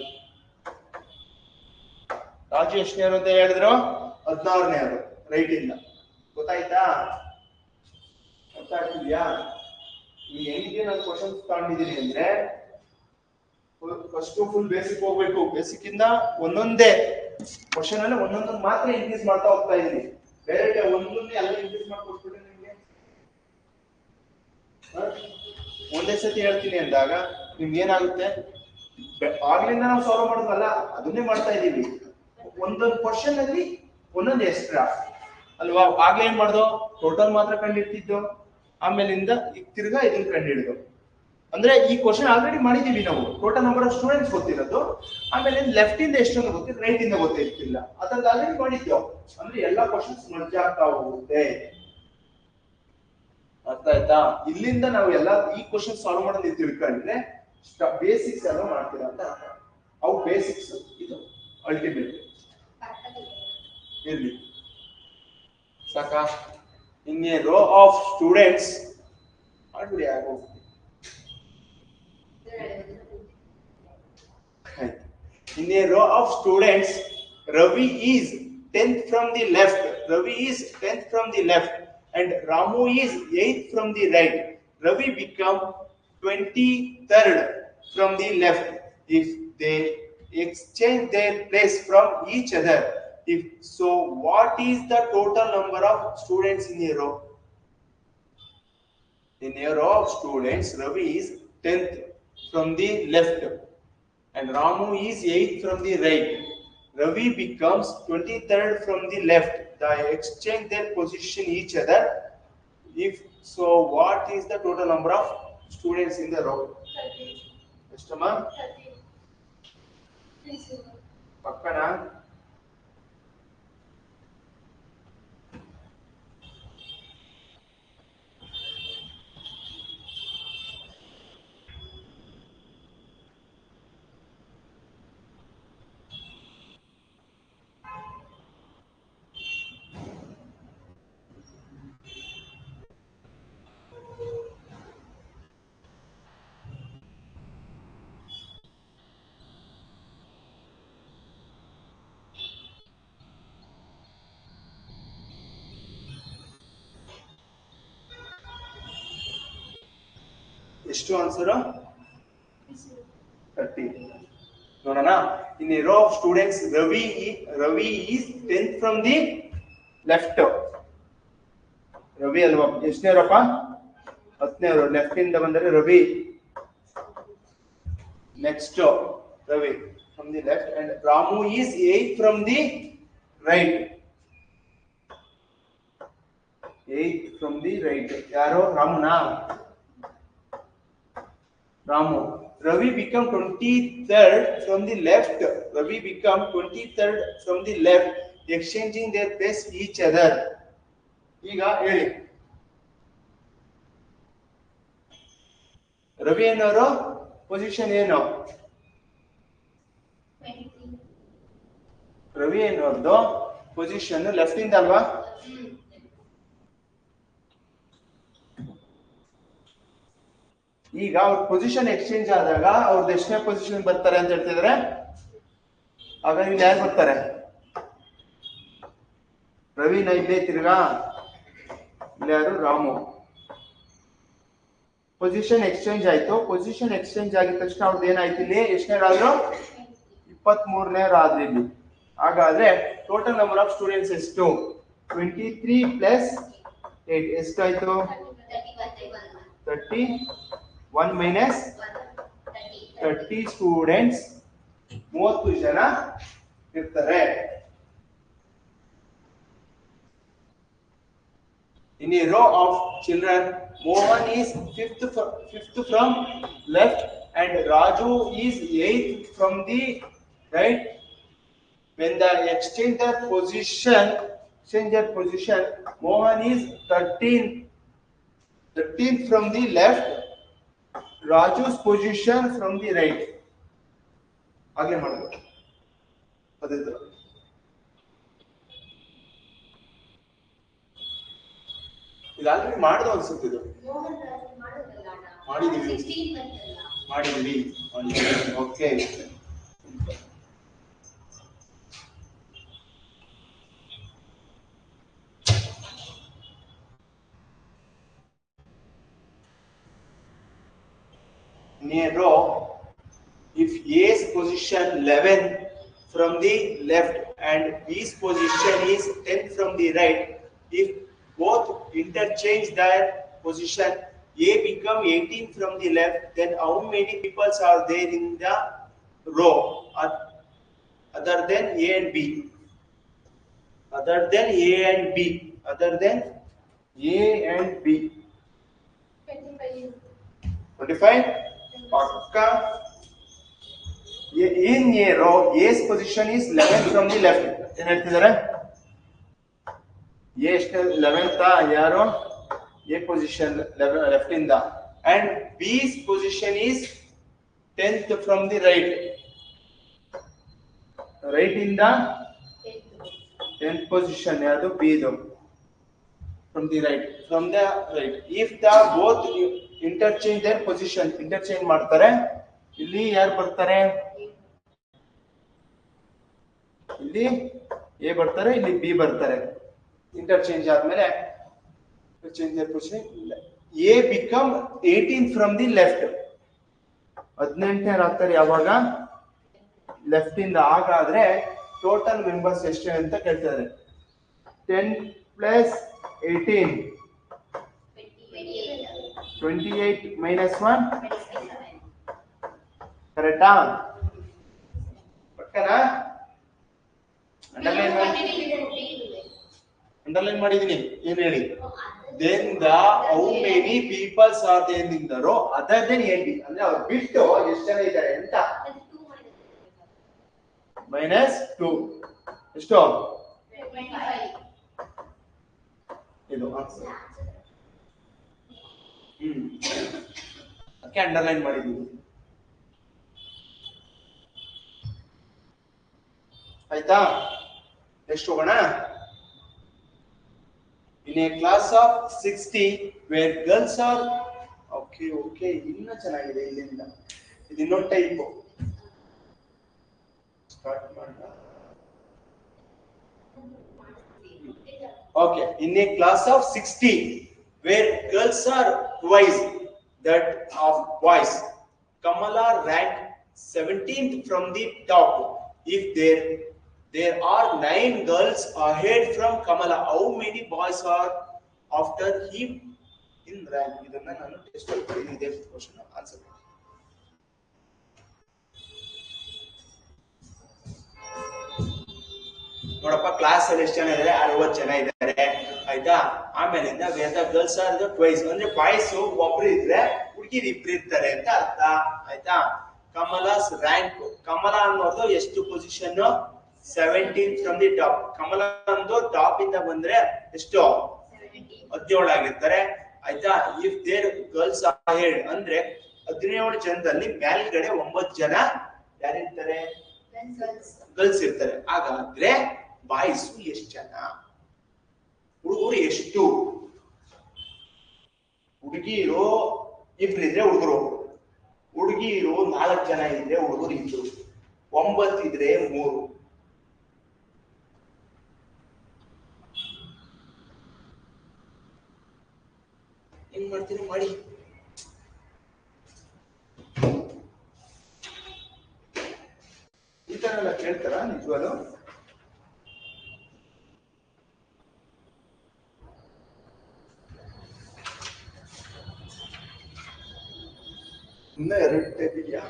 ಎಷ್ಟನೇವರು ಅಂತ ಹೇಳಿದ್ರು? 16ನೇವರು ರೈಟ್ ಇಂದ. ಗೊತ್ತಾಯ್ತಾ? ಗೊತ್ತಾಗ್ತಿದ್ಯಾ? ಈ ಹೆಂಗೆ ನಾನು ಕ್ವಶನ್ಸ್ ತಗೊಂಡಿದ್ದೀನಿ ಅಂದ್ರೆ ಫಸ್ಟ್ ಫುಲ್ ಬೇಸಿಕ್ ಹೋಗ್ಬೇಕು. ಬೇಸಿಕ್ ಇಂದ ಒಂದೊಂದೇ ಕ್ವಶನ್ ಅಲ್ಲಿ ಒಂದೊಂದು ಮಾತ್ರ ಇನ್ಕ್ರೀಸ್ ಮಾಡ್ತಾ ಹೋಗ್ತಾ ಇದೀನಿ. ಡೈರೆಕ್ಟ್ ಒಂದೊಂದೇ ಎಲ್ಲ ಇನ್ಕ್ರೀಸ್ ಮಾಡ್ಕೊಟ್ಬಿಟ್ಟೆ ನಿಮ್ಗೆ. ಒಂದೇ ಸತಿ ಹೇಳ್ತೀನಿ ಅಂದಾಗ ನಿಮ್ಗೆ ಏನಾಗುತ್ತೆ? ಆಗ್ಲಿಂದ ನಾವು ಸಾಲ್ವ್ ಮಾಡೋದಲ್ಲ, ಅದನ್ನೇ ಮಾಡ್ತಾ ಇದೀವಿ. ಒಂದೊಂದು ಕ್ವಶನ್ ಅಲ್ಲಿ ಒಂದೊಂದು ಎಕ್ಸ್ಟ್ರಾ ಅಲ್ವಾ? ಆಗ್ಲೇ ಏನ್ ಮಾಡ್ದೋ? ಟೋಟಲ್ ಮಾತ್ರ ಕಂಡಿಡ್ತಿದ್ದು, ಆಮೇಲಿಂದ ಈಗ ತಿರ್ಗಾ ಇದನ್ನ ಕಂಡಿಡ್ದು. ಅಂದ್ರೆ ಈ ಕ್ವಶನ್ ಆಲ್ರೆಡಿ ಮಾಡಿದೀವಿ ನಾವು. ಟೋಟಲ್ ನಂಬರ್ ಆಫ್ ಸ್ಟೂಡೆಂಟ್ಸ್ ಗೊತ್ತಿರೋದು, ಆಮೇಲೆ ಲೆಫ್ಟ್ ಇಂದ ಎಷ್ಟೊಂದು ಗೊತ್ತಿಲ್ಲ, ರೈಟ್ ಇಂದ ಗೊತ್ತಿರ್ತಿಲ್ಲ. ಅದ್ರಲ್ಲಿ ಆಲ್ರೆಡಿ ಮಾಡಿದ್ದು. ಅಂದ್ರೆ ಎಲ್ಲಾ ಕ್ವಶನ್ಸ್ ಮರ್ಜ್ ಆಗ್ತಾ ಹೋಗುತ್ತೆ. ಅರ್ಥ ಆಯ್ತಾ? ಇಲ್ಲಿಂದ ನಾವು ಎಲ್ಲ ಈ ಕ್ವಶನ್ ಸಾಲ್ವ್ ಮಾಡೋದು ನೀವು ತಿಳ್ಕೊಂಡ್ರೆ ಬೇಸಿಕ್ಸ್ ಎಲ್ಲ ಮಾಡ್ತೀರಾ ಅಂತ ಅರ್ಥ. ಅವು ಬೇಸಿಕ್ಸ್, ಇದು ಅಲ್ಟಿಮೇಟ್ ಇರ್ಲಿ. ಸಾಕಾ? In a row of students ಮಾಡ್ಬಿಡಿ. ಆಗೋ in a row of students, Ravi is 10th from the left. Ravi is 10th from the left and Ramu is 8th from the right. Ravi become 23rd from the left if they exchange their place from each other. If so, what is the total number of students in a row? In a row of students, Ravi is 10th from the left and Ramu is 8th from the right. Ravi becomes 23rd from the left. They exchange their position each other. If so, what is the total number of students in the row? 30. Estama? 30. Please. Pakkana? ಎಷ್ಟು answer? 30. ನೋಡೋಣ. In a row of students, Ravi is 10th from the left. Ravi ಅಲ್ವಾ? ಎಷ್ಟನೇರಪ್ಪ? 10ನೇವರು. Left ಇಂದ ಬಂದರೆ Ravi. Next, Ravi from the left and Ramu is 8th from the right. 8th from the right. ಯಾರು? Ramana? Ramu. Ravi become 23rd from the left. Ravi become 23rd from the left, exchanging their place each other. ಈಗ ಹೇಳಿ. Ravi ಏನವರು position ಏನು? 23. Ravi ಏನವ್ರದ್ದು position left ಇಂದ ಅಲ್ವಾ? ಈಗ ಅವ್ರ position exchange ಆದಾಗ ಅವ್ರದ್ದು ಎಷ್ಟನೇ ಪೊಸಿಷನ್ ಬರ್ತಾರೆ ಅಂತ ಹೇಳ್ತಿದ್ರೆ ಆಗ ಇಲ್ಲಿ ಯಾರು ಬರ್ತಾರೆ? ರವಿನ ಇಲ್ಲೇ ತಿರ್ಗಾ ಇಲ್ಲಿ ಯಾರು? ರಾಮು. ಪೊಸಿಷನ್ ಎಕ್ಸ್ಚೇಂಜ್ ಆಯ್ತು. ಪೊಸಿಷನ್ ಎಕ್ಸ್ಚೇಂಜ್ ಆಗಿದ ತಕ್ಷಣ ಅವ್ರದ್ದು ಏನಾಯ್ತು? ಇಲ್ಲಿ ಎಷ್ಟನೇರಾದ್ರು? 23ನೇರಾದ್ರು ಇಲ್ಲಿ. ಹಾಗಾದ್ರೆ ಟೋಟಲ್ ನಂಬರ್ ಆಫ್ ಸ್ಟೂಡೆಂಟ್ಸ್ ಎಷ್ಟು? 23 ಪ್ಲಸ್ 8 ಎಷ್ಟಾಯ್ತು? 30. 1 minus 30 ಸ್ಟೂಡೆಂಟ್ಸ್ 30 ಜನ ಇರ್ತಾರೆ. In a row of children, Mohan is fifth from left and Raju is 8th from the right. When they exchange their position, Mohan is 13th from the left. Raju's position from the right. ಹಾಗೆ ಮಾಡಬೇಕು. ಅದಿದ್ದು ಇದು already ಮಾಡಿದ ಅನ್ಸುತ್ತೆ. ಇದು ಮಾಡಿದೀವಿ. Okay. In a row, if A's position 11 from the left and B's position is 10 from the right, if both interchange their position, A become 18 from the left, then how many people are there in the row other than A and B? Other than A and B. 25. Pakka. In a row, A's position is 11 from the left. ಏನು ಹೇಳ್ತಿದ್ದಾರೆ? A 11th ಯಾರು? A position left ಇಂದ and B's position is 10th from the right. Right ಇಂದ 10th position ಯಾವುದು? B ಇದು. From the right. If the both interchange their position, interchange ಮಾಡ್ತಾರೆ. ಇಲ್ಲಿ ಯಾರು ಬರ್ತಾರೆ? ಇಲ್ಲಿ ಎ ಬರ್ತಾರೆ, ಇಲ್ಲಿ ಬಿ ಬರ್ತಾರೆ. ಇಂಟರ್ಚೇಂಜ್ ಆದ್ಮೇಲೆ A become 18 from the left. 18ನೇ ಆಗ್ತಾರೆ ಯಾವಾಗ ಲೆಫ್ಟ್ ಇಂದ. ಹಾಗಾದ್ರೆ ಟೋಟಲ್ ಮೆಂಬರ್ಸ್ ಎಷ್ಟು ಅಂತ ಕೇಳ್ತಾರೆ. 10 ಪ್ಲಸ್ 18 28 ಮೈನಸ್ 1 ಕರೆಕ್ಟಾ? ಪಕ್ಕನಾ? ಅಂಡರ್ಲೈನ್ ಮಾಡಿದೀನಿ. ಏನ್ ಹೇಳಿ? Then the how many peoples are there in the row other than a ಅಂದ್ರೆ ಅವ್ರು ಬಿಟ್ಟು ಎಷ್ಟು ಜನ ಇದ್ದಾರೆ ಅಂತ. -2 ಎಷ್ಟು? ಇದು ಆನ್ಸರ್. ಅದಕ್ಕೆ ಅಂಡರ್ಲೈನ್ ಮಾಡಿದೀವಿ. ಆಯ್ತಾ? ನೆಕ್ಸ್ಟ್ ಹೋಗೋಣ. In a class of 60 where girls are okay ಇನ್ನ ಚೆನ್ನಾಗಿದೆ. ಇಲ್ಲಿಂದ ಇದು ಇನ್ನೊಂದು ಟೈಪ್ ಸ್ಟಾರ್ಟ್ ಮಾಡೋಣ. Okay, in a class of 60 where girls are twice that of boys, Kamala ranked 17th from the top. If there are 9 girls ahead from Kamala, how many boys are after him in rank? Idanna nanu test alli bariidini. Ide question answer. ನೋಡಪ್ಪ, class ಅಲ್ಲಿ ಎಷ್ಟು ಜನ ಇದ್ದಾರೆ? 60 ಜನ ಇದ್ದಾರೆ. ಆಯ್ತಾ? ಆಮೇಲಿಂದ ವೇದ girls are the twice ಅಂದ್ರೆ ಬಾಯ್ಸ್ ಒಬ್ರು ಇದ್ರೆ ಹುಡುಗಿರು ಇಬ್ರು ಇರ್ತಾರೆ ಅಂತ ಅರ್ಥ. ಆಯ್ತಾ? ಕಮಲಾಸ್ ರ್ಯಾಂಕ್, ಕಮಲ ಅನ್ನೋದು ಎಷ್ಟು position? 17 from the top. Kamala ಅನ್ನೋದು ಟಾಪ್ ಇಂದ ಬಂದ್ರೆ ಎಷ್ಟು? 17 ಆಗಿರ್ತಾರೆ. ಆಯ್ತಾ? ಇಫ್ ದೇರ್ ಗರ್ಲ್ಸ್ ಅಹೆಡ್ ಅಂದ್ರೆ 17 ಜನದಲ್ಲಿ ಮೇಲ್ಗಡೆ 9 ಜನ ಯಾರಿರ್ತಾರೆ? ಗರ್ಲ್ಸ್ ಇರ್ತಾರೆ. ಹಾಗಾದ್ರೆ ಬಾಯ್ಸ್ ಎಷ್ಟು ಜನ? ಹುಡುಗರು ಎಷ್ಟು? ಹುಡುಗಿರು ಇಬ್ರು ಇದ್ರೆ ಹುಡುಗರು, ಹುಡುಗಿರು 4 ಜನ ಇದ್ರೆ ಹುಡುಗರು 2, 9 ಇದ್ರೆ 3. ಏನ್ ಮಾಡ್ತೀನಿ ಮಾಡಿ. ಈ ತರ ಎಲ್ಲ ಕೇಳ್ತಾರ ನಿಜವಾಗ್ಲು? ಇನ್ನ 2 ಟೈಪ್ ಇದೆಯಾ?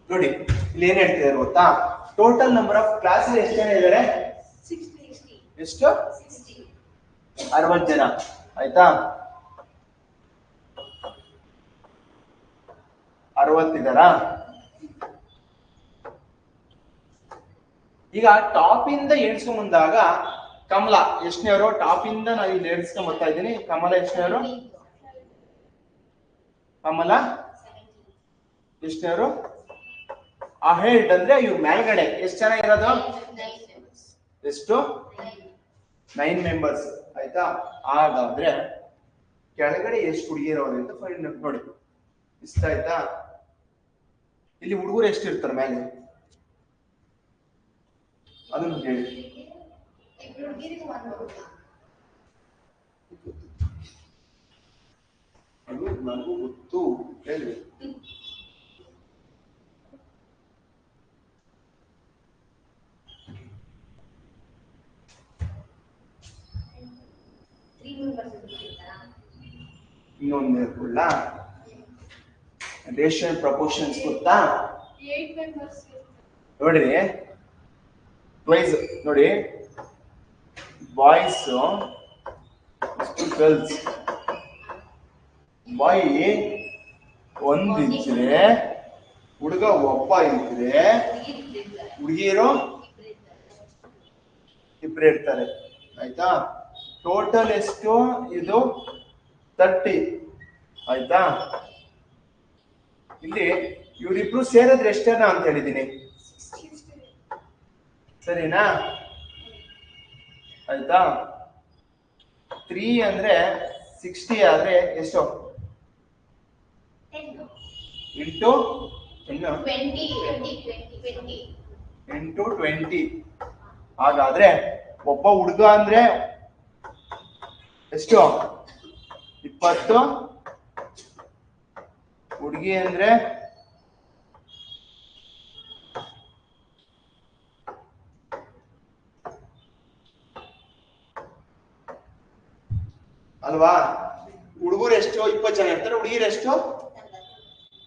ನೋಡಿ ಇಲ್ಲಿ ಏನ್ ಹೇಳ್ತಿದ್ದಾರೆ ಗೊತ್ತಾ? ಟೋಟಲ್ ನಂಬರ್ ಆಫ್ ಕ್ಲಾಸ್ ಎಷ್ಟು ಜನ ಇದ್ದಾರೆ? ಎಷ್ಟು? 60 ಜನ. ಆಯ್ತಾ? 60 ಇದ್ದಾರಾ? ಈಗ ಟಾಪ್ ಇಂದ ಎಣಿಸ್ಕೊಂಡ್ ಬಂದಾಗ ಕಮಲ ಎಷ್ಟನೇವರು? ಟಾಪ್ ಇಂದ ನಾವು ಇಲ್ಲಿ ಎಣಿಸ್ಕೊಂಡ್ ಬರ್ತಾ ಇದ್ದೀನಿ. ಕಮಲ ಎಷ್ಟನೇವರು? ಕಮಲ ಎಷ್ಟನೇವರು? ಅಹೆಡ್ ಅಂದ್ರೆ ಇವ್ ಮೇಲ್ಗಡೆ ಎಷ್ಟು ಜನ ಇರೋದು? ಎಷ್ಟು? 9 ಮೆಂಬರ್ಸ್. ಆಯ್ತಾ? ಹಾಗಾದ್ರೆ ಕೆಳಗಡೆ ಎಷ್ಟು ಹುಡುಗಿರೋರು ಅಂತ ಫೈಂಡ್ ನೋಡಿ. ಇಷ್ಟ ಆಯ್ತಾ? ಇಲ್ಲಿ ಹುಡುಗರು ಎಷ್ಟು ಇರ್ತಾರೆ ಮೇಲೆ ಅದನ್ನು ಹೇಳಿ. ಅದು ನನಗೂ ಗೊತ್ತು, ಹೇಳಿ. ಇನ್ನೊಂದು ಹೇಳ್ಕೊಳ್ಳ. ರೇಷಿಯಲ್ ಪ್ರಪೋರ್ಷನ್ಸ್ ಗೊತ್ತಾ? ನೋಡ್ರಿ ಟ್ವೈಸ್ ನೋಡಿ. Boys girls. ಬಾಯ್ 1 ಇದ್ರೆ ಹುಡುಗ ಒಬ್ಬ ಇದ್ರೆ ಹುಡುಗಿರು ಇಬ್ರು ಇರ್ತಾರೆ. ಆಯ್ತಾ? ಟೋಟಲ್ ಎಷ್ಟು ಇದು 30. ಆಯ್ತಾ? ಇಲ್ಲಿ ಇವರಿಬ್ರು ಸೇರಿದ್ರೆ ಎಷ್ಟೇನ ಅಂತ ಹೇಳಿದೀನಿ, ಸರಿನಾ? ಆಯ್ತಾ? 3 ಅಂದ್ರೆ 60 ಆದ್ರೆ ಎಷ್ಟು ಇಂಟು ಇನ್ನು 20. ಹಾಗಾದ್ರೆ ಒಬ್ಬ ಹುಡುಗ ಅಂದ್ರೆ ಎಷ್ಟು 20, ಹುಡುಗಿ ಅಂದ್ರೆ ಅಲ್ವಾ? ಹುಡುಗರು ಎಷ್ಟು 20 ಜನ ಇರ್ತಾರೆ, ಹುಡುಗಿರು ಎಷ್ಟು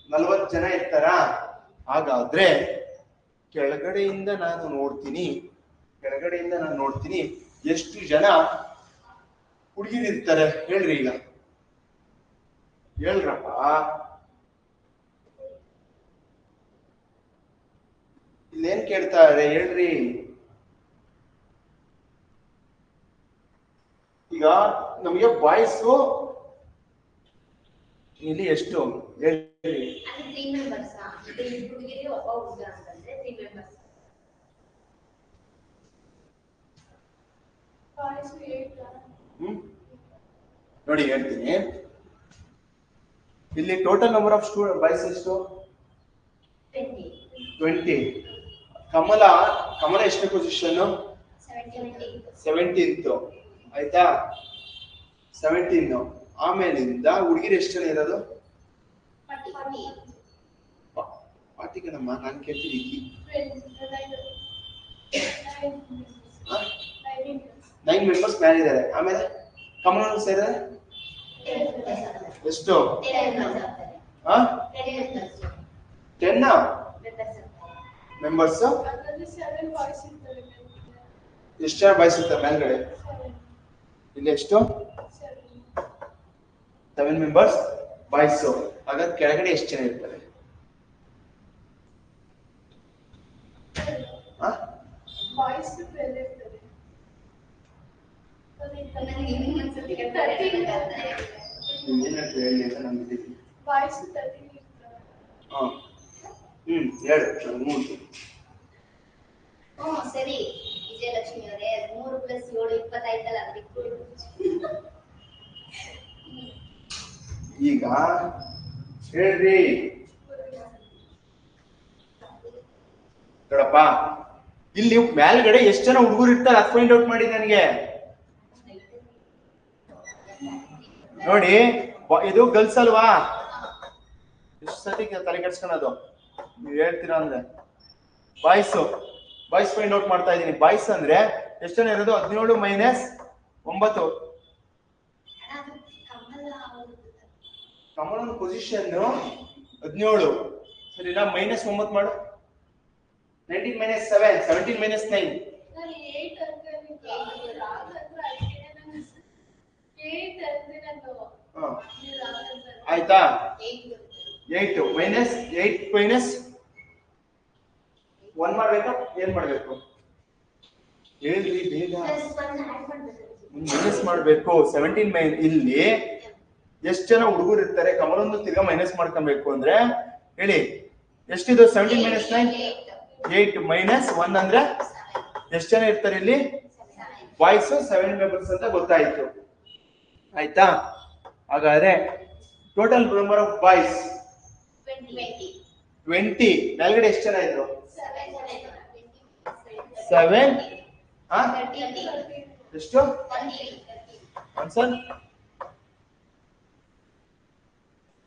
40 ಜನ ಇರ್ತಾರ. ಹಾಗಾದ್ರೆ ಕೆಳಗಡೆಯಿಂದ ನಾನು ನೋಡ್ತೀನಿ ಎಷ್ಟು ಜನ ಹುಡುಗಿರು ಇರ್ತಾರೆ ಹೇಳ್ರಿ. ಈಗ ಹೇಳ್ರಪ್ಪ, ಇಲ್ಲೇನ್ ಕೇಳ್ತಾರೆ ಹೇಳ್ರಿ. ಈಗ ನಮಗೆ ಬಾಯ್ಸ್ ಇಲ್ಲಿ ಎಷ್ಟು ಹೇಳಿ. 3 ಮೆಂಬರ್ಸ್ ಹುಡುಗಿಗೆ ಒಬ್ಬ ಹುಡುಗ ಅಂತಂದ್ರೆ 3 ಮೆಂಬರ್ಸ್. ನೋಡಿ ಹೇಳ್ತೀನಿ. ಇಲ್ಲಿ ಟೋಟಲ್ ನಂಬರ್ ಆಫ್ ಬಾಯ್ಸ್ ಎಷ್ಟು 20. ಕಮಲ ಎಷ್ಟು ಪೊಸಿಷನ್ 17th. ಆಯ್ತಾ? 17. ಆಮೇಲಿಂದ ಹುಡುಗಿರು ಎಷ್ಟು ಜನ ಇರೋದು 40 ಕಣಮ್ಮ, ನಾನು ಕೇಳ್ತೀನಿ. 9 ಮೆಂಬರ್ಸ್ ಮೇಲೆ ಇದ್ದಾರೆ. ಆಮೇಲೆ ಕಮಲ ಸೇರಿದ್ರೆ ಎಷ್ಟು 10 ಮೆಂಬರ್ಸ್. ಎಷ್ಟು ಜನ ಬಾಯ್ಸ್ ಇರ್ತಾರೆ ಮೇಲ್ಗಡೆ? ಇಲ್ಲಿ ಎಷ್ಟು 7 ಮೆಂಬರ್ಸ್ ಬಾಯ್ಸ್. ಹಾಗಾದ್ರೆ ಕೆಳಗಡೆ ಎಷ್ಟು ಜನ ಇರ್ತಾರೆ? ಸರಿ ವಿಜಯಲಕ್ಷ್ಮಿ ಅವರೇ, 3 + 7 20 ಆಯ್ತಲ್ಲ, ಅದಕ್ಕೆ ಈಗ ಹೇಳ್ರಿ ನೋಡಪ್ಪ. ಇಲ್ಲಿ ಮೇಲ್ಗಡೆ ಎಷ್ಟು ಜನ ಹುಡುಗರು ಇರ್ತಾರೆ ಅದು ಫೈಂಡ್ ಔಟ್ ಮಾಡಿ ನನಗೆ. ನೋಡಿ ಇದು ಗರ್ಲ್ಸ್ ಅಲ್ವಾ? ಎಷ್ಟು ಸತಿ ತಲೆ ಕೆಡ್ಸ್ಕೊಳೋದು ನೀವು ಹೇಳ್ತೀರಾ ಅಂದ್ರೆ. ಬಾಯ್ಸ್ ಫೈಂಡ್ ಔಟ್ ಮಾಡ್ತಾ ಇದೀನಿ. ಬಾಯ್ಸ್ ಅಂದ್ರೆ ಎಷ್ಟು ಜನ ಇರೋದು 17 - 9. ಕಮಲನ ಪೊಸಿಷನ್ 17, ಸರಿನಾ? -9 ಮಾಡು. 19 - 7 17 - 9. ಆಯ್ತಾ? 8 - 1 ಮಾಡ್ಬೇಕಾ? ಏನ್ ಮಾಡ್ಬೇಕು ಹೇಳ್ರಿ ಬೇಗ. ಮೈನಸ್ ಮಾಡ್ಬೇಕು. 17 ಇಲ್ಲಿ ಎಷ್ಟು ಜನ ಹುಡುಗರು ಇರ್ತಾರೆ? ಕಮಲೊಂದು ತಿರ್ಗಾ ಮೈನಸ್ ಮಾಡ್ಕೊಬೇಕು ಅಂದ್ರೆ ಹೇಳಿ ಎಷ್ಟಿದು? 17 - 9 8 - 1 ಅಂದ್ರೆ ಎಷ್ಟು ಜನ ಇರ್ತಾರೆ ಇಲ್ಲಿ? ಬಾಯ್ಸ್ 7 ಮೆಂಬರ್ಸ್ ಅಂತ ಗೊತ್ತಾಯ್ತು. ಆಯ್ತಾ? ಹಾಗಾದ್ರೆ ಟೋಟಲ್ ನಂಬರ್ ಆಫ್ ಬಾಯ್ಸ್ 20. ಮೇಲ್ಗಡೆ ಎಷ್ಟು ಜನ ಇದ್ರು? 7 ಎಷ್ಟು?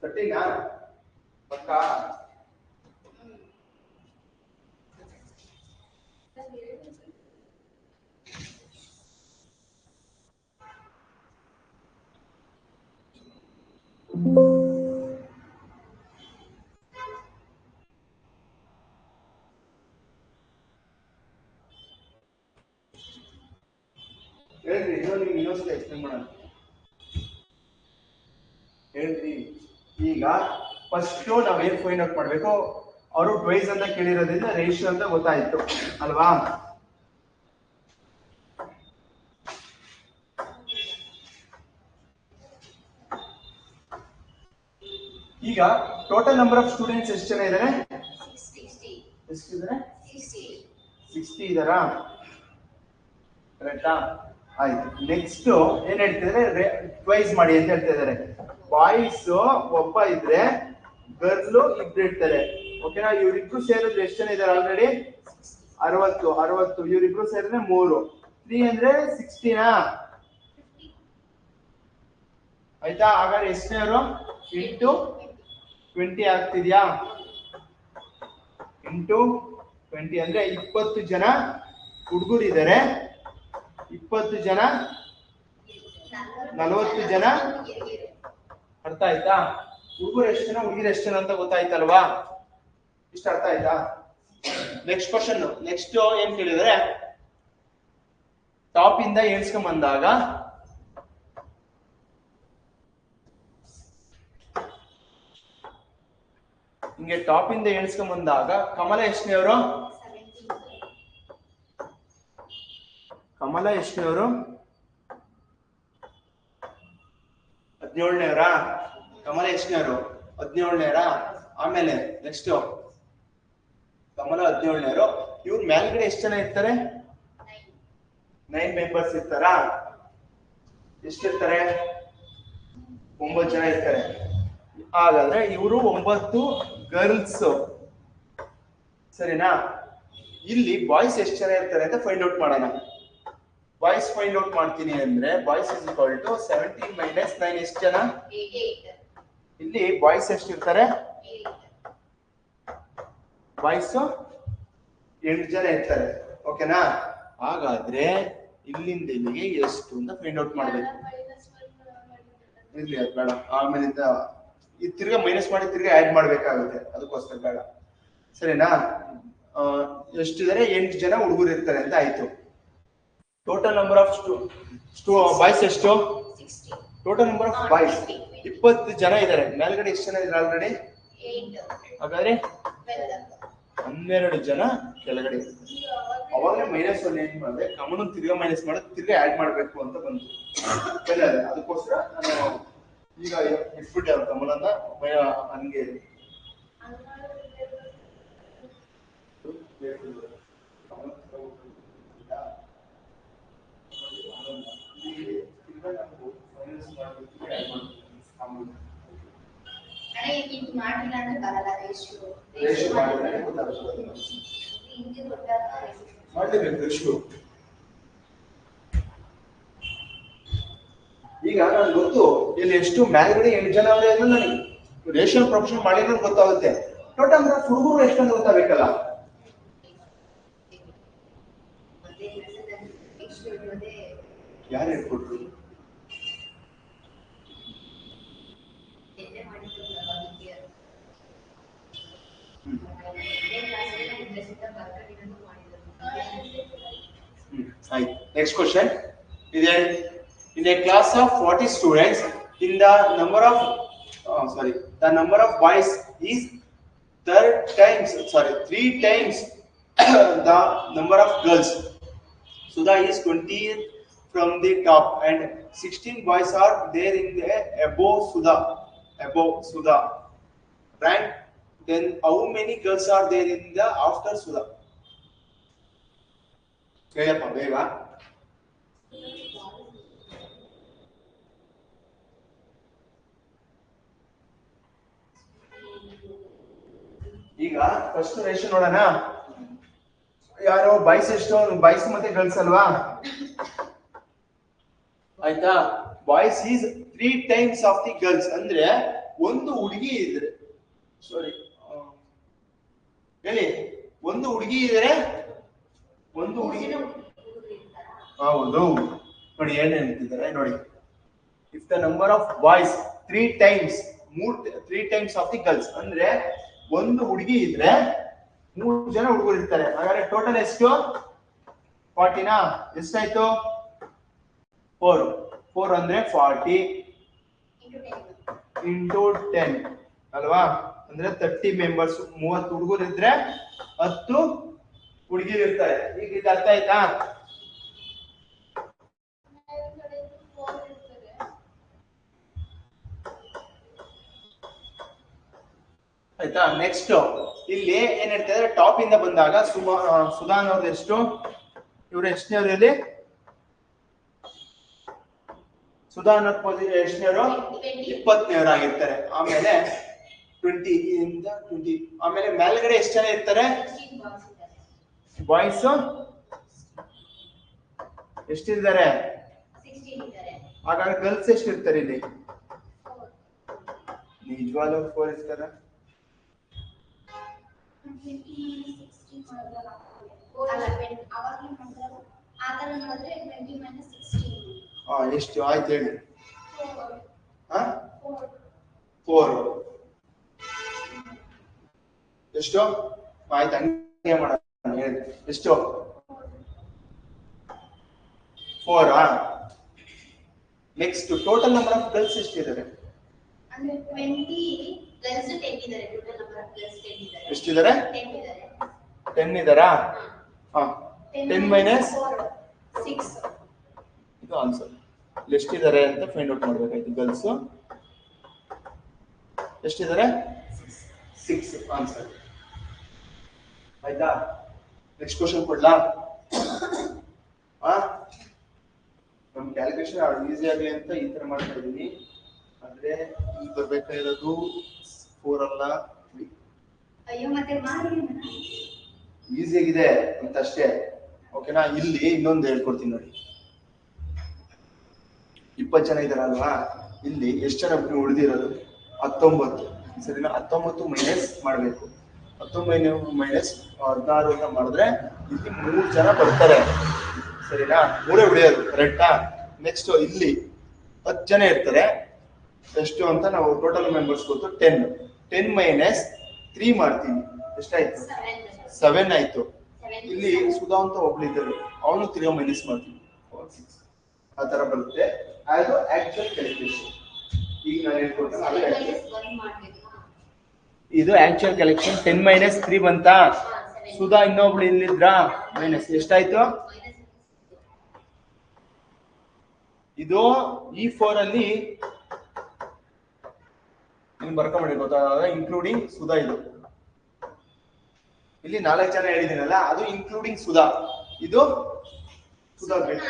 13 ಪಕ್ಕಾ? ಹೇಳ್ರಿ, ಇನ್ನೊಂದ್ಸಲ ಎಕ್ಸ್ಪ್ಲೇನ್ ಮಾಡೋಣ. ಹೇಳ್ರಿ. ಈಗ ಫಸ್ಟ್ ನಾವೇನ್ ಫೈಂಡ್ ಔಟ್ ಮಾಡ್ಬೇಕು? ಅವರು ಟ್ವೈಸ್ ಅಂತ ಕೇಳಿರೋದ್ರಿಂದ ರೇಷಿಯೋ ಅಂತ ಗೊತ್ತಾಯ್ತು ಅಲ್ವಾ. ಈಗ ಟೋಟಲ್ ನಂಬರ್ ಆಫ್ ಸ್ಟೂಡೆಂಟ್ಸ್ ಎಷ್ಟು ಜನ ಇದ್ದಾರೆ? 60. ಎಷ್ಟಿದ್ದಾರೆ? 60. 60 ಇದಾರಾ? ಕರೆಕ್ಟಾ? ಆಯ್ತು. ನೆಕ್ಸ್ಟ್ ಏನ್ ಹೇಳ್ತಿದ್ದಾರೆ? ಟ್ವೈಸ್ ಮಾಡಿ ಅಂತ ಹೇಳ್ತಾ ಇದ್ದಾರೆ. ಬಾಯ್ಸ್ ಒಬ್ಬ ಇದ್ರೆ ಗರ್ಲ್ ಇಬ್ರು ಇರ್ತಾರೆ. ಓಕೆನಾ? ಇವ್ರಿಬ್ರು ಸೇರಿದ್ರೆ ಎಷ್ಟು ಜನ ಇದಾರೆ ಆಲ್ರೆಡಿ? 60. ಇವ್ರಿಬ್ರು ಸೇರಿದ್ರೆ 3. 3 ಅಂದ್ರೆ 60ನಾ? ಆಯ್ತಾ? ಹಾಗಾದ್ರೆ ಎಷ್ಟನೇವರು? ಇಂಟು 20 ಆಗ್ತಿದ್ಯಾ? ಇಂಟು 20 ಅಂದ್ರೆ 20 ಜನ ಹುಡುಗರು ಇದ್ದಾರೆ, 20 ಜನ 40 ಜನ. ಅರ್ಥ ಆಯ್ತಾ? ಹುಡುಗರು ಎಷ್ಟು ಜನ ಹುಡುಗಿರು ಎಷ್ಟು ಜನ ಅಂತ ಗೊತ್ತಾಯ್ತಲ್ವಾ? ಇಷ್ಟ ಅರ್ಥ ಆಯ್ತಾ? Next question. ನೆಕ್ಸ್ಟ್ ಏನ್ ಕೇಳಿದರೆ, ಟಾಪ್ ಇಂದ ಎಣಿಸ್ಕೊಂಡ್ ಬಂದಾಗ ಹಿಂಗೆ ಟಾಪ್ ಇಂದ ಎಣಿಸ್ಕೊಂಡ್ ಬಂದಾಗ ಕಮಲ ಎಷ್ಟನೇವರು? 17. ಕಮಲ ಎಷ್ಟನೇವರು? 17ನೇವರಾ? ಕಮಲ ಎಷ್ಟನೇವರು? 17ನೇವರಾ? ಆಮೇಲೆ ನೆಕ್ಸ್ಟ್ ಕಮಲ 17ನೇವರು. ಇವ್ರ ಮೇಲ್ಗಡೆ ಎಷ್ಟು ಜನ ಇರ್ತಾರೆ? 9 ಮೆಂಬರ್ಸ್ ಇರ್ತಾರಾ? ಎಷ್ಟಿರ್ತಾರೆ? 9 ಜನ ಇರ್ತಾರೆ. ಹಾಗಾದ್ರೆ ಇವರು 9 ಗರ್ಲ್ಸ್, ಸರಿನಾ? ಇಲ್ಲಿ ಬಾಯ್ಸ್ ಎಷ್ಟು ಜನ ಇರ್ತಾರೆ ಅಂತ ಫೈಂಡ್ ಔಟ್ ಮಾಡೋಣ. ಬಾಯ್ಸ್ ಫೈಂಡ್ ಔಟ್ ಮಾಡ್ತೀನಿ ಅಂದ್ರೆ boys is equal to 17 minus 9 ಎಷ್ಟು ಜನ? 8. ಇಲ್ಲಿ ಬಾಯ್ಸ್ ಎಷ್ಟು ಇರ್ತಾರೆ? 8. ಬಾಯ್ಸ್ 8 ಜನ ಇರ್ತಾರೆ. ಓಕೆನಾ? ಹಾಗಾದ್ರೆ ಇಲ್ಲಿಂದ ಇಲ್ಲಿಗೆ ಎಷ್ಟು ಅಂತ ಫೈಂಡ್ ಔಟ್ ಮಾಡ್ಬೇಕು. ಇರ್ಲಿ ಅದು ಬೇಡ, ಆಮೇಲಿಂದ ಈ ತಿರ್ಗಾ ಮೈನಸ್ ಮಾಡಿ ತಿರ್ಗಾ ಆಡ್ ಮಾಡ್ಬೇಕಾಗುತ್ತೆ, ಅದಕ್ಕೋಸ್ಕರ ಬೇಡ. ಸರಿನಾ? ಎಷ್ಟಿದ್ದಾರೆ? 8 ಜನ ಹುಡುಗರು ಇರ್ತಾರೆ ಅಂತ ಆಯ್ತು. ಟೋಟಲ್ ನಂಬರ್ ಆಫ್ ಬಾಯ್ಸ್ ಎಷ್ಟು? 60. ಟೋಟಲ್ ನಂಬರ್ ಆಫ್ ಬಾಯ್ಸ್ 20 ಜನ ಇದ್ದಾರೆ. ಮೇಲ್ಗಡೆ ಎಷ್ಟು ಜನ ಇದ್ದಾರೆ ಆಲ್ರೆಡಿ? 8. ಹಾಗಾದ್ರೆ 12. 12 ಜನ ಕೆಳಗಡೆ ಇರ್ತಾರೆ. ಅವಾಗಲೇ ಮೈನಸ್ 1 ಏನ್ ಮಾಡಿದೆ, ಕಮನ್ ತಿರ್ಗಾ ಮೈನಸ್ ಮಾಡೋದು ತಿರ್ಗಾ ಆಡ್ ಮಾಡ್ಬೇಕು ಅಂತ ಬಂತು. ಅದಕ್ಕೋಸ್ಕರ ನಾನು ಈಗ ಇಟ್ಬಿಟ್ಟೆ ಅವ್ರ ಕಮಲನ್ನ ಹಂಗೆ. ಅಣ್ಣ ಇದು ಮಾಡಿಲ್ಲ ಅಂದ್ರೆ ಬರಲ್ಲ ರೇಷಿಯೋ. ಹಿಂಗೆ ಕೊಟ್ಟಾಗ ಮಾಡ್ಲೇಬೇಕು ರೇಷಿಯೋ. ಈಗ ನನ್ಗೆ ಗೊತ್ತು ಇಲ್ಲಿ ಎಷ್ಟು ಮೇಲ್ಗಡೆ 8 ಜನ ಅವರೇ ಅಂದ್ರೆ ನನಗೆ ರೇಷಿಯೋ ಪ್ರೊಫೆಷನ್ ಮಾಡಿರೋದು ಗೊತ್ತಾಗುತ್ತೆ. ಟೋಟಲ್ ಅಂದ್ರೆ ಹುಡುಗರು ಎಷ್ಟೊಂದು ಗೊತ್ತಾಗಬೇಕಲ್ಲ. ಯಾರು ಹೇಳ್ಕೊಟ್ರು? Next question. In a class of 40 students, in the number of the number of boys is 3 times the number of girls. Sudha is 20th from the top and 16 boys are there in the above Sudha rank. Then how many girls are there in the after Sudha? ಹೇಳಪ್ಪ ಬೇಗ. ಈಗ first ratio ನೋಡೋಣ. ಯಾರು boys ಎಷ್ಟು? Boys ಮತ್ತೆ girls ಅಲ್ವಾ? ಆಯ್ತಾ? Boys is 3 times of the girls. ಅಂದ್ರೆ ಒಂದು ಹುಡುಗಿ ಇದ್ರೆ, ಸಾರಿ ಹೇಳಿ, ಒಂದು ಹುಡುಗಿ ಇದ್ರೆ ಒಂದು ಹುಡುಗಿ. ಹೌದು ನೋಡಿ ಏನ್ ಹೇಳ್ತಿದ್ದಾರೆ ನೋಡಿ. If the number of boys 3 times 3 times of the girls ಅಂದ್ರೆ ಒಂದು ಹುಡುಗಿ ಇದ್ರೆ 3 ಜನ ಹುಡುಗರು ಇರ್ತಾರೆ. ಹಾಗಾದ್ರೆ ಟೋಟಲ್ ಎಷ್ಟು? 40ನಾ? ಎಷ್ಟಾಯ್ತು? 4 ಅಂದ್ರೆ 40 ಇಂಟು 10 ಅಲ್ವಾ? ಅಂದ್ರೆ 30 ಮೆಂಬರ್ಸ್, 30 ಹುಡುಗರು ಇದ್ರೆ 10 ಹುಡುಗಿರು ಇರ್ತಾರೆ. ಈಗ ಇದು ಅರ್ಥ ಆಯ್ತಾ? ಆಯ್ತಾ? ನೆಕ್ಸ್ಟ್ ಇಲ್ಲಿ ಏನ್ ಹೇಳ್ತಾರೆ, ಟಾಪ್ ಇಂದ ಬಂದಾಗ ಸುಧಾನ್ ಅವ್ರದ್ದು ಎಷ್ಟು, ಇವ್ರು ಎಷ್ಟನೇವ್ರು ಇಲ್ಲಿ? ಸುಧಾನ್ ಎಷ್ಟನೇವರು? 20ನೇವ್ರು ಆಗಿರ್ತಾರೆ. ಆಮೇಲೆ 20 ಇಂದ 20, ಆಮೇಲೆ ಮೇಲ್ಗಡೆ ಎಷ್ಟು ಜನ ಇರ್ತಾರೆ? ಬಾಯ್ಸ್ ಎಷ್ಟಿದ್ದಾರೆ? ಹಾಗಾದ್ರೆ ಗರ್ಲ್ಸ್ ಎಷ್ಟು ಇರ್ತಾರೆ ಇಲ್ಲಿ? ನಿಜವಾಗ್ಲೂ 4 ಇರ್ತಾರ? ಎಷ್ಟು ಆಯ್ತು ಹೇಳಿ? 4 ಎಷ್ಟು ಆಯ್ತು? ಹಂಗೆ ಮಾಡೋಣ ಹೇಳಿ. ಎಷ್ಟು? 4. Next total number of girls ಎಷ್ಟಿದ್ದಾರೆ? ಎಷ್ಟಿದ್ದಾರೆ? 10 ಇದಾರಾ? 10 ಮೈನಸ್ 6. ಇದು ಆನ್ಸರ್. ಎಷ್ಟಿದ್ದಾರೆ ಅಂತ ಫೈಂಡ್ ಔಟ್ ಮಾಡ್ಬೇಕಾಯ್ತು. ಗರ್ಲ್ಸ್ ಎಷ್ಟಿದ್ದಾರೆ? 6 ಆನ್ಸರ್. ಆಯ್ತಾ? ನೆಕ್ಸ್ಟ್ ಕ್ವಶನ್ ಕೊಡ್ಲಾ? ನಮ್ ಕ್ಯಾಲ್ಕುಲೇಷನ್ ಈಸಿ ಆಗ್ಲಿ ಅಂತ ಈ ತರ ಮಾಡ್ತಾ ಇದೀನಿ. ಆದ್ರೆ ಈಗ ಬರ್ಬೇಕಾಗಿರೋದು 4 ಅಲ್ಲ 3. ಅಯ್ಯೋ ಮತ್ತೆ ಮಾಡಿ ಈಸಿ ಆಗಿದೆ ಅಂತ ಅಷ್ಟೇ. ಓಕೆನಾ? ಇಲ್ಲಿ ಇನ್ನೊಂದು ಹೇಳ್ಕೊಡ್ತೀನಿ ನೋಡಿ. 20 ಜನ ಇದಾರಲ್ವಾ, ಇಲ್ಲಿ ಎಷ್ಟು ಜನ ಉಳಿದಿರೋದು? 19. ಸರಿನಾ? 19 ಮೈನಸ್ ಮಾಡ್ಬೇಕು. 19 ಮೈನಸ್ 16 ಅಂತ ಮಾಡಿದ್ರೆ ಇಲ್ಲಿ 3 ಜನ ಬರ್ತಾರೆ. ಸರಿನಾ? 3 ಉಳಿಯೋದು. ಕರೆಕ್ಟಾ? ನೆಕ್ಸ್ಟ್ ಇಲ್ಲಿ 10 ಜನ ಇರ್ತಾರೆ. ಎಷ್ಟು ಅಂತ ನಾವು ಟೋಟಲ್ ಮೆಂಬರ್ಸ್ ಗೊತ್ತು 10. 10 ಮೈನಸ್ 3 ಮಾಡ್ತೀವಿ. ಎಷ್ಟಾಯ್ತು? 7 ಆಯ್ತು. ಇಲ್ಲಿ ಸುಧಾ ಅಂತ ಒಬ್ಳಿದ್ದರು, ಅವನು 3 ಮೈನಸ್ ಮಾಡ್ತೀವಿ. 4, 6 ಆ ತರ ಬರುತ್ತೆ. ಅದು ಆಕ್ಚುಯಲ್ ಕ್ಯಾಲ್ಕುಲೇಷನ್. ಈಗ ನಾನು ಹೇಳ್ಕೊಡ್ತೀನಿ. ಇದು ಆಕ್ಚುಯಲ್ ಕ್ಯಾಲ್ಕುಲೇಷನ್. 10 ಮೈನಸ್ 3 ಬಂತಾ? ಸುಧಾ ಇನ್ನೊಬ್ಳು ಇಲ್ಲಿದ್ರಾ? ಮೈನಸ್ ಎಷ್ಟಾಯ್ತು? ಇದು ಈ 4 ಅಲ್ಲಿ ನಿಮ್ಗೆ ಬರ್ಕೊಂಬಿಡಿ, ಗೊತ್ತಾಗ ಇನ್ಕ್ಲೂಡಿಂಗ್ ಸುಧಾ. ಇದು ಇಲ್ಲಿ 4 ಜನ ಹೇಳಿದ್ದೀನಲ್ಲ, ಅದು ಇನ್ಕ್ಲೂಡಿಂಗ್ ಸುಧಾ. ಇದು ಸುಧಾ ಬೇಕು.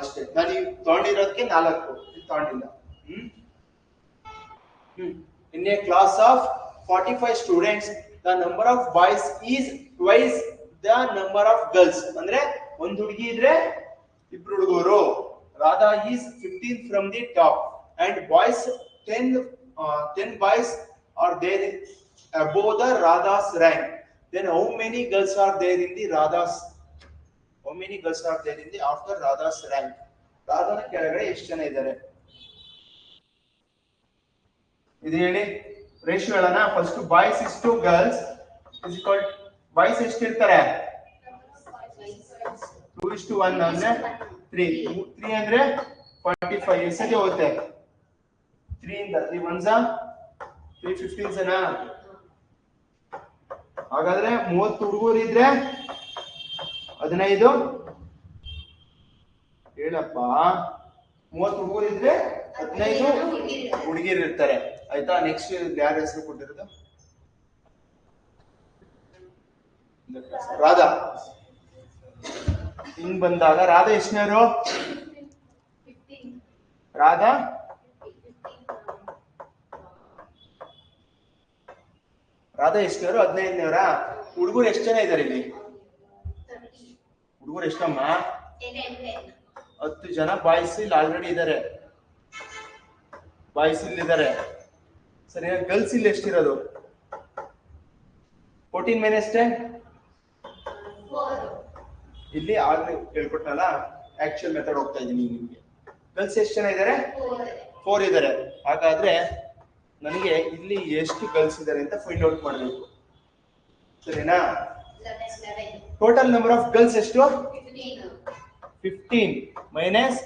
ಅಷ್ಟೇ. ನಾನು ಈಗ ತಗೊಂಡಿರೋದಕ್ಕೆ 4, ಇದು ತಗೊಂಡಿಲ್ಲ. In a class of 45 students, the number of boys is twice the number of girls. ಅಂದ್ರೆ ಒಂದು ಹುಡುಗಿ ಇದ್ರೆ 2 ಹುಡುಗರು. Radha is 15 from the top and boys 10 boys are there above the Radha's rank. Then how many girls are there in the Radha's? How many girls are there in the after Radha's rank? ರಾಧಾನ ಕೆಳಗಡೆ ಎಷ್ಟು ಜನ ಇದ್ದಾರೆ ಇದು ಹೇಳಿ. Ratio ಹೇಳೋಣ. First boys is to girls is equal boys ಎಷ್ಟು ಇರ್ತಾರೆ? 2:1 ಅಂದ್ರೆ 3 ಅಂದ್ರೆ 45. ಎಷ್ಟು ಸತಿ ಹೋಗುತ್ತೆ? 3 ಇಂದ 3 1s 3 15s. ಹಾಗಾದ್ರೆ 30 ಹುಡುಗರು ಇದ್ರೆ 15 ಹೇಳಪ್ಪ. 30 ಹುಡುಗರು ಇದ್ರೆ 15 ಹುಡುಗಿರು ಇರ್ತಾರೆ. ಆಯ್ತಾ? ನೆಕ್ಸ್ಟ್ ಯಾರ ಹೆಸರು ಕೊಟ್ಟಿರೋದು? ರಾಧಾ. ಹಿಂಗ್ ಬಂದಾಗ ರಾಧಾ ಎಷ್ಟನೇವರು? ರಾಧಾ ಎಷ್ಟನೇವರು? 15ನೇವರ. ಹುಡುಗರು ಎಷ್ಟು ಜನ ಇದ್ದಾರೆ ಇಲ್ಲಿ? ಹುಡುಗರು ಎಷ್ಟಮ್ಮ? 10 ಜನ. ಬಾಯ್ಸ್ ಇಲ್ಲಿ ಆಲ್ರೆಡಿ ಇದ್ದಾರೆ. ಬಾಯ್ಸ್ ಇಲ್ಲಿ ಇದ್ದಾರೆ. ಸರಿ. ಗರ್ಲ್ಸ್ ಇಲ್ಲಿ ಎಷ್ಟಿರೋದು? 14 ಮೈನಸ್ 10 ಇಲ್ಲಿ ಆಗ್ಲೇ ಹೇಳ್ಕೊಟ್ಟನಲ್ಲ, ಆಕ್ಚುಯಲ್ ಮೆಥಡ್ ಹೋಗ್ತಾ ಇದೀನಿ ನಿಮ್ಗೆ. ಗರ್ಲ್ಸ್ ಎಷ್ಟು ಜನ ಇದ್ದಾರೆ? 4 ಇದ್ದಾರೆ. ಹಾಗಾದ್ರೆ ನನಗೆ ಇಲ್ಲಿ ಎಷ್ಟು ಗರ್ಲ್ಸ್ ಇದ್ದಾರೆ ಅಂತ ಫೈಂಡ್ ಔಟ್ ಮಾಡಬೇಕು. ಸರಿನಾ? ಟೋಟಲ್ ನಂಬರ್ ಆಫ್ ಗರ್ಲ್ಸ್ ಎಷ್ಟು? 15 ಮೈನಸ್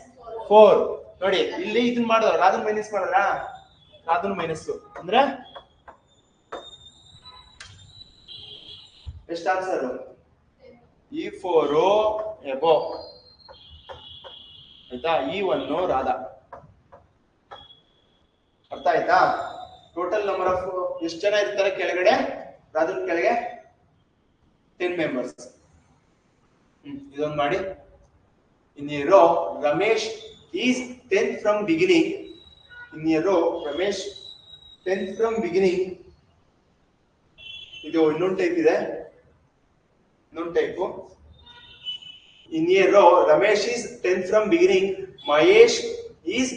4. ನೋಡಿ ಇಲ್ಲಿ ಇದನ್ನ ಮಾಡೋದು, ರಾಧನ್ ಮೈನಸ್ ಮಾಡೋಣ. ಅದನ್ನು ಮೈನಸ್ ಅಂದ್ರೆ ಎಷ್ಟು ಆನ್ಸರ್ E4 ಎಬೋ ಆಯ್ತಾ E1 ರಾಧಾ ಅರ್ಥ ಆಯ್ತಾ ಟೋಟಲ್ ನಂಬರ್ ಆಫ್ ಎಷ್ಟು ಜನ ಇರ್ತಾರೆ ಕೆಳಗಡೆ ರಾಧನ್ ಕೆಳಗೆ 10 ಮೆಂಬರ್ಸ್ ಇದೊಂದು ಮಾಡಿ in a row Ramesh is 10th from beginning in a row Ramesh 10th from beginning ಇದು ಇನ್ನೊಂದು ಟೈಪ್ ಇದೆ ಇನ್ನೊಂದು type in a row Ramesh is 10th from beginning Mahesh is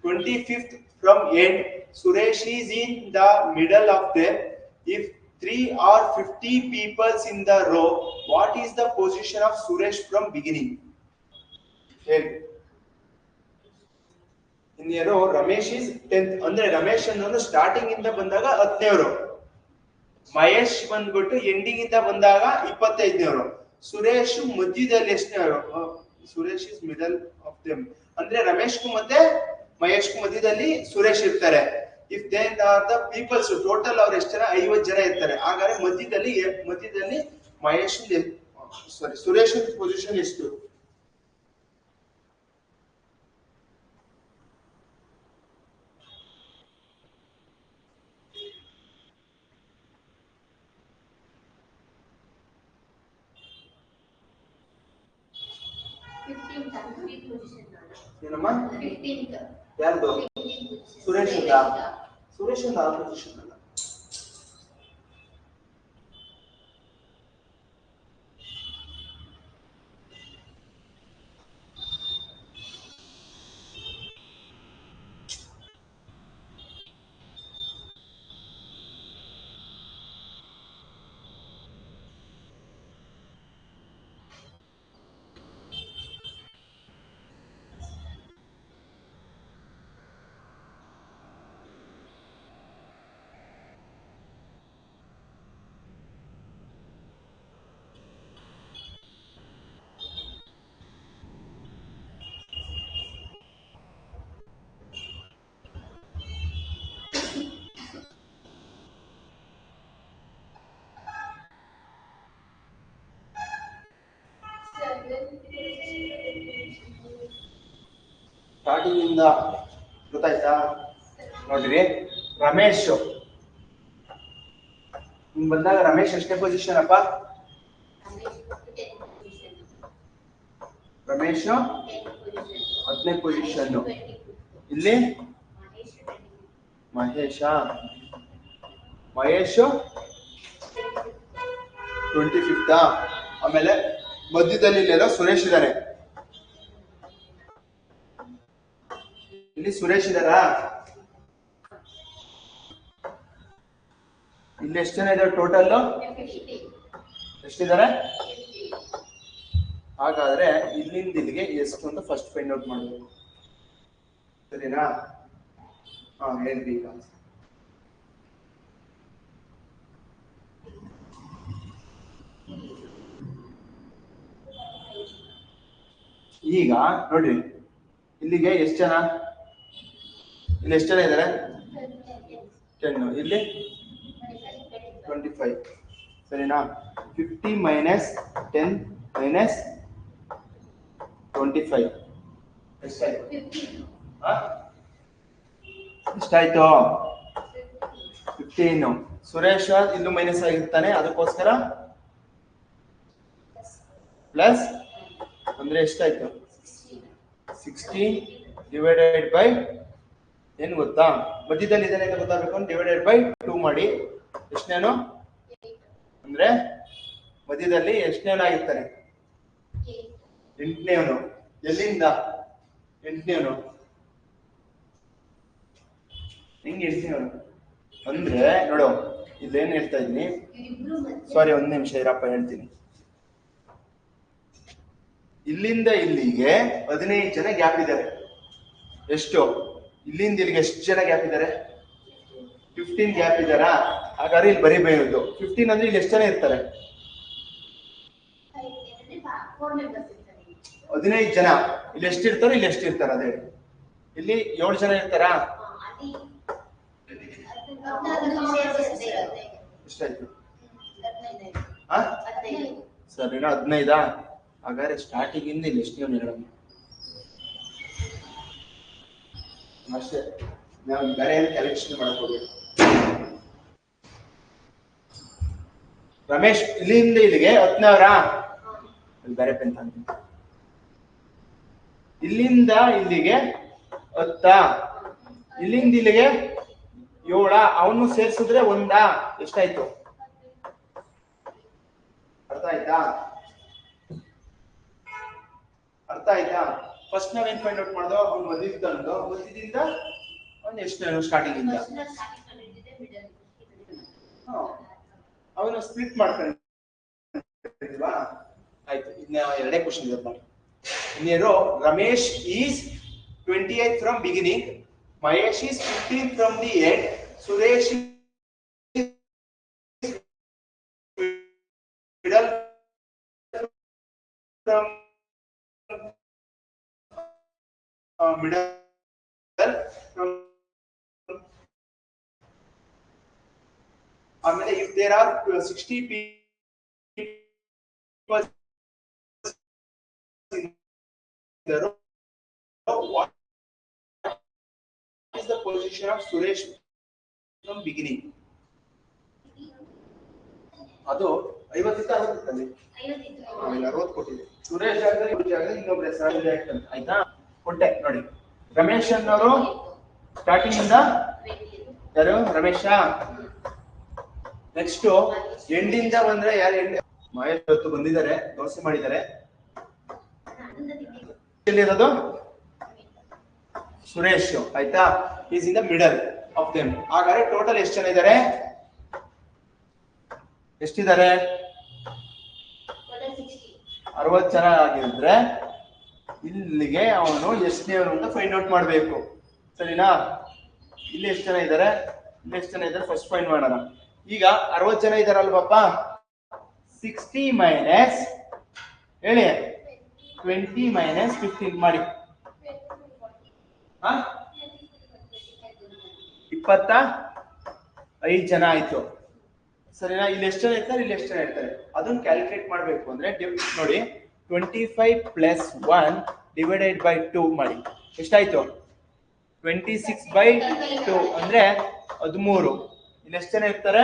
25th from end Suresh is in the middle of them if 3 or 50 peoples in the row what is the position of Suresh from beginning in a row Ramesh is 10th ಅಂದ್ರೆ ರಮೇಶ್ ಅನ್ನೋನು starting ಇಂದ ಬಂದಾಗ 10ನೇವರು ಮಹೇಶ್ ಬಂದ್ಬಿಟ್ಟು ending ಇಂದ ಬಂದಾಗ 25ನೇವರು ಸುರೇಶ್ ಮಧ್ಯದಲ್ಲಿ ಎಷ್ಟನೇವರು Suresh is middle of them ಅಂದ್ರೆ ರಮೇಶ್ಗೂ ಮತ್ತೆ ಮಹೇಶ್ಗೂ ಮಧ್ಯದಲ್ಲಿ ಸುರೇಶ್ ಇರ್ತಾರೆ if they are the peoples total ಅವ್ರು ಎಷ್ಟು ಜನ 50 ಜನ ಇರ್ತಾರೆ ಹಾಗಾದ್ರೆ ಮಧ್ಯದಲ್ಲಿ ಮಹೇಶ್ ಸಾರಿ ಸುರೇಶ್ ಪೊಸಿಷನ್ ಎಷ್ಟು ಏನಮ್ಮ ಯಾರ್ದು ಸುರೇಶ್ ಸುರೇಶ್ ಆ ಪೊಸಿಷನ್ ಅಲ್ಲ ಸ್ಟಾರ್ಟಿಂಗ್ ಇಂದ ಗೊತ್ತಾಯ್ತಾ ನೋಡ್ರಿ ರಮೇಶ್ ಹಿಂಗ್ ಬಂದಾಗ ರಮೇಶ್ ಎಷ್ಟೇ ಪೊಸಿಷನ್ ಅಪ್ಪ ರಮೇಶ್ 10ನೇ ಪೊಸಿಷನ್ ಇಲ್ಲಿ ಮಹೇಶ್ 25th ಆಮೇಲೆ ಮಧ್ಯದಲ್ಲಿ ಇಲ್ಲೆಲ್ಲೋ ಸುರೇಶ್ ಇದ್ದಾರೆ ಇಲ್ಲಿ ಸುರೇಶ್ ಇದಾರಾ ಇಲ್ಲಿ ಎಷ್ಟು ಜನ ಇದಾರೆ ಟೋಟಲ್ ಎಷ್ಟಿದ್ದಾರೆ ಹಾಗಾದ್ರೆ ಇಲ್ಲಿಂದ ಇಲ್ಲಿಗೆ ಎಷ್ಟು ಅಂತ ಫಸ್ಟ್ ಫೈಂಡ್ ಔಟ್ ಮಾಡಬೇಕು ಸರಿನಾ ಹೇಳ್ರಿ ಈಗ ನೋಡ್ರಿ ಇಲ್ಲಿಗೆ ಎಷ್ಟು ಜನ ಇಲ್ಲಿ ಎಷ್ಟು ಜನ ಇದ್ದಾರೆ 10 ಇಲ್ಲಿ 25 ಸರಿನಾ 50 ಮೈನಸ್ 10 ಮೈನಸ್ 25 ಎಷ್ಟಾಯ್ತು 15 ಸುರೇಶ್ ಇಲ್ಲೂ ಮೈನಸ್ ಆಗಿರ್ತಾನೆ ಅದಕ್ಕೋಸ್ಕರ ಪ್ಲಸ್ ಅಂದ್ರೆ ಎಷ್ಟಾಯ್ತು 16 ಡಿವೈಡೆಡ್ ಬೈ ಏನು ಗೊತ್ತಾ ಮಧ್ಯದಲ್ಲಿ ಇದೇನೆ ಅಂತ ಗೊತ್ತಾಗಬೇಕು ಡಿವೈಡೆಡ್ ಬೈ 2 ಮಾಡಿ ಎಷ್ಟನೇನು ಅಂದ್ರೆ ಮಧ್ಯದಲ್ಲಿ ಎಷ್ಟನೇನಾಗಿರ್ತಾನೆ 8ನೇವನು ಎಲ್ಲಿಂದ 8ನೇವನು ಹಿಂಗೆ 8ನೇವನು ಅಂದ್ರೆ ನೋಡು ಇಲ್ಲೇನು ಹೇಳ್ತಾ ಇದೀನಿ ಸಾರಿ ಒಂದ್ ನಿಮಿಷ ಇರಪ್ಪ ಹೇಳ್ತೀನಿ ಇಲ್ಲಿಂದ ಇಲ್ಲಿಗೆ 15 ಜನ ಗ್ಯಾಪ್ ಇದ್ದಾರೆ ಎಷ್ಟು ಇಲ್ಲಿಂದ ಇಲ್ಲಿಗೆ ಎಷ್ಟು ಜನ ಗ್ಯಾಪ್ ಇದ್ದಾರೆ 15 ಗ್ಯಾಪ್ ಇದ್ದಾರಾ ಹಾಗಾದ್ರೆ ಇಲ್ಲಿ ಬರೀಬಹುದು 15 ಅಂದ್ರೆ ಇಲ್ಲಿ ಎಷ್ಟು ಜನ ಇರ್ತಾರೆ 15 ಜನ ಇಲ್ಲಿ ಎಷ್ಟು ಇರ್ತಾರೆ ಇಲ್ಲಿ ಎಷ್ಟು ಇರ್ತಾರೆ ಅದೇ ಇಲ್ಲಿ 7 ಜನ ಇರ್ತಾರಾ ಎಷ್ಟಾಯ್ತು? ಸರಿನಾ? 15. ಹಾಗಾದ್ರೆ ಸ್ಟಾರ್ಟಿಂಗ್ ಇಂದ ಇಲ್ಲಿ ಎಷ್ಟು ಹೇಳೋಣ ಅಷ್ಟೇ. ನಾವು ಬೇರೆ ಏನು ಕಲೆಕ್ಷನ್ ಮಾಡಕ್ ಹೋಗ್ಬೇಕು. ರಮೇಶ್ ಇಲ್ಲಿಂದ ಇಲ್ಲಿಗೆ 10,000. ಬೇರೆ ಪೆನ್ ತಂದು ಇಲ್ಲಿಂದ ಇಲ್ಲಿಗೆ 10, ಇಲ್ಲಿಂದ ಇಲ್ಲಿಗೆ 7. ಅವನು ಸೇರ್ಸಿದ್ರೆ 1. ಎಷ್ಟಾಯ್ತು? ಅರ್ಥ ಆಯ್ತಾ? ಅರ್ಥ ಆಯ್ತಾ? ಫಸ್ಟ್ ನಾವೇನ್ ಫೈಂಡ್ ಔಟ್ ಮಾಡೋದು? ಅವ್ನು ಮಧ್ಯದಿಂದ ಅವ್ನು ಎಷ್ಟು ಸ್ಟಾರ್ಟಿಂಗ್ ಇಂದ ಅವನು ಸ್ಪ್ಲಿಟ್ ಮಾಡ್ಕೊಂಡಿಲ್ವಾ? ಆಯ್ತು. ಇನ್ನ ಎರಡೇ ಕ್ವಶನ್ ಇದೆ ನೋಡಿ. ಇನ್ನೇನು? Ramesh is 28 from beginning, Mahesh is 15 from the end, Suresh middle from middle from ಆಮೇಲೆ if there are 60 people in the row, what is the position of Suresh from beginning? ಅದು 50 ಇತ್ತು, 60 ಇತ್ತು ಅಲ್ಲಿ. 60 ಕೊಟ್ಟಿದೆ. ಸುರೇಶ್ ಜಾಗದಲ್ಲಿ ಇನ್ನೊಬ್ರು ಹೆಸರು ಆಯ್ತಾ? ಕೊಟ್ಟೆ ನೋಡಿ. ರಮೇಶ್ ಅನ್ನೋರು ಸ್ಟಾರ್ಟಿಂಗ್ ಇಂದ ಯಾರು? ರಮೇಶ. ನೆಕ್ಸ್ಟ್ ಎಂಡಿಂದ ಬಂದ್ರೆ ಯಾರು? ಎಂಡ್ ಮಹೇಶ್ ಇವತ್ತು ಬಂದಿದ್ದಾರೆ, ದೋಸೆ ಮಾಡಿದ್ದಾರೆ. ಎಲ್ಲಿರೋದು? ಸುರೇಶ್. ಆಯ್ತಾ? Is in the middle of them. ಹಾಗಾದ್ರೆ ಟೋಟಲ್ ಎಷ್ಟು ಜನ ಇದ್ದಾರೆ? ಎಷ್ಟಿದ್ದಾರೆ? 60 ಜನ ಆಗಿದ್ರೆ ಇಲ್ಲಿಗೆ ಅವನು ಎಷ್ಟನೇವನು ಅಂತ ಫೈಂಡ್ ಔಟ್ ಮಾಡಬೇಕು. ಸರಿನಾ? ಇಲ್ಲಿ ಎಷ್ಟು ಜನ ಇದ್ದಾರೆ? ಇಲ್ಲಿ ಎಷ್ಟು ಜನ ಇದ್ದಾರೆ ಫಸ್ಟ್ ಫೈಂಡ್ ಮಾಡೋಣ. ಈಗ 60 ಜನ ಇದಾರಲ್ವಪ್ಪ, 60 ಮೈನಸ್ ಹೇಳಿ 20 ಮೈನಸ್ 15 ಮಾಡಿ. 25 ಜನ ಆಯ್ತು. ಸರಿನಾ? ಇಲ್ಲಿ ಎಷ್ಟು ಜನ ಇರ್ತಾರೆ, ಇಲ್ಲಿ ಎಷ್ಟು ಜನ ಇರ್ತಾರೆ ಅದನ್ನ ಕ್ಯಾಲ್ಕುಲೇಟ್ ಮಾಡಬೇಕು. ಅಂದ್ರೆ ನೋಡಿ, 25 ಪ್ಲಸ್ 1 ಡಿವೈಡೆಡ್ ಬೈ 2 ಮಾಡಿ. ಎಷ್ಟಾಯ್ತು? 26/2 ಅಂದ್ರೆ 13. ಇಲ್ಲಿ ಎಷ್ಟು ಜನ ಇರ್ತಾರೆ?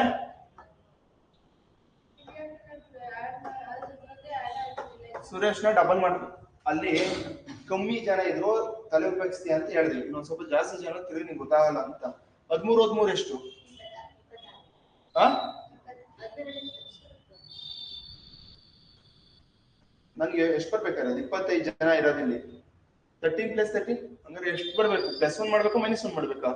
ಸುರೇಶ್ನ ಡಬಲ್ ಮಾಡ್ಬೇಕು. ಅಲ್ಲಿ ಕಮ್ಮಿ ಜನ ಇದ್ರು ತಲೆ ಉಪಯೋಗಿಸ್ತೀಯ ಅಂತ ಹೇಳಿದ್ವಿ. ಇನ್ನೊಂದ್ ಸ್ವಲ್ಪ ಜಾಸ್ತಿ ಜನ ತಿರುಗಿ ನಿಮ್ಗೆ ಗೊತ್ತಾಗಲ್ಲ ಅಂತ. 13 ಎಷ್ಟು? ನನ್ಗೆ ಎಷ್ಟು ಬರ್ಬೇಕಾದ್ರೆ? 25 ಜನ ಇರೋದಿಲ್ಲಿ. 13 ಪ್ಲಸ್ 13 ಅಂದ್ರೆ ಎಷ್ಟು ಬರ್ಬೇಕು? +1 ಮಾಡ್ಬೇಕು, -1 ಮಾಡ್ಬೇಕಾ?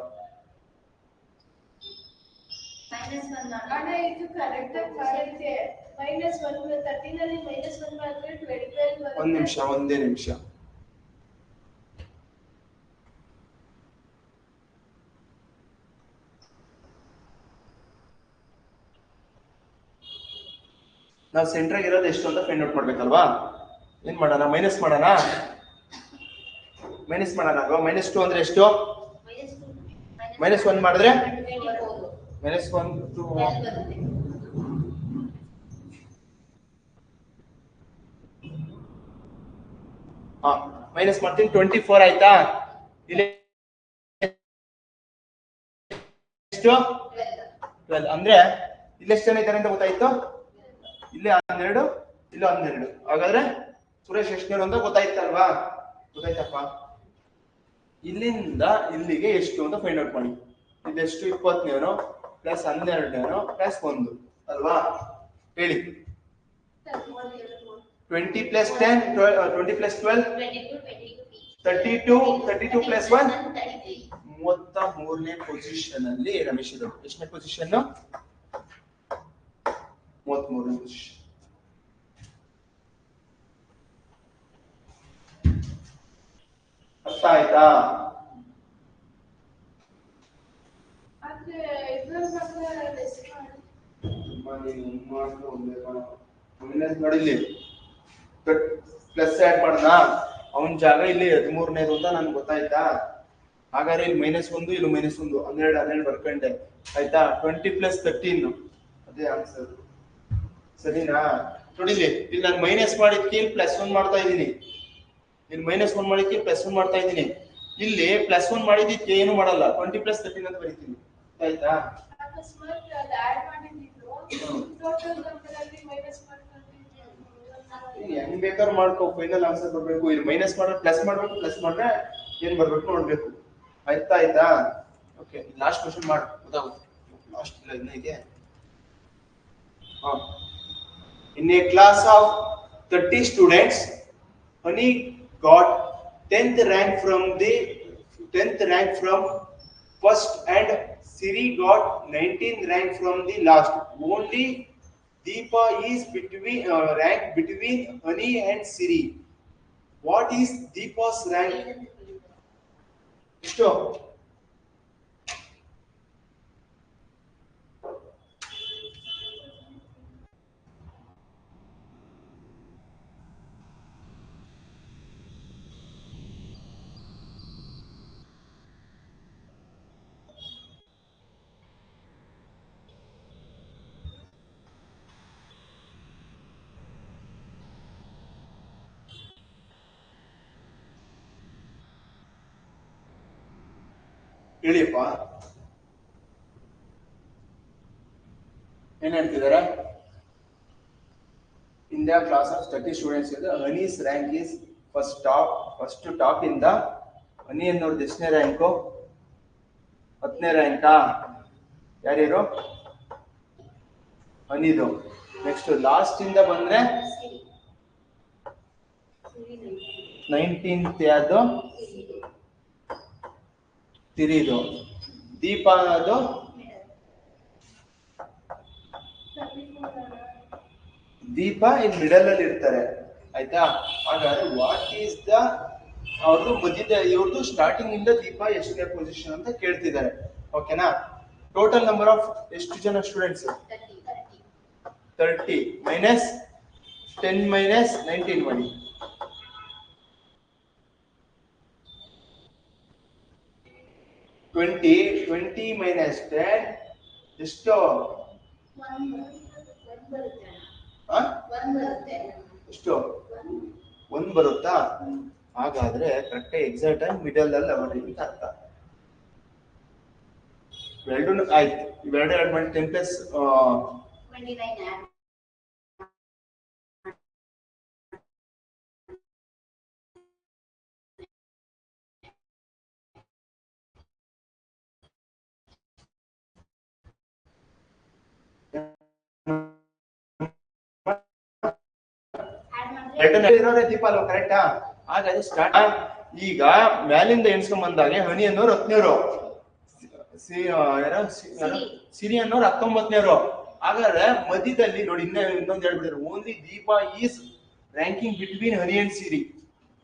ಒಂದ್ ನಿಮಿಷ, ಒಂದೇ ನಿಮಿಷ. ನಾವು ಸೆಂಟ್ರಾಗ ಇರೋದು ಎಷ್ಟು ಅಂತ ಫೈಂಡ್ ಔಟ್ ಮಾಡ್ಬೇಕಲ್ವಾ? ಏನ್ ಮಾಡೋಣ? ಮೈನಸ್ ಮಾಡೋಣ. -2 ಅಂದ್ರೆ ಎಷ್ಟು? -1 ಮಾಡಿದ್ರೆ -1 ಮೈನಸ್ ಮಾಡ್ತೀನಿ. 24 ಆಯ್ತಾ? ಇಲ್ಲಿ ಎಷ್ಟು? 12 ಅಂದ್ರೆ ಇಲ್ಲಿ ಎಷ್ಟು ಜನ ಇದ್ದಾರೆ ಅಂತ ಗೊತ್ತಾಯ್ತು? ಇಲ್ಲಿ 12, ಇಲ್ಲಿ 12. ಹಾಗಾದ್ರೆ ಸುರೇಶ್ ಎಷ್ಟನೇನು ಅಂತ ಗೊತ್ತಾಯ್ತಲ್ವಾ? ಗೊತ್ತಾಯ್ತಪ್ಪ. ಇಲ್ಲಿಂದ ಇಲ್ಲಿಗೆ ಎಷ್ಟು ಅಂತ ಫೈಂಡ್ ಔಟ್ ಮಾಡಿ. ಇದೆಷ್ಟು? 20ನೇನು ಪ್ಲಸ್ 12ನೇನು ಪ್ಲಸ್ 1 ಅಲ್ವಾ? ಹೇಳಿ. 20 ಪ್ಲಸ್ 10 20 ಪ್ಲಸ್ 12 32 ಪ್ಲಸ್ 1 33ನೇ ಪೊಸಿಷನ್ ಅಲ್ಲಿ ರಮೇಶ್ ಇರೋದು. ಎಷ್ಟನೇ ಪೊಸಿಷನ್? 33ನೇ ಪೊಸಿಷನ್. ಅರ್ಥ ಆಯ್ತಾ? ನೋಡಿಲ್ಲಿ ಪ್ಲಸ್ ಆಡ್ ಮಾಡೋಣ. ಅವನ ಜಾಗ ಇಲ್ಲಿ 13ನೇದು ಅಂತ ನನ್ಗೆ ಗೊತ್ತಾಯ್ತಾ? ಹಾಗಾದ್ರೆ ಇಲ್ಲಿ -1 ಇಲ್ಲಿ -1 12 ಬರ್ಕೊಂಡೆ ಆಯ್ತಾ. 20 + 13 ಅದೇ ಆನ್ಸರ್. ಸರಿನಾ? ನೋಡಿ ಇಲ್ಲಿ ನಾನು ಮೈನಸ್ ಮಾಡಿದ್ಕೆ ಇಲ್ಲಿ +1 ಮಾಡ್ತಾ ಇದ್ದೀನಿ, ಇಲ್ಲಿ -1 ಮಾಡಿದ್ಕೆ +1 ಮಾಡ್ತಾ ಇದ್ದೀನಿ. ಇಲ್ಲಿ +1 ಮಾಡಿದ್ದಕ್ಕೆ ಏನು ಮಾಡಲ್ಲ, 20 + 13 ಅಂತ ಬರೀತೀನಿ. ಆಯ್ತಾ? ಹೆಂಗ್ ಬೇಕಾದ್ರೂ ಮಾಡ್ಕೋ, ಫೈನಲ್ ಆನ್ಸರ್ ಬರ್ಬೇಕು. ಇಲ್ಲಿ ಮೈನಸ್ ಮಾಡಿದ್ರೆ ಪ್ಲಸ್ ಮಾಡ್ಬೇಕು, ಪ್ಲಸ್ ಮಾಡಿದ್ರೆ ಏನ್ ಬರ್ಬೇಕು ನೋಡ್ಬೇಕು. ಆಯ್ತಾ? ಓಕೆ, ಲಾಸ್ಟ್ ಕ್ವಶನ್ ಮಾಡು, ಗೊತ್ತಾಗುತ್ತೆ. ಲಾಸ್ಟ್ ಇಲ್ಲ ಇನ್ನ ಇದೆ. In a class of 30 students, Honey got 10th rank from first and Siri got 19th rank from the last. Only Deepa is ranked between Honey and Siri. What is Deepa's rank? Stop. ಹೇಳಿಯಪ್ಪ, ಏನ್ ಹೇಳ್ತಿದ್ದಾರೆ? In the class of 30 students, Honey's rank is first top in the Honey ಅನ್ನೋರ್ದು ಎಷ್ಟನೇ rank? 10ನೇ ರ್ಯಾಂಕಾ? ಯಾರ್ಯಾರು? ಹನಿದು. Next last ಇಂದ ಬಂದ್ರೆ 19th ಯಾರ್ದು? ಸಿರಿದು. ದೀಪ ಅದು ದೀಪ ಇಲ್ಲಿ middle ಅಲ್ಲಿ ಇರ್ತಾರೆ. ಆಯ್ತಾ? ಹಾಗಾದ್ರೆ ವಾಟ್ ಈಸ್ ದ ಅವ್ರದ್ದು ಮಧ್ಯದ ಇವ್ರದ್ದು ಸ್ಟಾರ್ಟಿಂಗ್ ಇಂದ ದೀಪ ಎಷ್ಟನೇ ಪೊಸಿಷನ್ ಅಂತ ಕೇಳ್ತಿದ್ದಾರೆ. ಓಕೆನಾ? ಟೋಟಲ್ ನಂಬರ್ ಆಫ್ ಎಷ್ಟು ಜನ ಸ್ಟೂಡೆಂಟ್ಸ್? 30 ಮೈನಸ್ 10 ಮೈನಸ್ 19 ಮಾಡಿ. 20 ಮೈನಸ್ 10 ಎಷ್ಟು? 1 1 ಬರುತ್ತಾ? ಹಾಗಾದ್ರೆ ಕರೆಕ್ಟ್ ಎಕ್ಸಾಕ್ಟ್ ಆಗಿ ಮಿಡಲ್ ಅಲ್ಲಿ ಅವರಿ ಅಂತ ಅರ್ಥ. ಇವೆರಡು ಆಯ್ತು. ಇವೆರಡು ಆಡ್ ಮಾಡಿ 10 ಪ್ಲಸ್ 29 ದೀಪಾಲು ಕರೆಕ್ಟಾ? ಹಾಗಾದ್ರೆ ಸ್ಟಾರ್ಟ್. ಈಗ ಮ್ಯಾಲಿಂದ ಎಣ್ಸ್ಕೊಂಡ್ ಬಂದಾಗ ಹನಿ ಅನ್ನೋರು 10ನೇರು, ಸಿರಿ ಅನ್ನೋರು 19ನೇರು. ಹಾಗಾದ್ರೆ ಮಧ್ಯದಲ್ಲಿ ನೋಡಿ ಇನ್ನೊಂದು ಹೇಳ್ಬಿಡ್ತಾರೆ, only Deepa is ranking between Honey and Siri.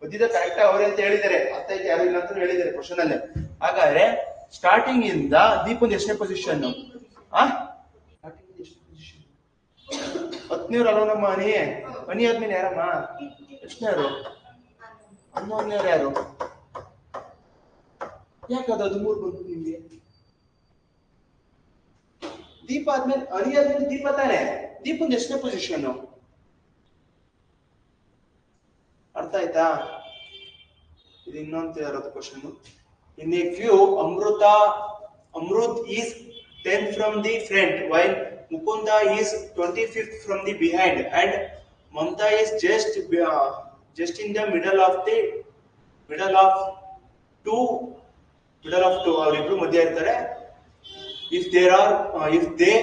ಮಧ್ಯದ ಕರೆಕ್ಟ್ ಅವ್ರೆ ಅಂತ ಹೇಳಿದ್ದಾರೆ. ಅರ್ಥ ಐತೆ? ಯಾರು ಇಲ್ಲ ಅಂತ ಹೇಳಿದ್ದಾರೆ ಕ್ವಶನ್ ಅಲ್ಲೇ. ಹಾಗಾದ್ರೆ ಸ್ಟಾರ್ಟಿಂಗ್ ಇಂದ ದೀಪಂದು ಎಷ್ಟನೇ ಪೊಸಿಷನ್? 10ನೇರು ಅಲ್ವ ನಮ್ಮ ಹನಿ? ಹನಿ ಆದ್ಮೇಲೆ ಯಾರಮ್ಮ? ಎಷ್ಟನೇರು? 11ನೇರು ಯಾರು? ಯಾಕದು 13 ಬಂತು ನಿಮ್ಗೆ? ದೀಪ ಆದ್ಮೇಲೆ ಹನಿ ಆದ್ಮೇಲೆ ದೀಪ ತಾನೆ. ದೀಪಂದು ಎಷ್ಟನೇ ಪೊಸಿಷನ್? ಅರ್ಥ ಆಯ್ತಾ? ಇದು ಇನ್ನೊಂದು ಯಾರದು question. In a queue Amrit is 10 from the front while Mukunda is 25th from the behind and Mamta is just in the middle of two ಅವರಿಬ್ರು ಮಧ್ಯ ಇರ್ತಾರೆ. If they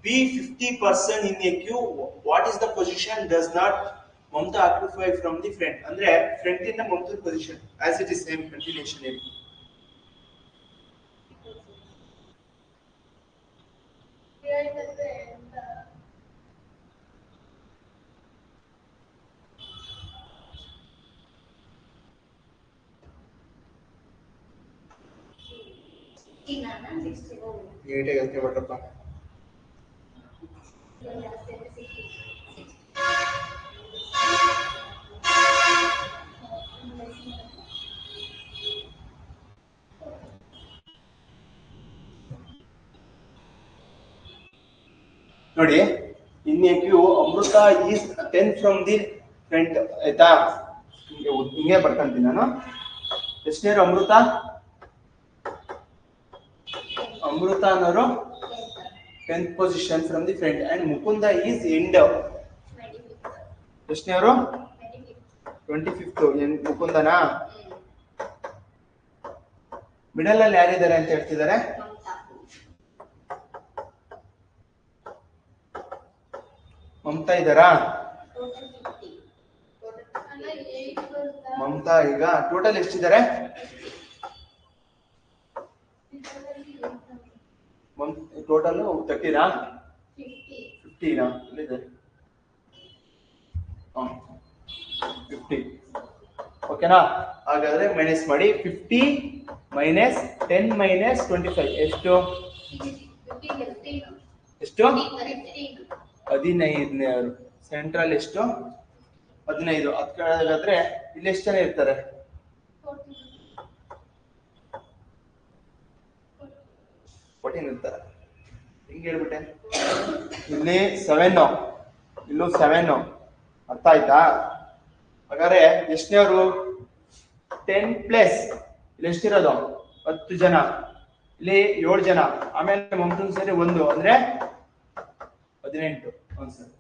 be 50% in a queue, what is the position does not Mamta occupy from the front? ಅಂದ್ರೆ front ಇಂದ Mamta position as it is same continuation in. ನೀಟಾಗಿ ಹೇಳ್ತೀವಿ ಬಟ್ರಪ್ಪ. ನೋಡಿ ಇನ್ನೇಕ್ಯೂ Amrita is 10 from the front ಆಯ್ತಾ. ಹಿಂಗೆ ಬರ್ಕೊಂತೀನಿ ನಾನು. ಎಷ್ಟನೇರು ಅಮೃತ? ಅಮೃತ ಅನ್ನೋರು 10th position from the front and Mukunda is end. ಎಷ್ಟನೇವರು? 25th ಮುಕುಂದನಾ? ಮಿಡಲ್ ಅಲ್ಲಿ ಯಾರಿದ್ದಾರೆ ಅಂತ ಹೇಳ್ತಿದ್ದಾರೆ? ಮಮತಾ ಇದ್ದಾರಾ? ಮಮತಾ ಈಗ ಟೋಟಲ್ ಎಷ್ಟಿದ್ದಾರೆ? ಟೋಟಲ್ 30ನಾ 50ನಾ? 50. ಓಕೆನಾ? ಹಾಗಾದ್ರೆ ಮೈನಸ್ ಮಾಡಿ. 50 ಮೈನಸ್ 10 ಮೈನಸ್ 25 ಎಷ್ಟು? ಎಷ್ಟು? 15ನೇವರು. ಸೆಂಟ್ರಲ್ ಎಷ್ಟು? 15. ಅದಕ್ಕಾದ್ರೆ ಇಲ್ಲಿ ಎಷ್ಟು ಜನ ಇರ್ತಾರೆ? 14 ಇರ್ತಾರೆ. ಹಿಂಗೆ ಹೇಳ್ಬಿಟ್ಟೆ. ಇಲ್ಲಿ 7, ಇಲ್ಲೂ 7. ಅರ್ಥ ಆಯ್ತಾ? ಹಾಗಾದ್ರೆ ಎಷ್ಟನೇವರು? 10 ಪ್ಲಸ್ ಇಲ್ಲಿ ಎಷ್ಟಿರೋದು? 10 ಜನ. ಇಲ್ಲಿ 7 ಜನ. ಆಮೇಲೆ ಮಮತನ್ ಸೇರಿ 1 ಅಂದ್ರೆ 18. ಸರ್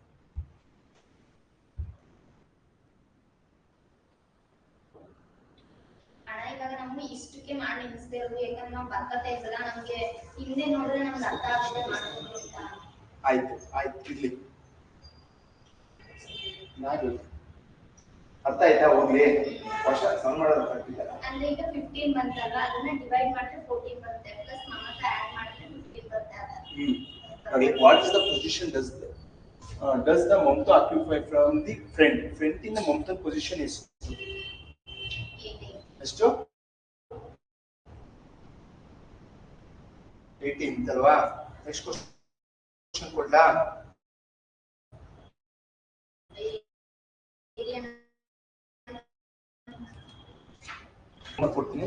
ಇಷ್ಟಕ್ಕೆ ಮಾಡಿ ನಿಲ್ಲಿಸ್ತಾ ಇರೋದು ಯಾಕಂದ್ರೆ ನಾವು ಬರ್ಕತೆ ಇದ್ದಲ್ಲ, ನಮ್ಗೆ ಹಿಂದೆ ನೋಡಿದ್ರೆ ನಮ್ಗೆ ಅರ್ಥ ಆಗುತ್ತೆ ಮಾಡ್ಬೋದು ಅಂತ. ಆಯ್ತು ಇಲ್ಲಿ ನಾನು ಅರ್ಥ ಆಯ್ತಾ? ಹೋಗ್ಲಿ ವರ್ಷ ಸಮ್ ಮಾಡೋದು ಅಂದ್ರೆ ಈಗ 15 ಬಂತಲ್ಲ, ಅದನ್ನ ಡಿವೈಡ್ ಮಾಡಿದ್ರೆ 14 ಬರುತ್ತೆ, ಪ್ಲಸ್ ಮಮತಾ ಆಡ್ ಮಾಡಿದ್ರೆ 15 ಬರುತ್ತೆ. ನೋಡಿ, what is the position does the Mamta occupy from the front? Front in the Mamta position is ಎಷ್ಟು? 18 ಅಲ್ವಾ? ನೆಕ್ಸ್ಟ್ ಕ್ವೆಶ್ಚನ್ ಕೊಡ್ಲಾ? ಕೊಡ್ತೀನಿ.